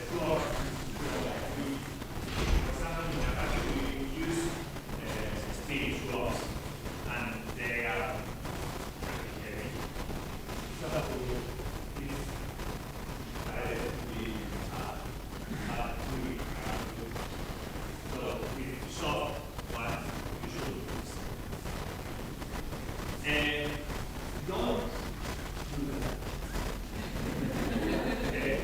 floor, for example, in a party we use steel floors and they are pretty heavy. So this so with soft one you should use. And don't do that. Okay?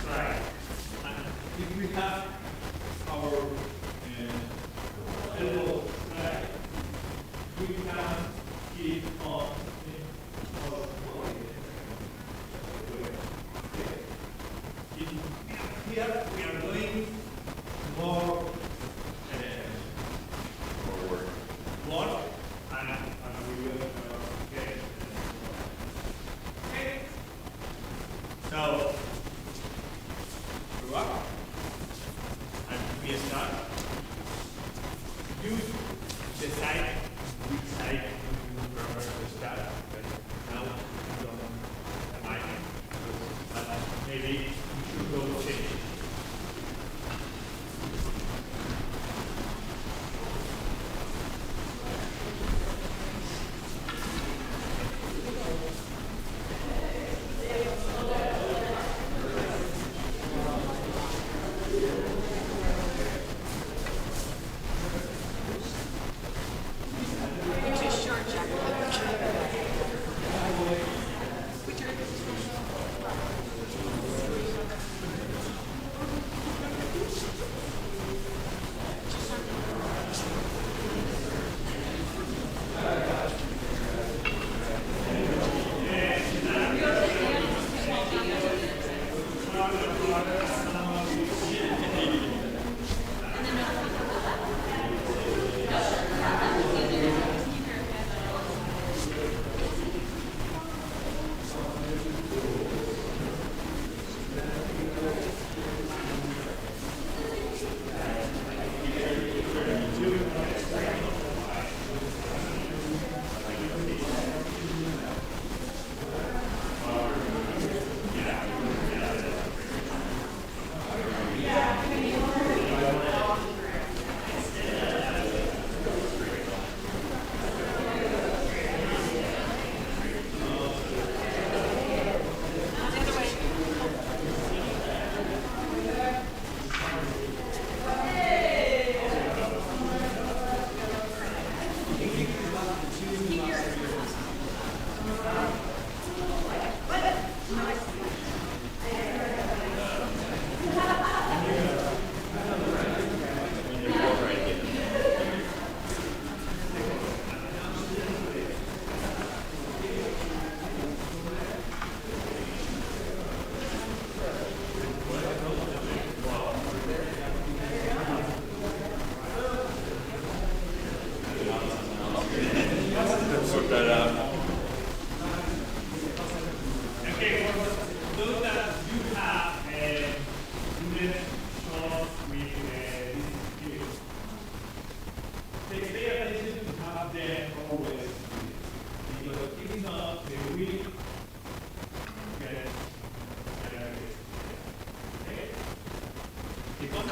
Try. And if we have our elbow right, we can keep on our body. Here we are doing more work and we will get it. Okay. So we walk and we start. Use the side sort that out. Okay, for those that do have student shots with this pay attention to have them always, because if not, they will get okay? Keep on.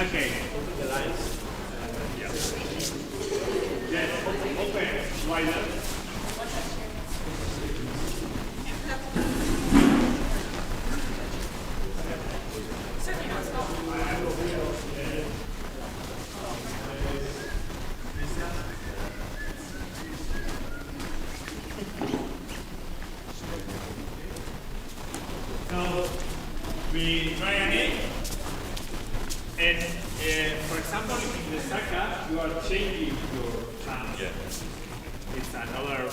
Okay. Open the lines. Yes. Yes. Open. Wider. So we try again. And for example, in the Saka, you are changing your hands. Yeah. It's another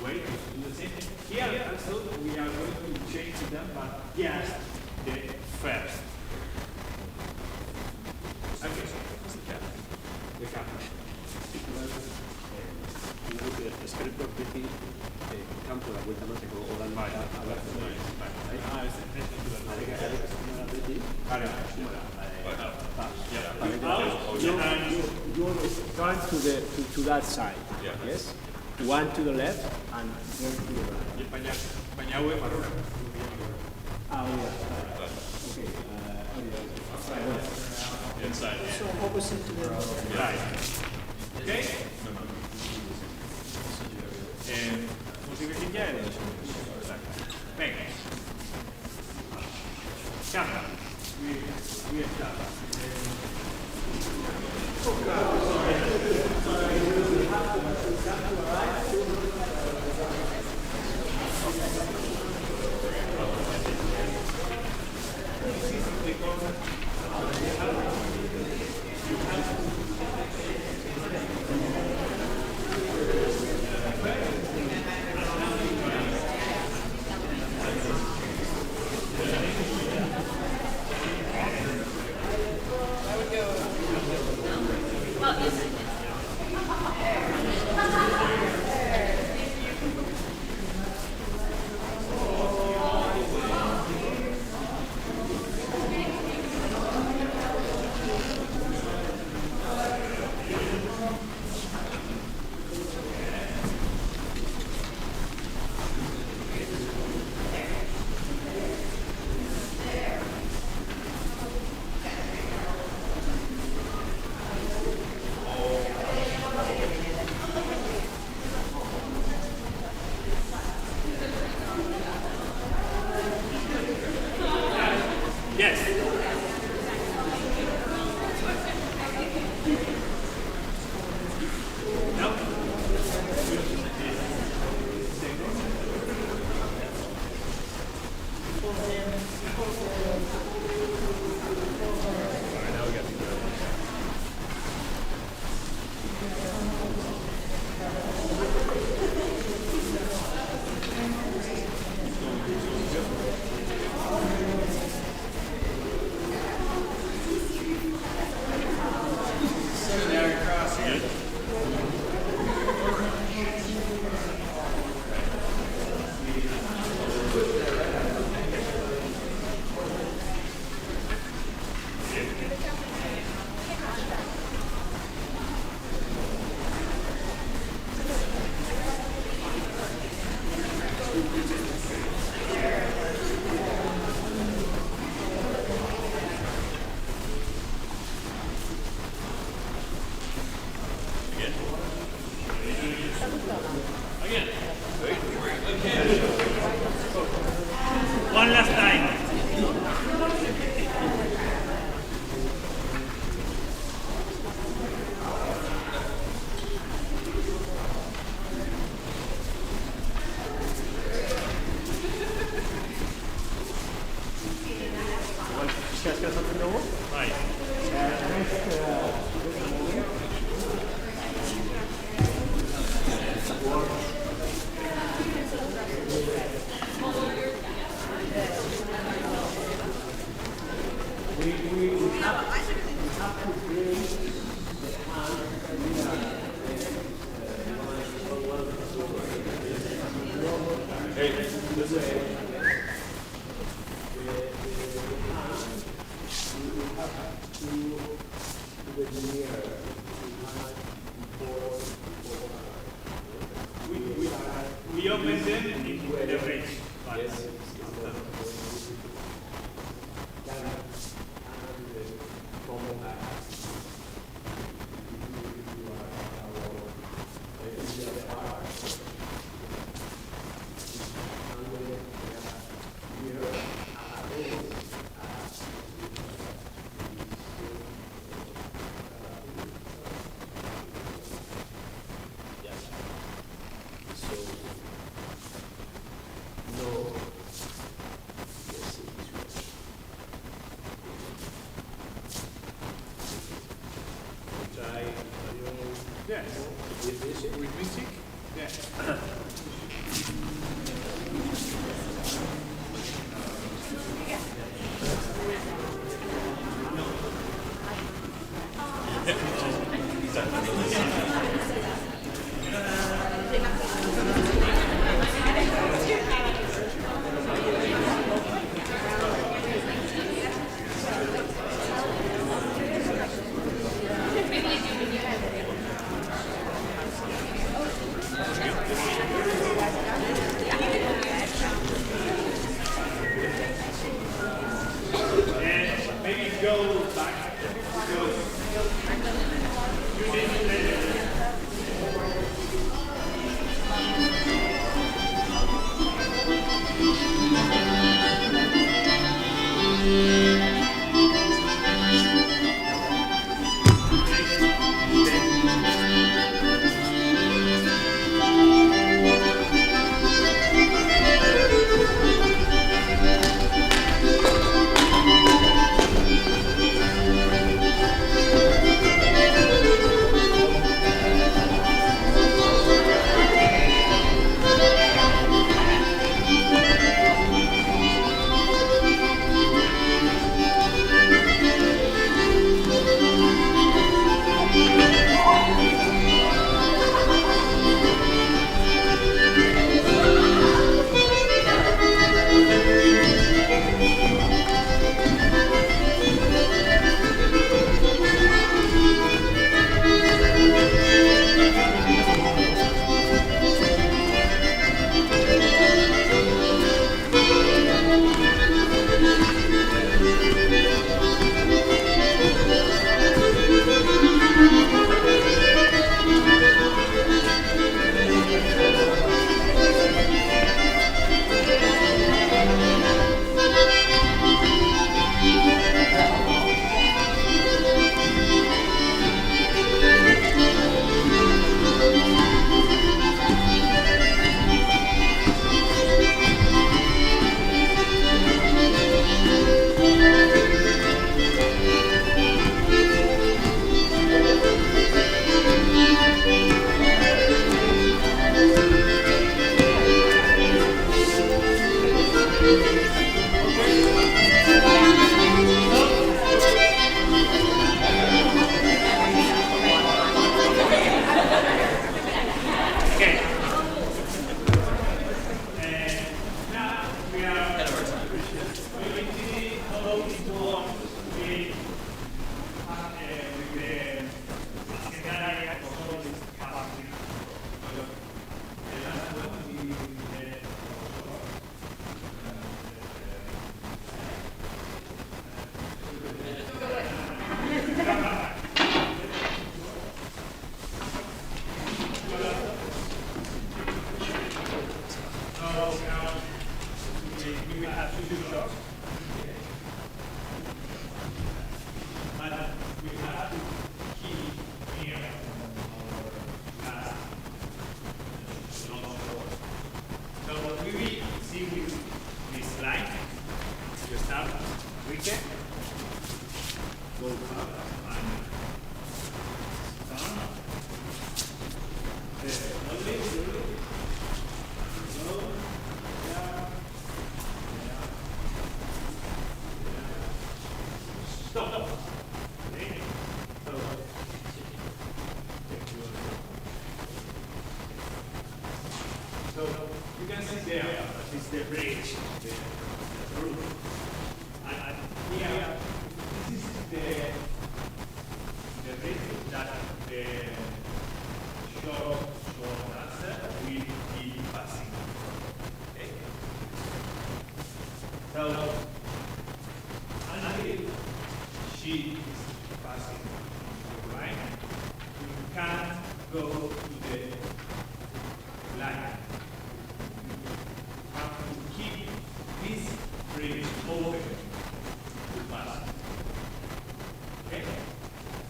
way to do the same thing. Here also, we are going to change them, but just the first. Okay. The cap. Escrito Betty campo la vuelta no sé cómo o dan a la you always turn to that side. Yes. One to the left and one to the right. Okay. Inside. So opposite to the Right. Okay? Musica venga. Canta. We One last time. We open them in the range. we have two shops. But we have to keep near our last long doors. So what we will see with this line, you start wicket, go up and down. Slowly, go, down, stop. Okay. So you can see there, that is the bridge, the roof. And here, this is the bridge that the shore dancer will be passing. Okay. So until she is passing the line, you can't go to the line. You have to keep this bridge open to pass. Okay?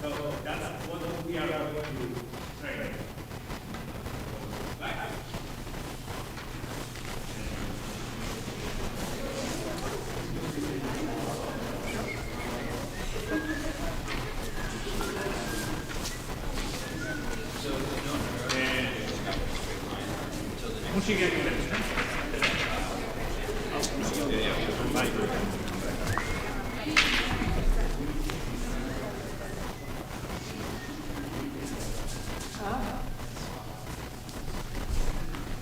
So that's what we are going to train. Right? Música que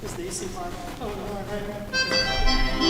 It's the easy part. Oh, no, right.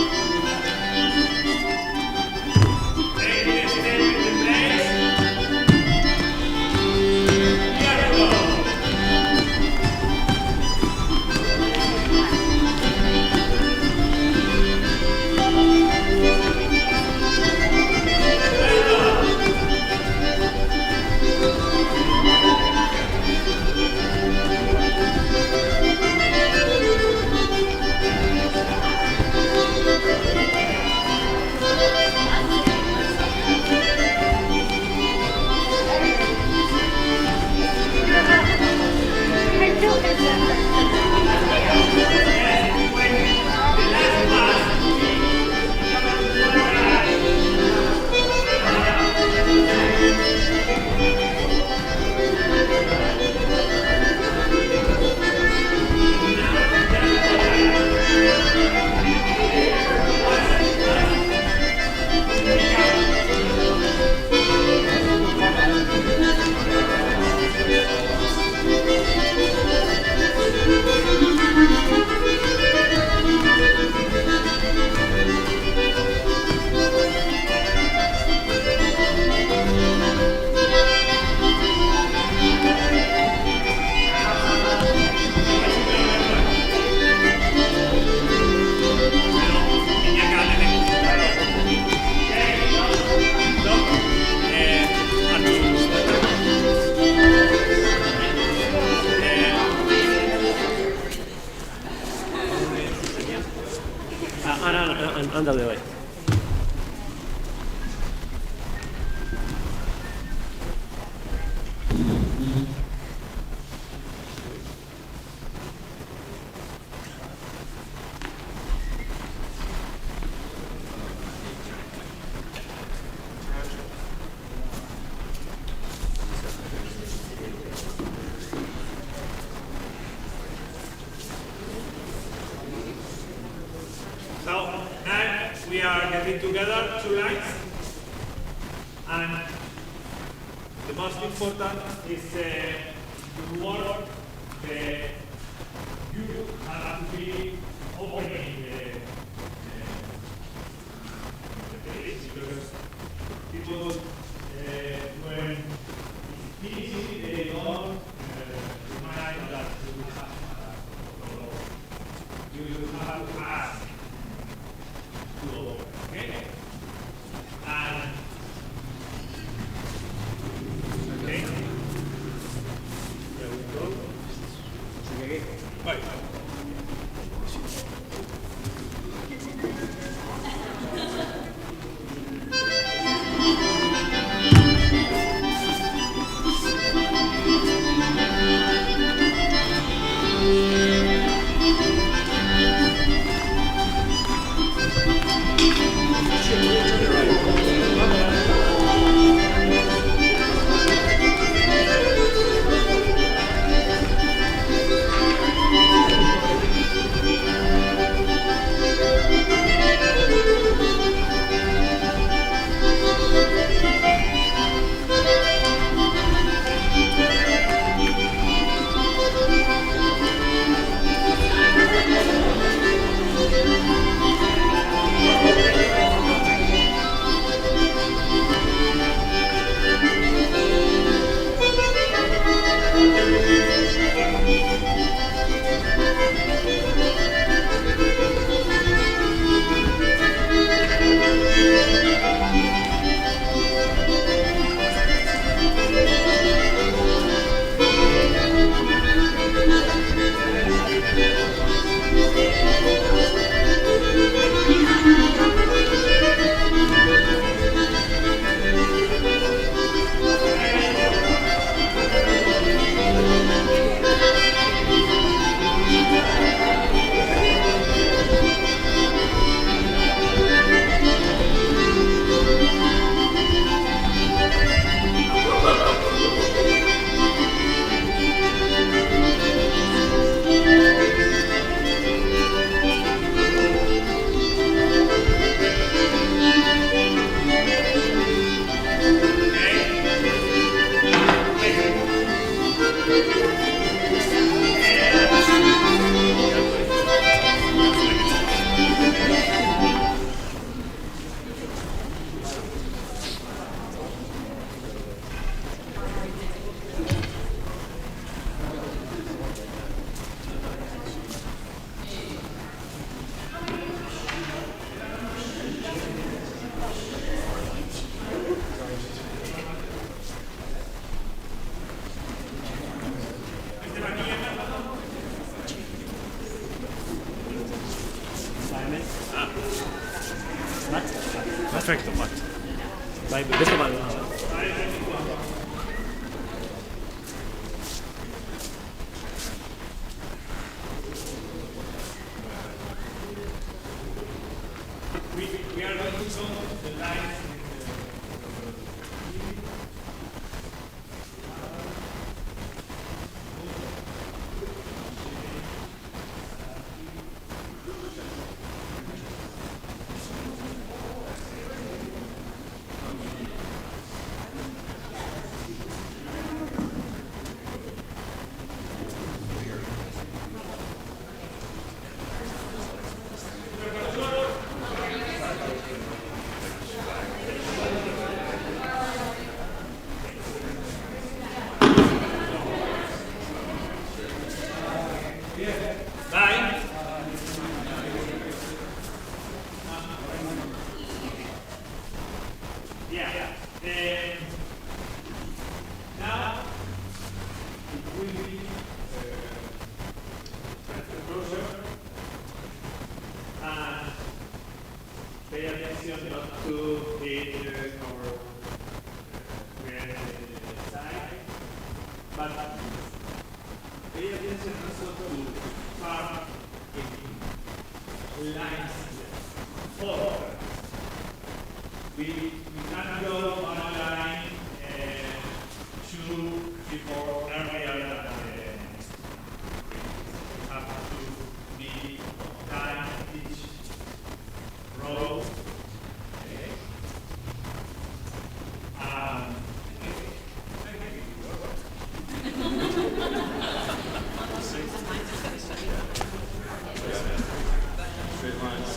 Ándale, güey. So now we are getting together two lines, and the most important is to work the you have to be opening the page, because people when it's easy they don't remind that you have to ask. Okay? And okay. There we go. Right. Perfecto, Matt. Vai, questo vale. We are going to show the lines now it will be closer and pay attention not to hit or side, but pay attention also to farm lines forward. We cannot go on a line 2, 3, 4 earlier than we have to be time each row. Okay. Straight lines.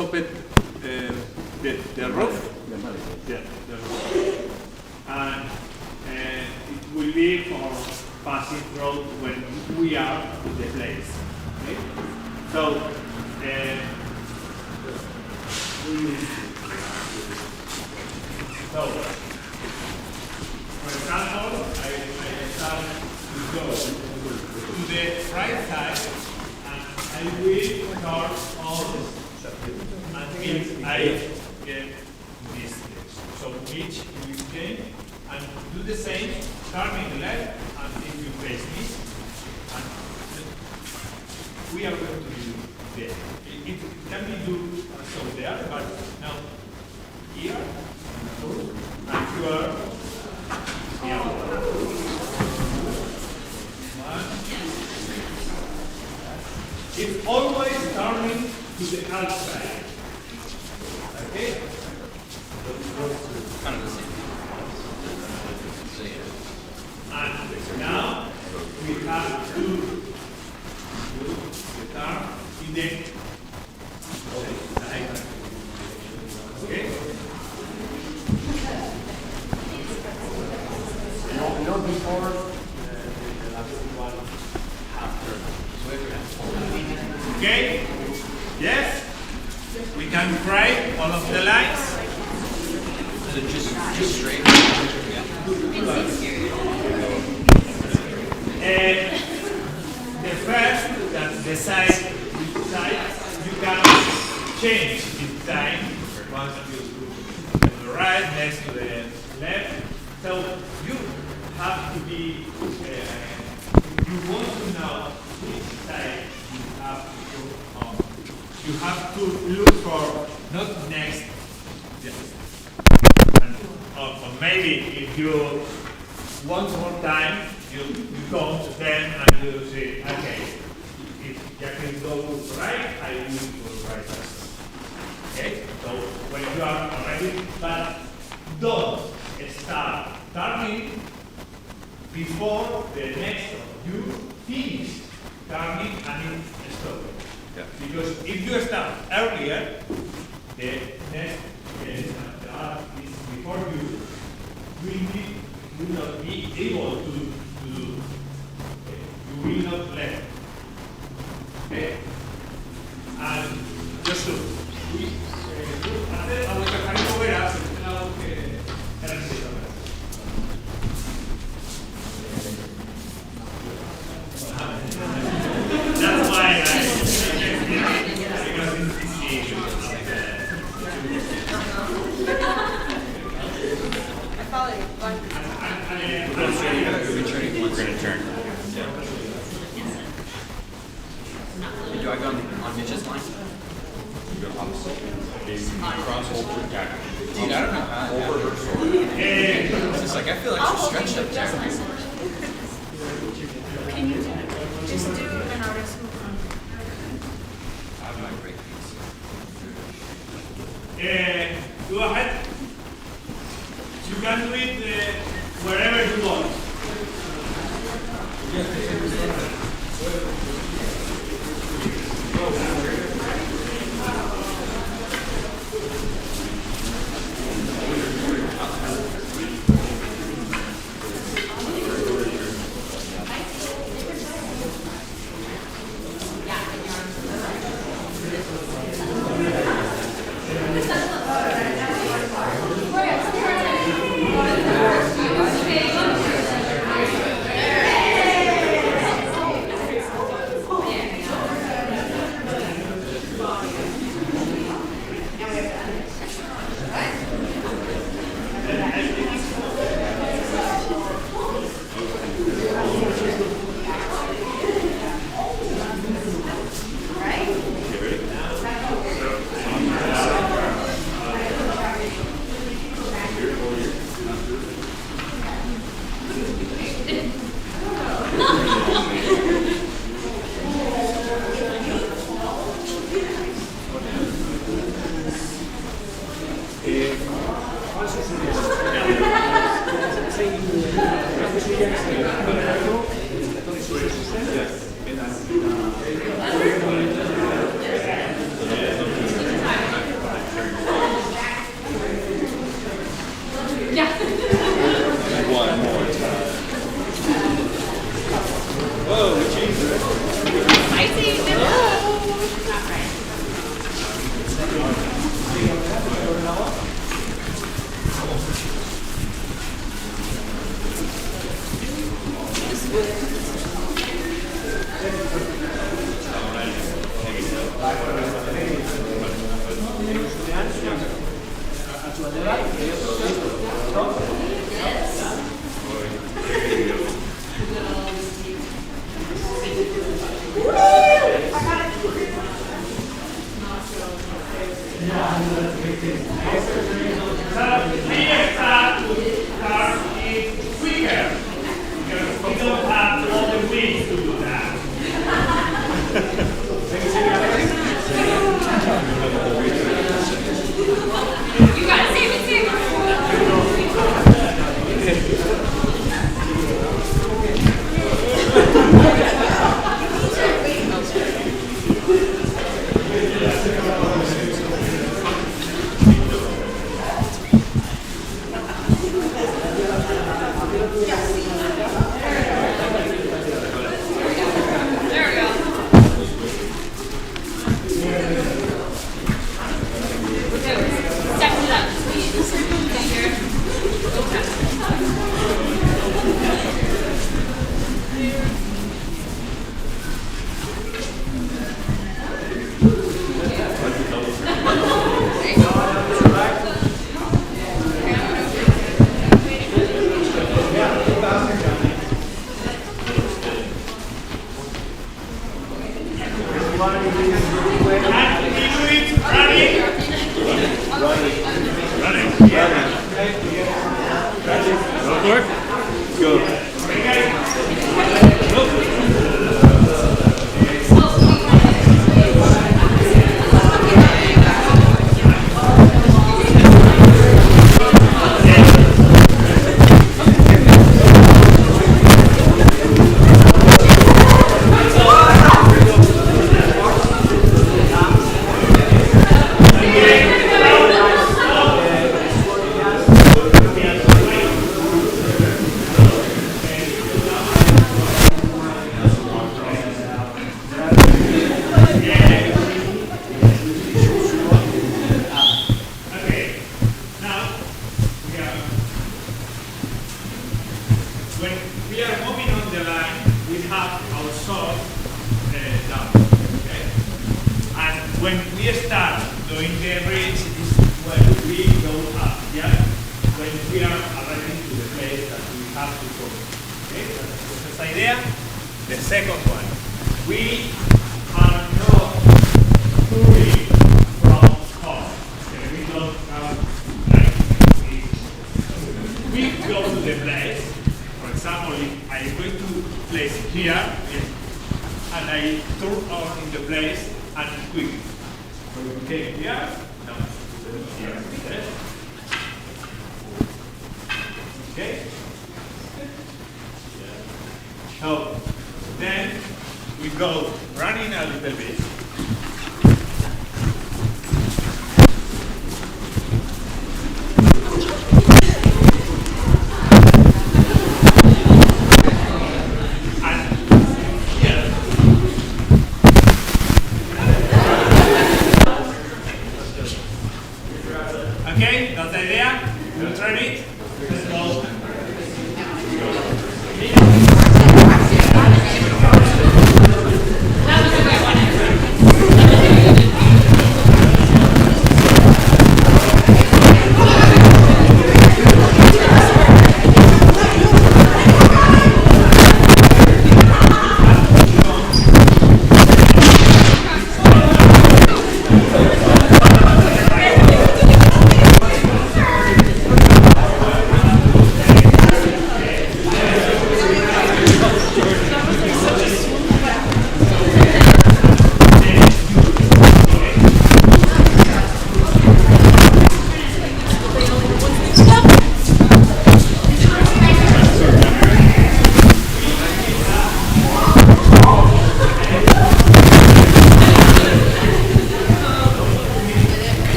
stop it, the roof. Yeah, the roof. And it will be for passing road when we are in the place. Okay? So, for example, I start to go to the right side and I will turn all this until I get this place. So each will change and do the same, turning left until you face this. And we are going to do there. It can be do so there, but now here and here. Yeah. It's always turning to the outside. Okay? Kind of the same. And now we have to do the turn in the side. Okay? No before the last one after. Okay? Yes? We can try all of the lines. Just straight. And the first, that the side, you can change the time once you do to the right, next to the left. So you have to be, you want to know which side you have to go on. You have to look for not next, yes. And, or maybe if you one more time, you go to them and you say, okay, if Jacqueline goes right, I will go right also. Okay? So when you are already, but don't start turning before the next you finish turning and stop. Yeah. Because if you start earlier, the next is before you will not be able to do. You will not let. Okay? And just look. Hacer a vuestra carita fuera, se algo que that's why because it's easy. I follow you. We're going to turn. Do I go on Mitch's line? You go opposite. Cross over. Dude, I don't know how. Over. It's just like, I feel like she's stretched up there. Can you just do an artist move? I have my break piece. Go ahead. You can do it wherever you want. Yeah.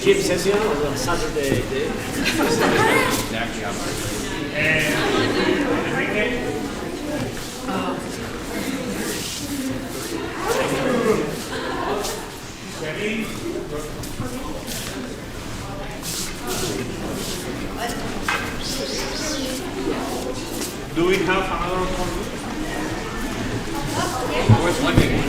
Gym session on Saturday day. Do we have another one? Where's my big one?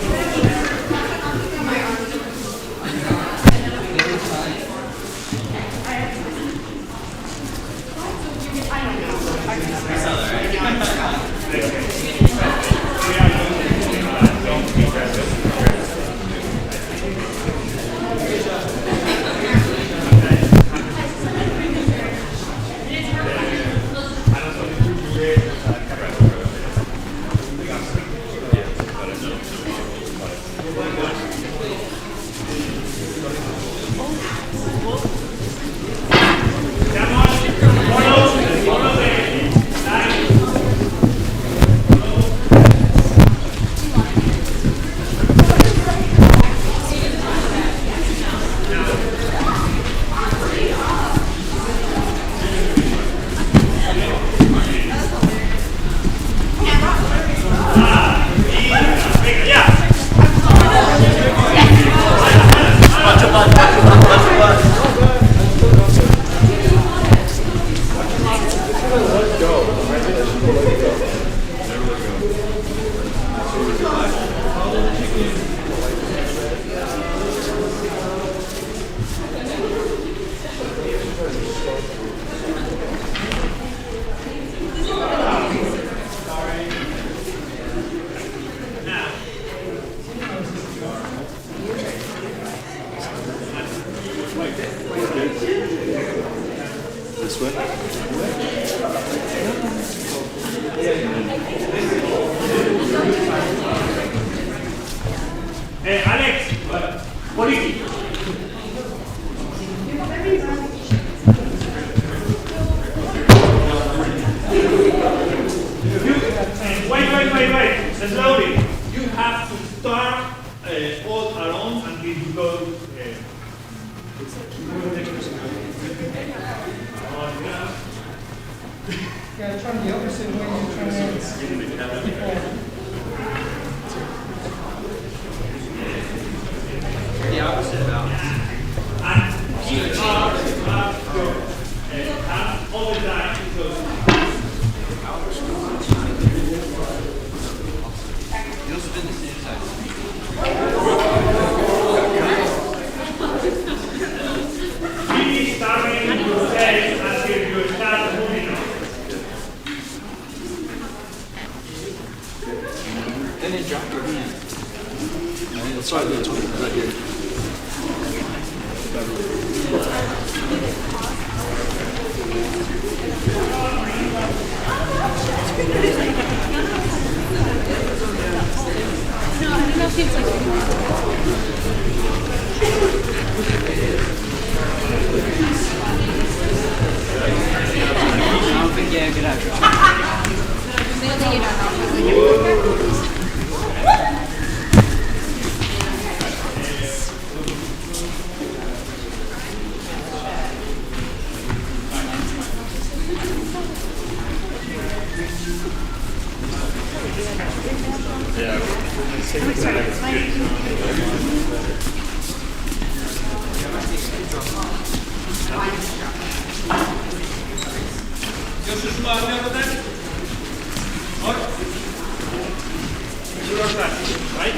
This way. Hey, Alex! Poliki! Wait. Slowly. You have to start all alone until you go. Yeah, try the opposite way you try to. The opposite balance. And keep up your hands all the time because. You also did the same side. Keep starting to say until you start moving on. Then they drop your hand. Let's try this one right here. No, I don't know if it's I don't think, yeah, good after. right?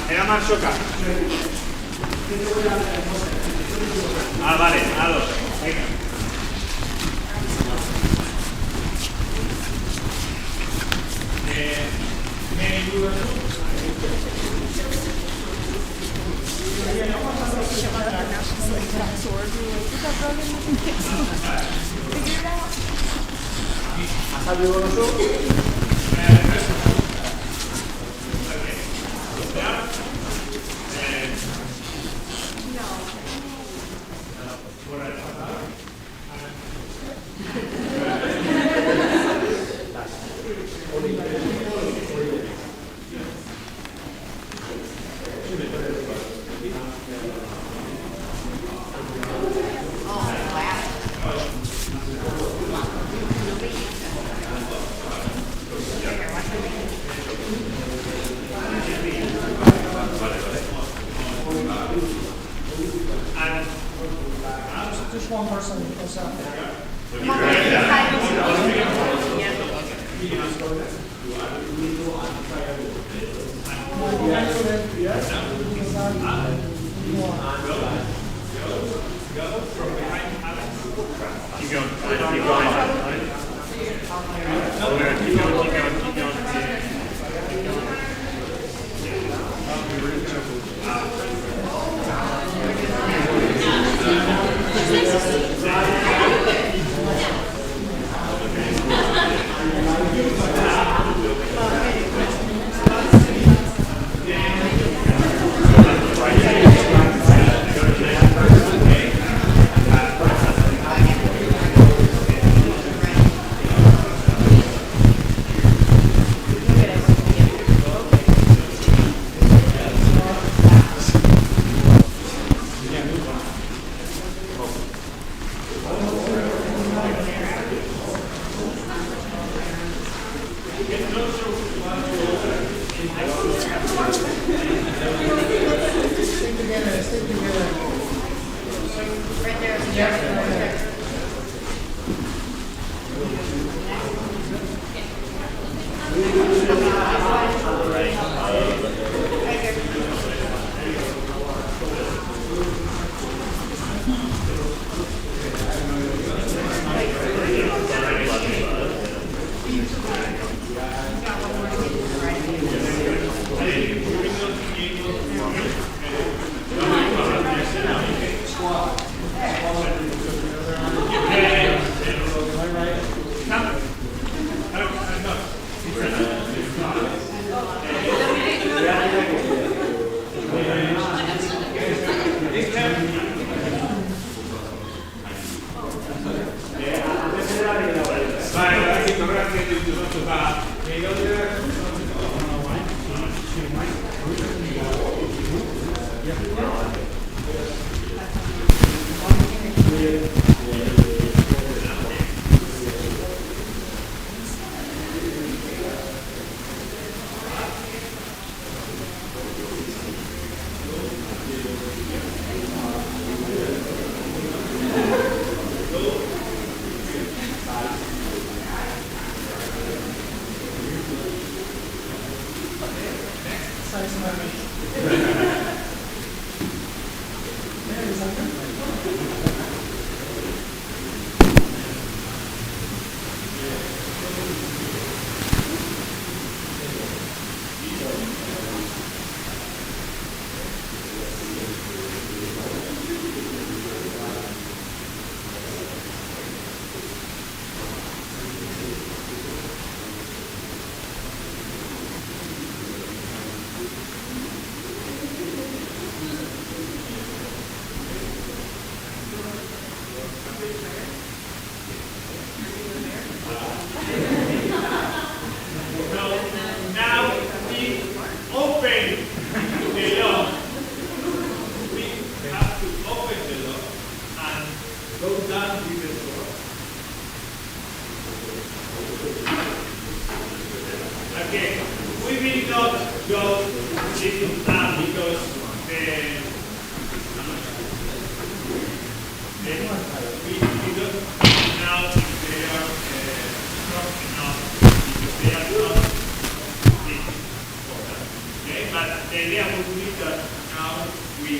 Era más choca. Vale, a 2. Venga. Just one person goes out there. Keep going. Keep going. but the idea would be that now we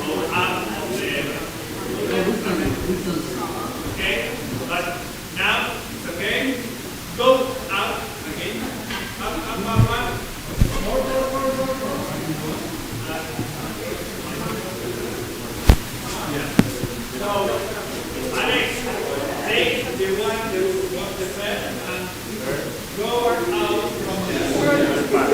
go out of the okay, but now it's okay. Go out again. Up. More. Yeah. So, Alex, take the one that was the first and go out from the first part.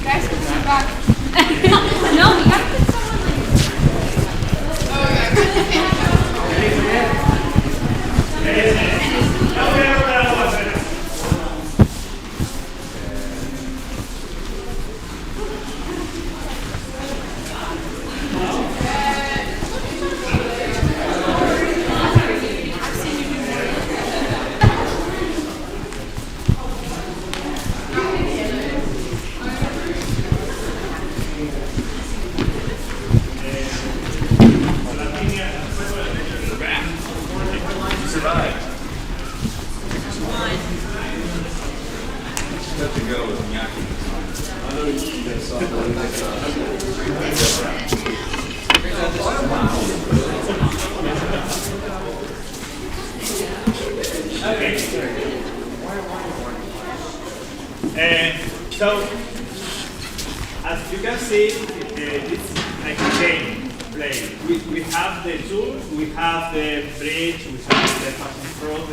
Guys, can sit back. No, we gotta put someone So, as you can see, it's like a game play. We have the tools, we have the bridge, we have the passing through,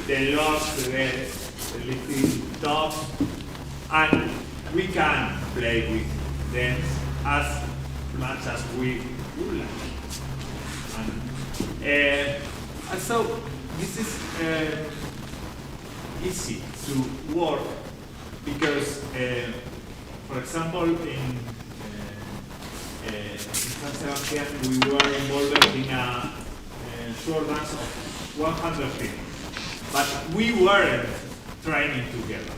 the locks, the lifting top, and we can play with them as much as we would like. And so, this is easy to work because, for example, in San Sebastian, we were involved in a short dance of 100 people, but we weren't training together.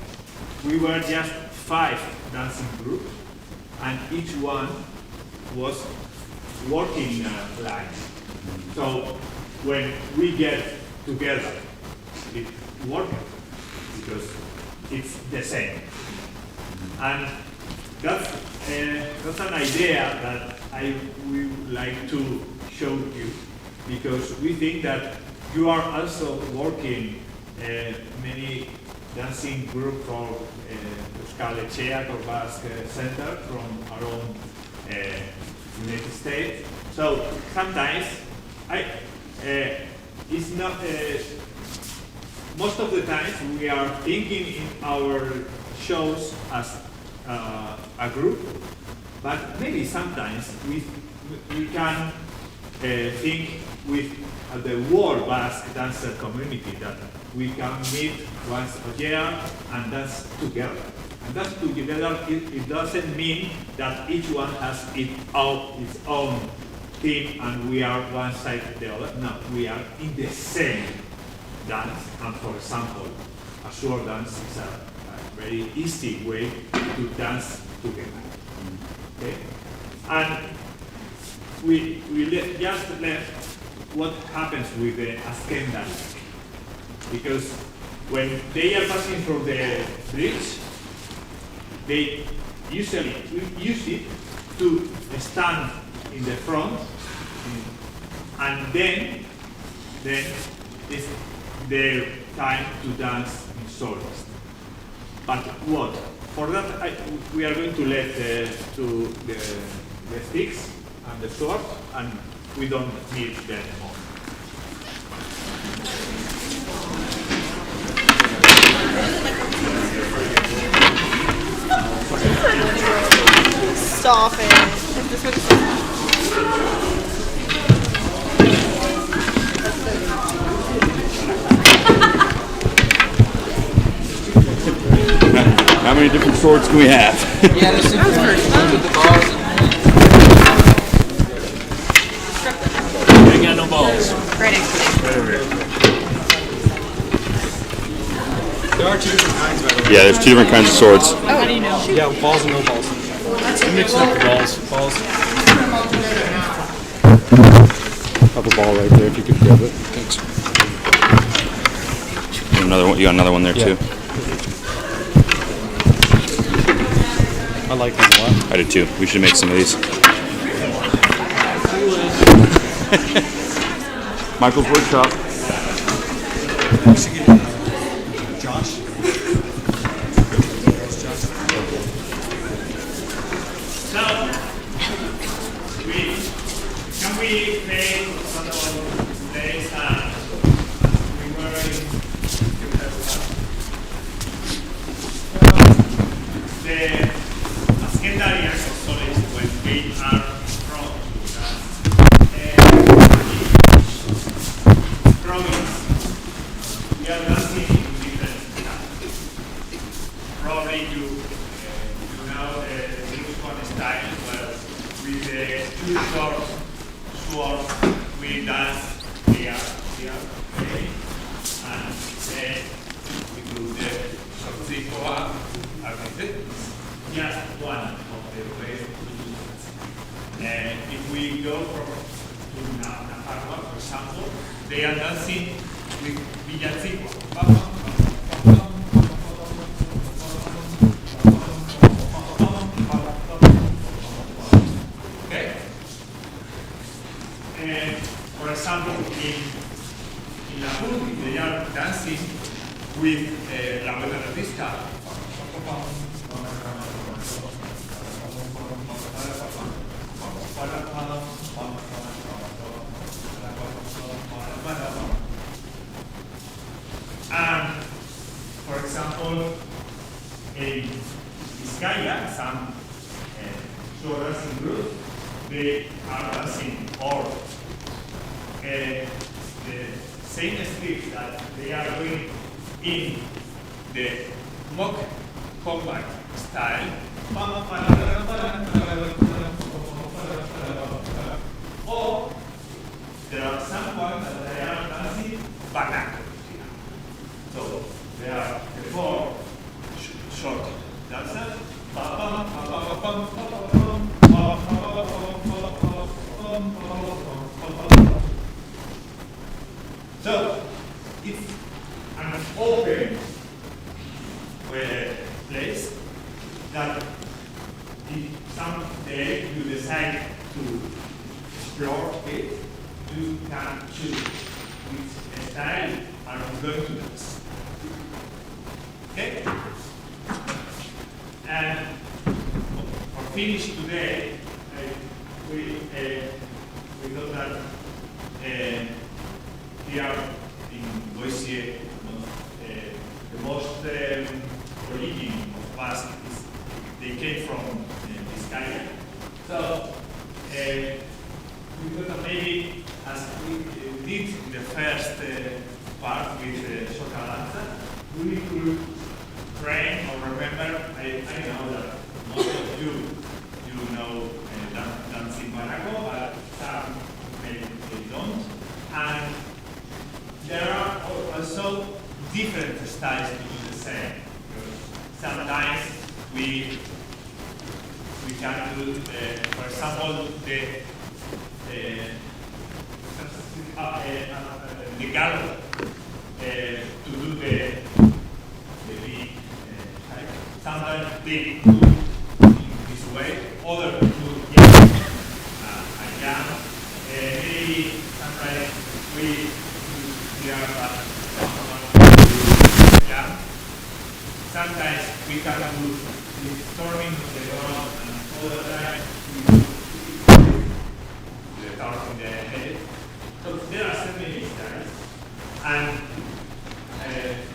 We were just 5 dancing groups, and each one was working line. So when we get together, it works because it's the same. And that's an idea that I would like to show you, because we think that you are also working many dancing group from Euskal Etxeak Basque Center from around United States. So sometimes it's not. Most of the time we are thinking in our shows as a group, but maybe sometimes we can think with the World Basque Dancer community that we can meet once a year and dance together. And dance together, it doesn't mean that each one has its own team and we are one side the other. No, we are in the same dance. And for example, a short dance is a very easy way to dance together. Okay? And we just left what happens with the Azken dance. Because when they are passing through the bridge, they usually use it to stand in the front, and then it's their time to dance in solos. But what? For that, we are going to let to the sticks and the sword, and we don't need them anymore. Stop it. This looks How many different swords can we have? Yeah, this is with the balls. I got no balls. Great explanation. Right over here. There are two different kinds, by the way. Yeah, there's two different kinds of swords. Oh, how do you know? Yeah, balls and no balls. I'm mixing up the balls. Balls. Have a ball right there if you could grab it. Thanks. Another one. You got another one there too. I like these a lot. I did too. We should make some of these. Michael's Woodshop. Josh? So, can we play some days we were in the secondary consoles when they are from province. We are dancing in different styles. Probably you know the English style where with the two sword we dance here, okay, and then we do the sortico arrête. Just one of the ways to do that. If we go to Nafarroa, for example, they are dancing with villancico. Okay? For example, in La Pulpi, they are dancing with La Vuelta Artista. And for example, in Vizcaya, some show dancing groups, they are dancing or the same steps that they are doing in the mock combat style. Or there are some ones that they are dancing baccaco. So there are the four short dancers. So it's an open place that if someday you decide to explore it, you can choose which style are you going to dance. Okay? And for finish today, we thought that here in Boise, the most origin of Basque is they came from Vizcaya. So we thought that maybe as we did in the first part with Soca Danza, we could train or remember, I know that most of you know dancing baccaco, but some maybe they don't. And there are also different styles to do the same. Sometimes we can do, for example, the gallop to do the big type. Sometimes they do this way, other do a jump. Maybe sometimes we are jump. Sometimes we can do the storming of the door, and other times we do the torque in the head. So there are so many styles, and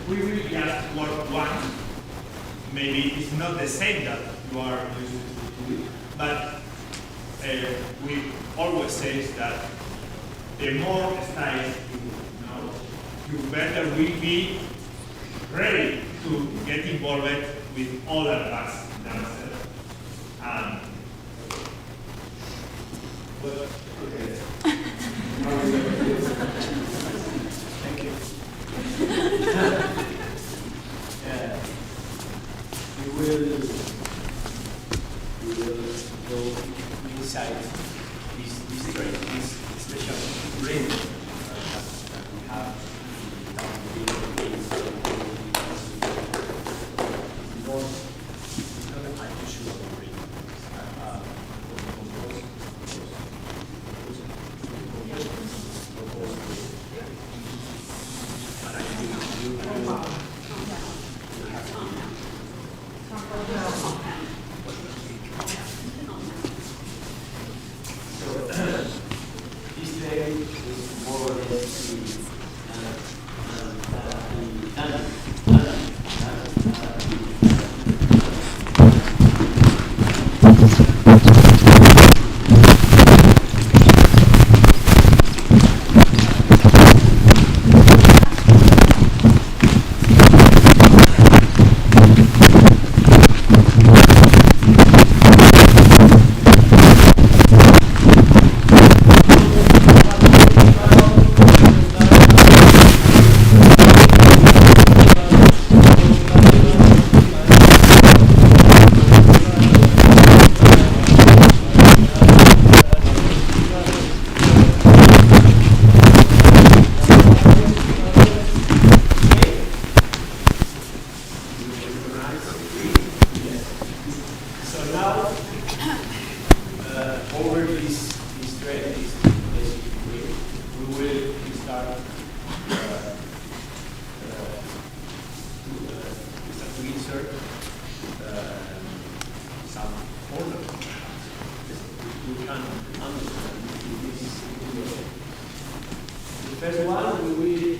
we will just work one. Maybe it's not the same that you are used to do, but we always say that the more styles you know, you better will be ready to get involved with other dancers. Thank you. We will go inside this train, this special ring that we have. First one, we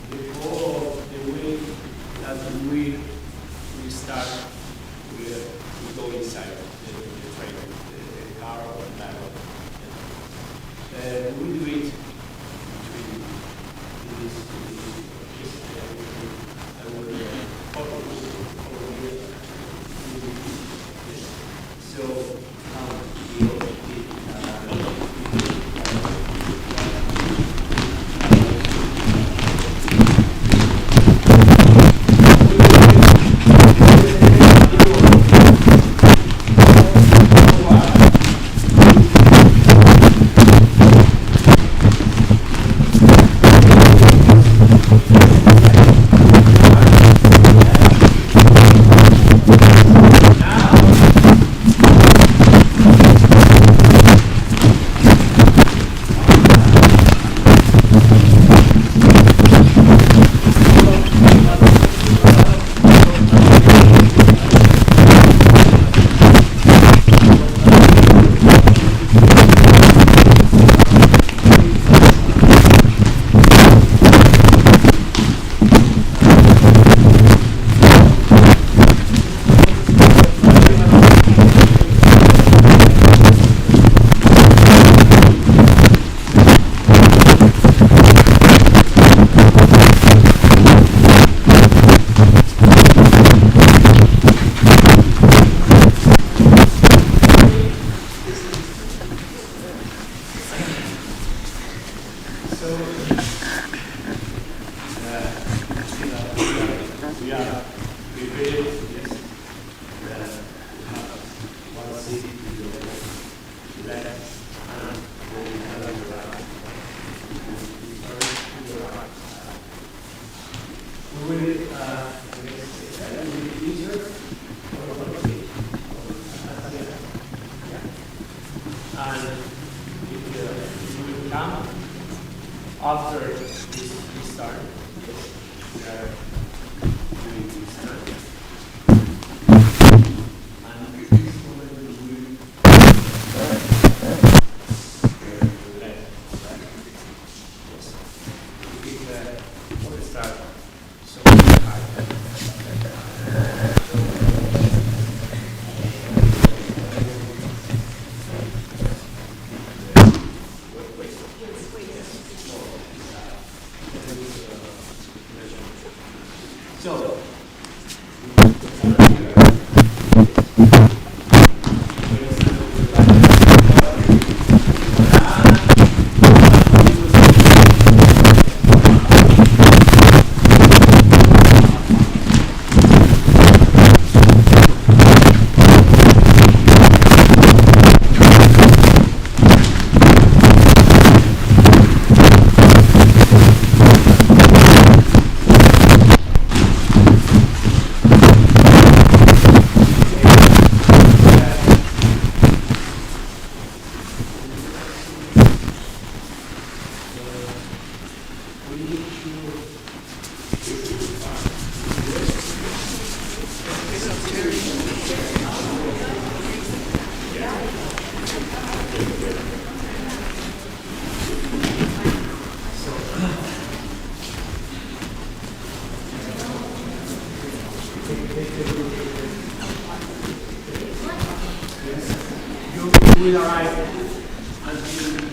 before the week that we start, we go inside the train, the car or the wagon. We do it between You will arrive until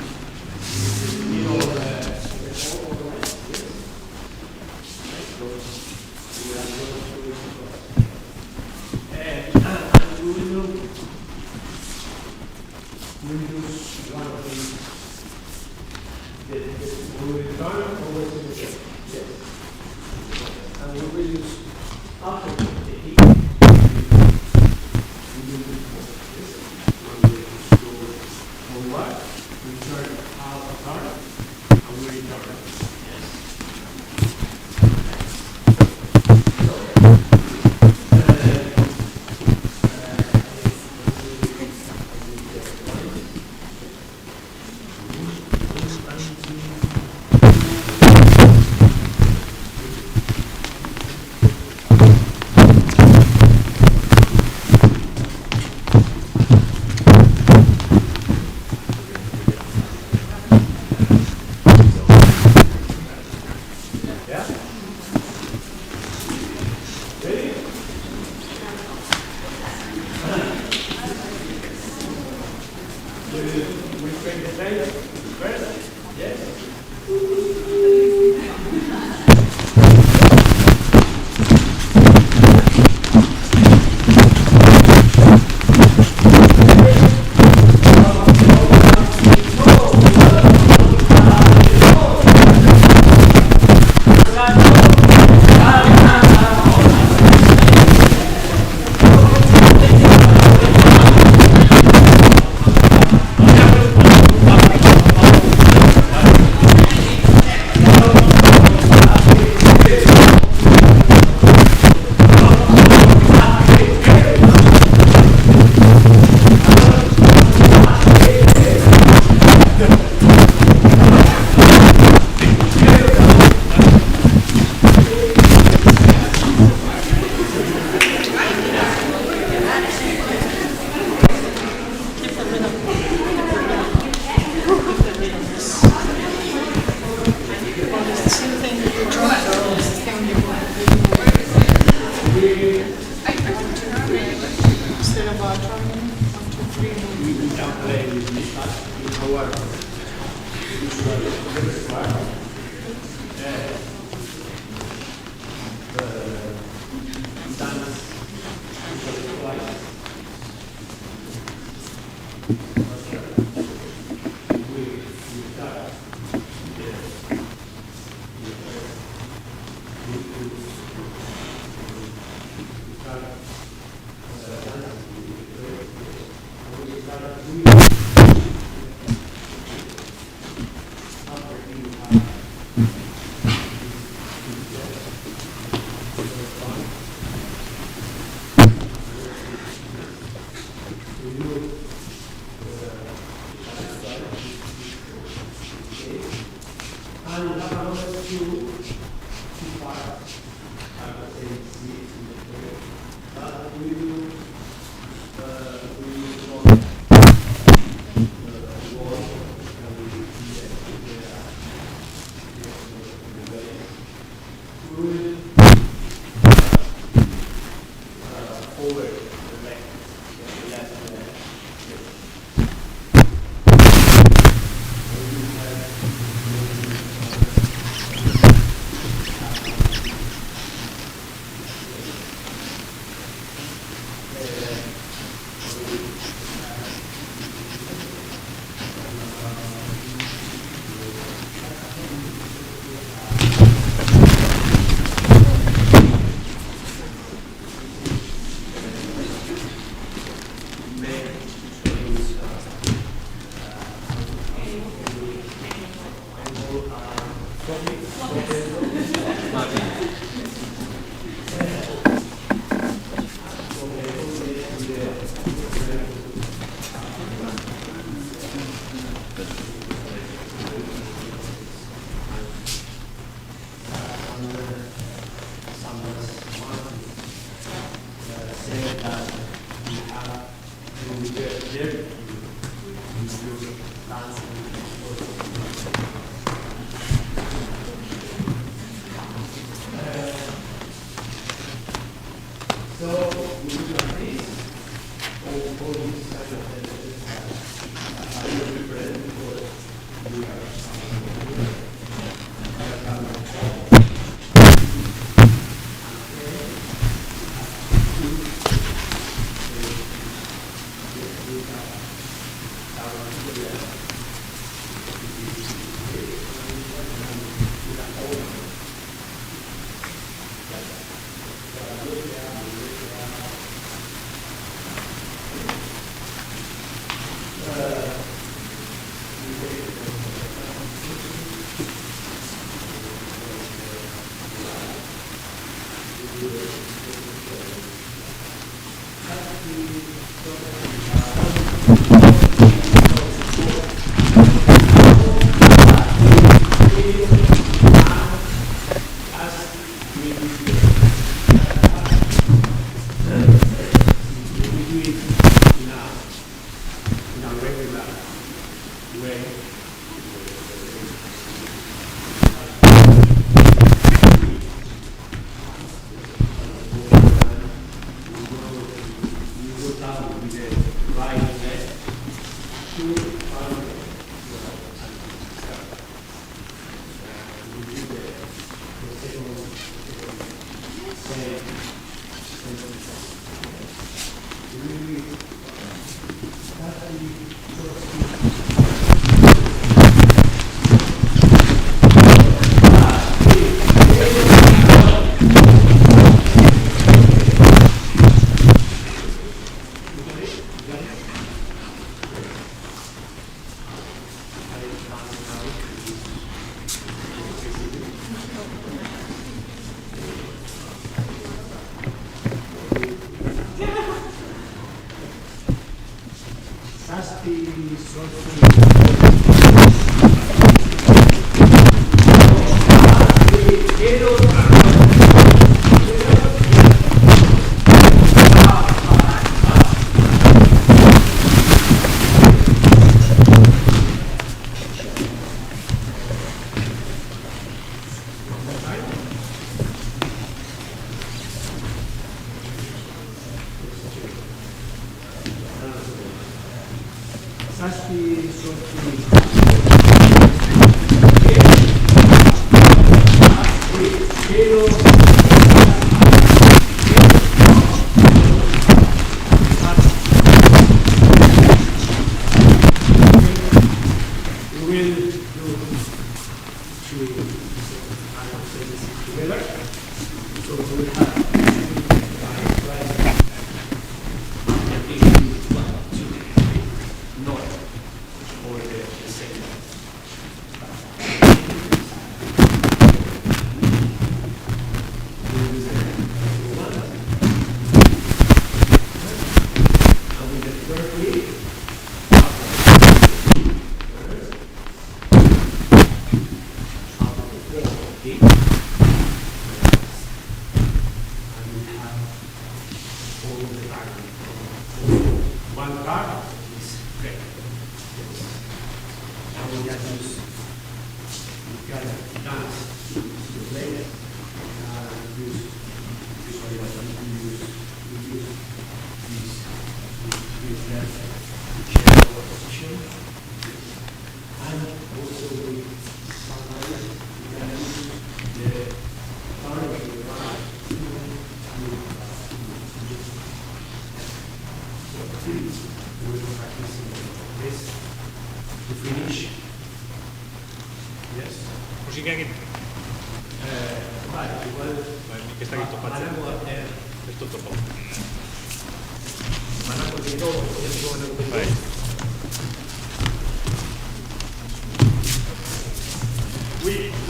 And there you dance so we do like this. All these kind of are different because we are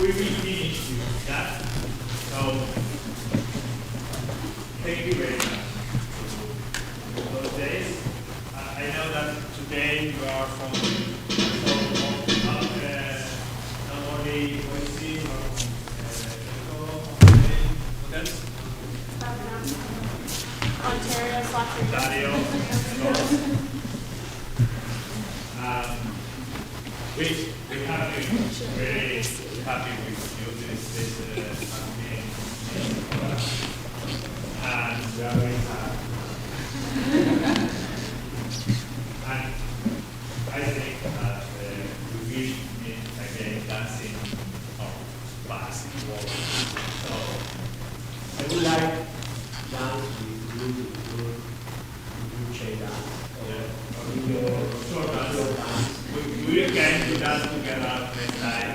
we finished that. So thank you very much for those days. I know that today you are from not only Boise or Ontario, Ontario. We have been very happy with you this campaign. And we are very happy. And I think that we will meet again dancing basketball. So I would like dance with you chain dance. Short dance. We will get to dance together next time.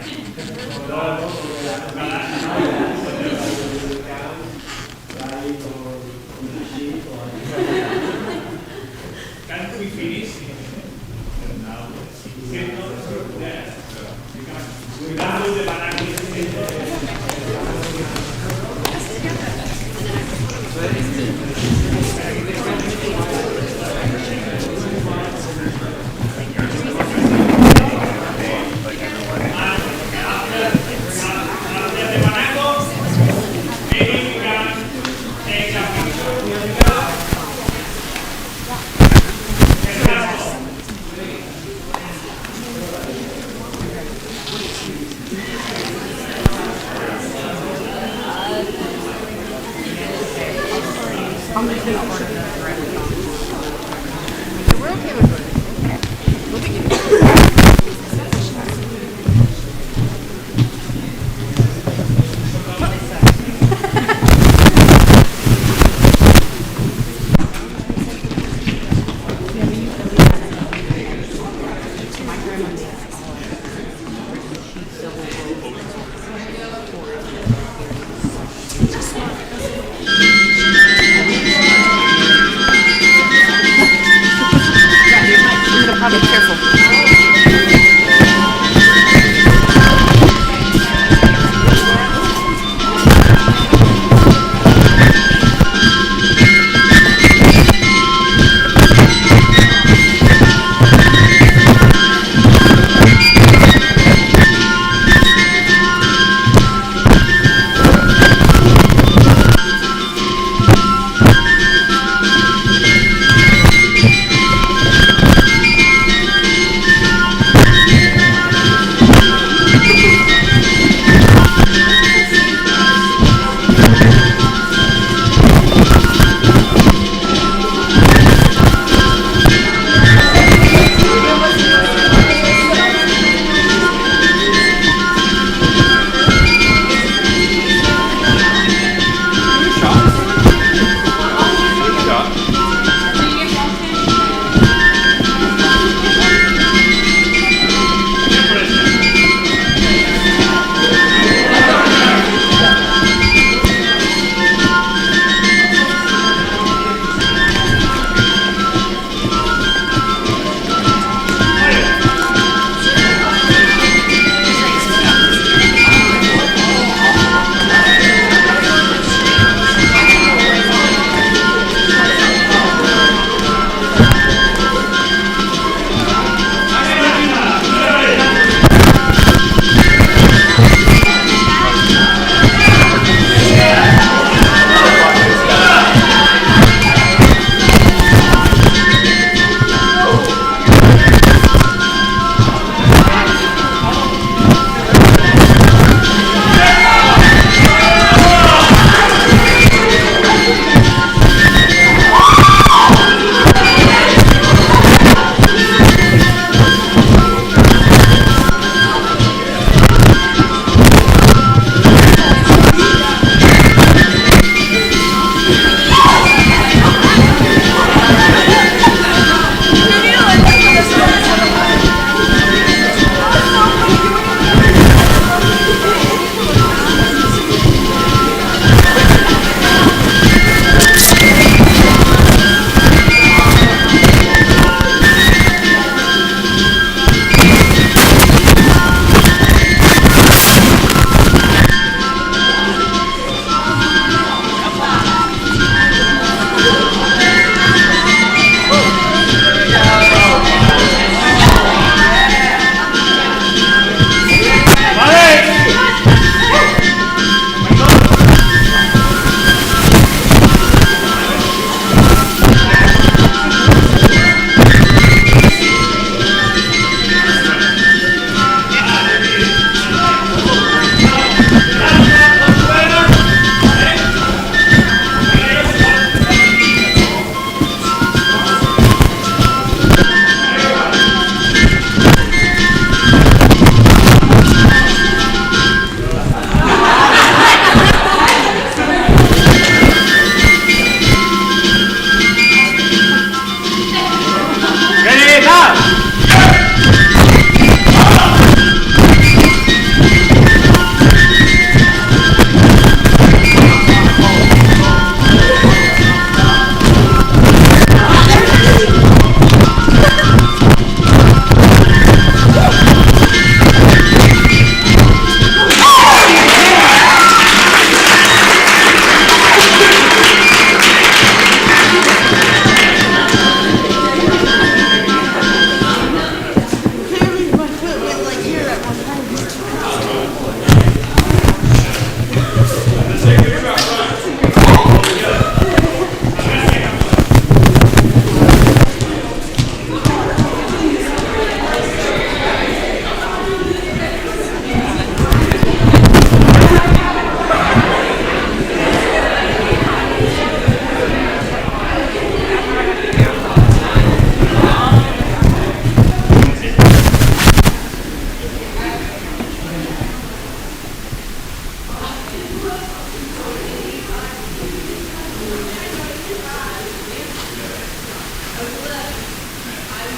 Can we finish now? Yes. We can do the banana. We're okay with it. Be careful.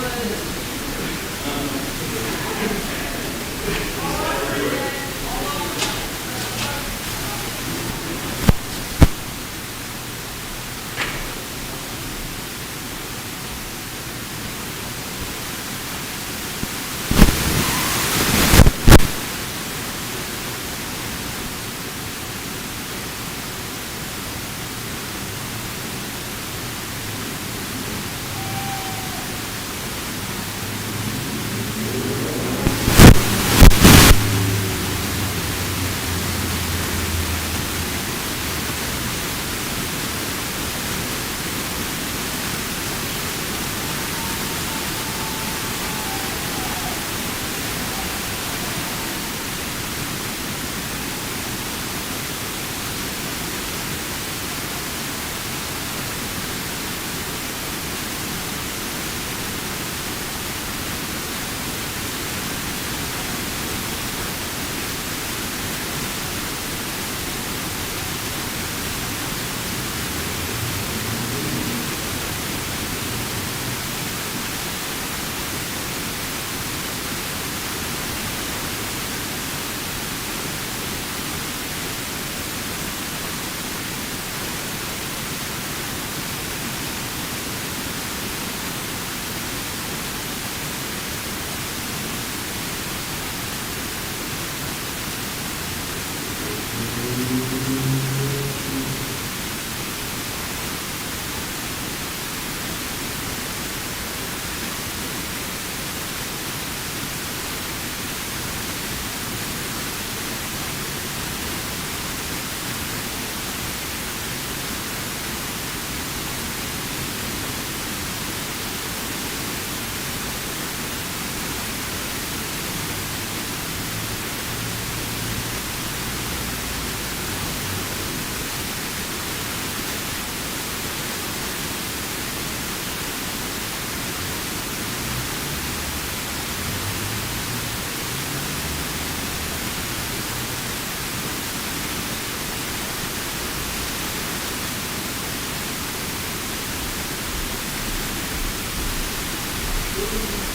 Thank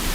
you.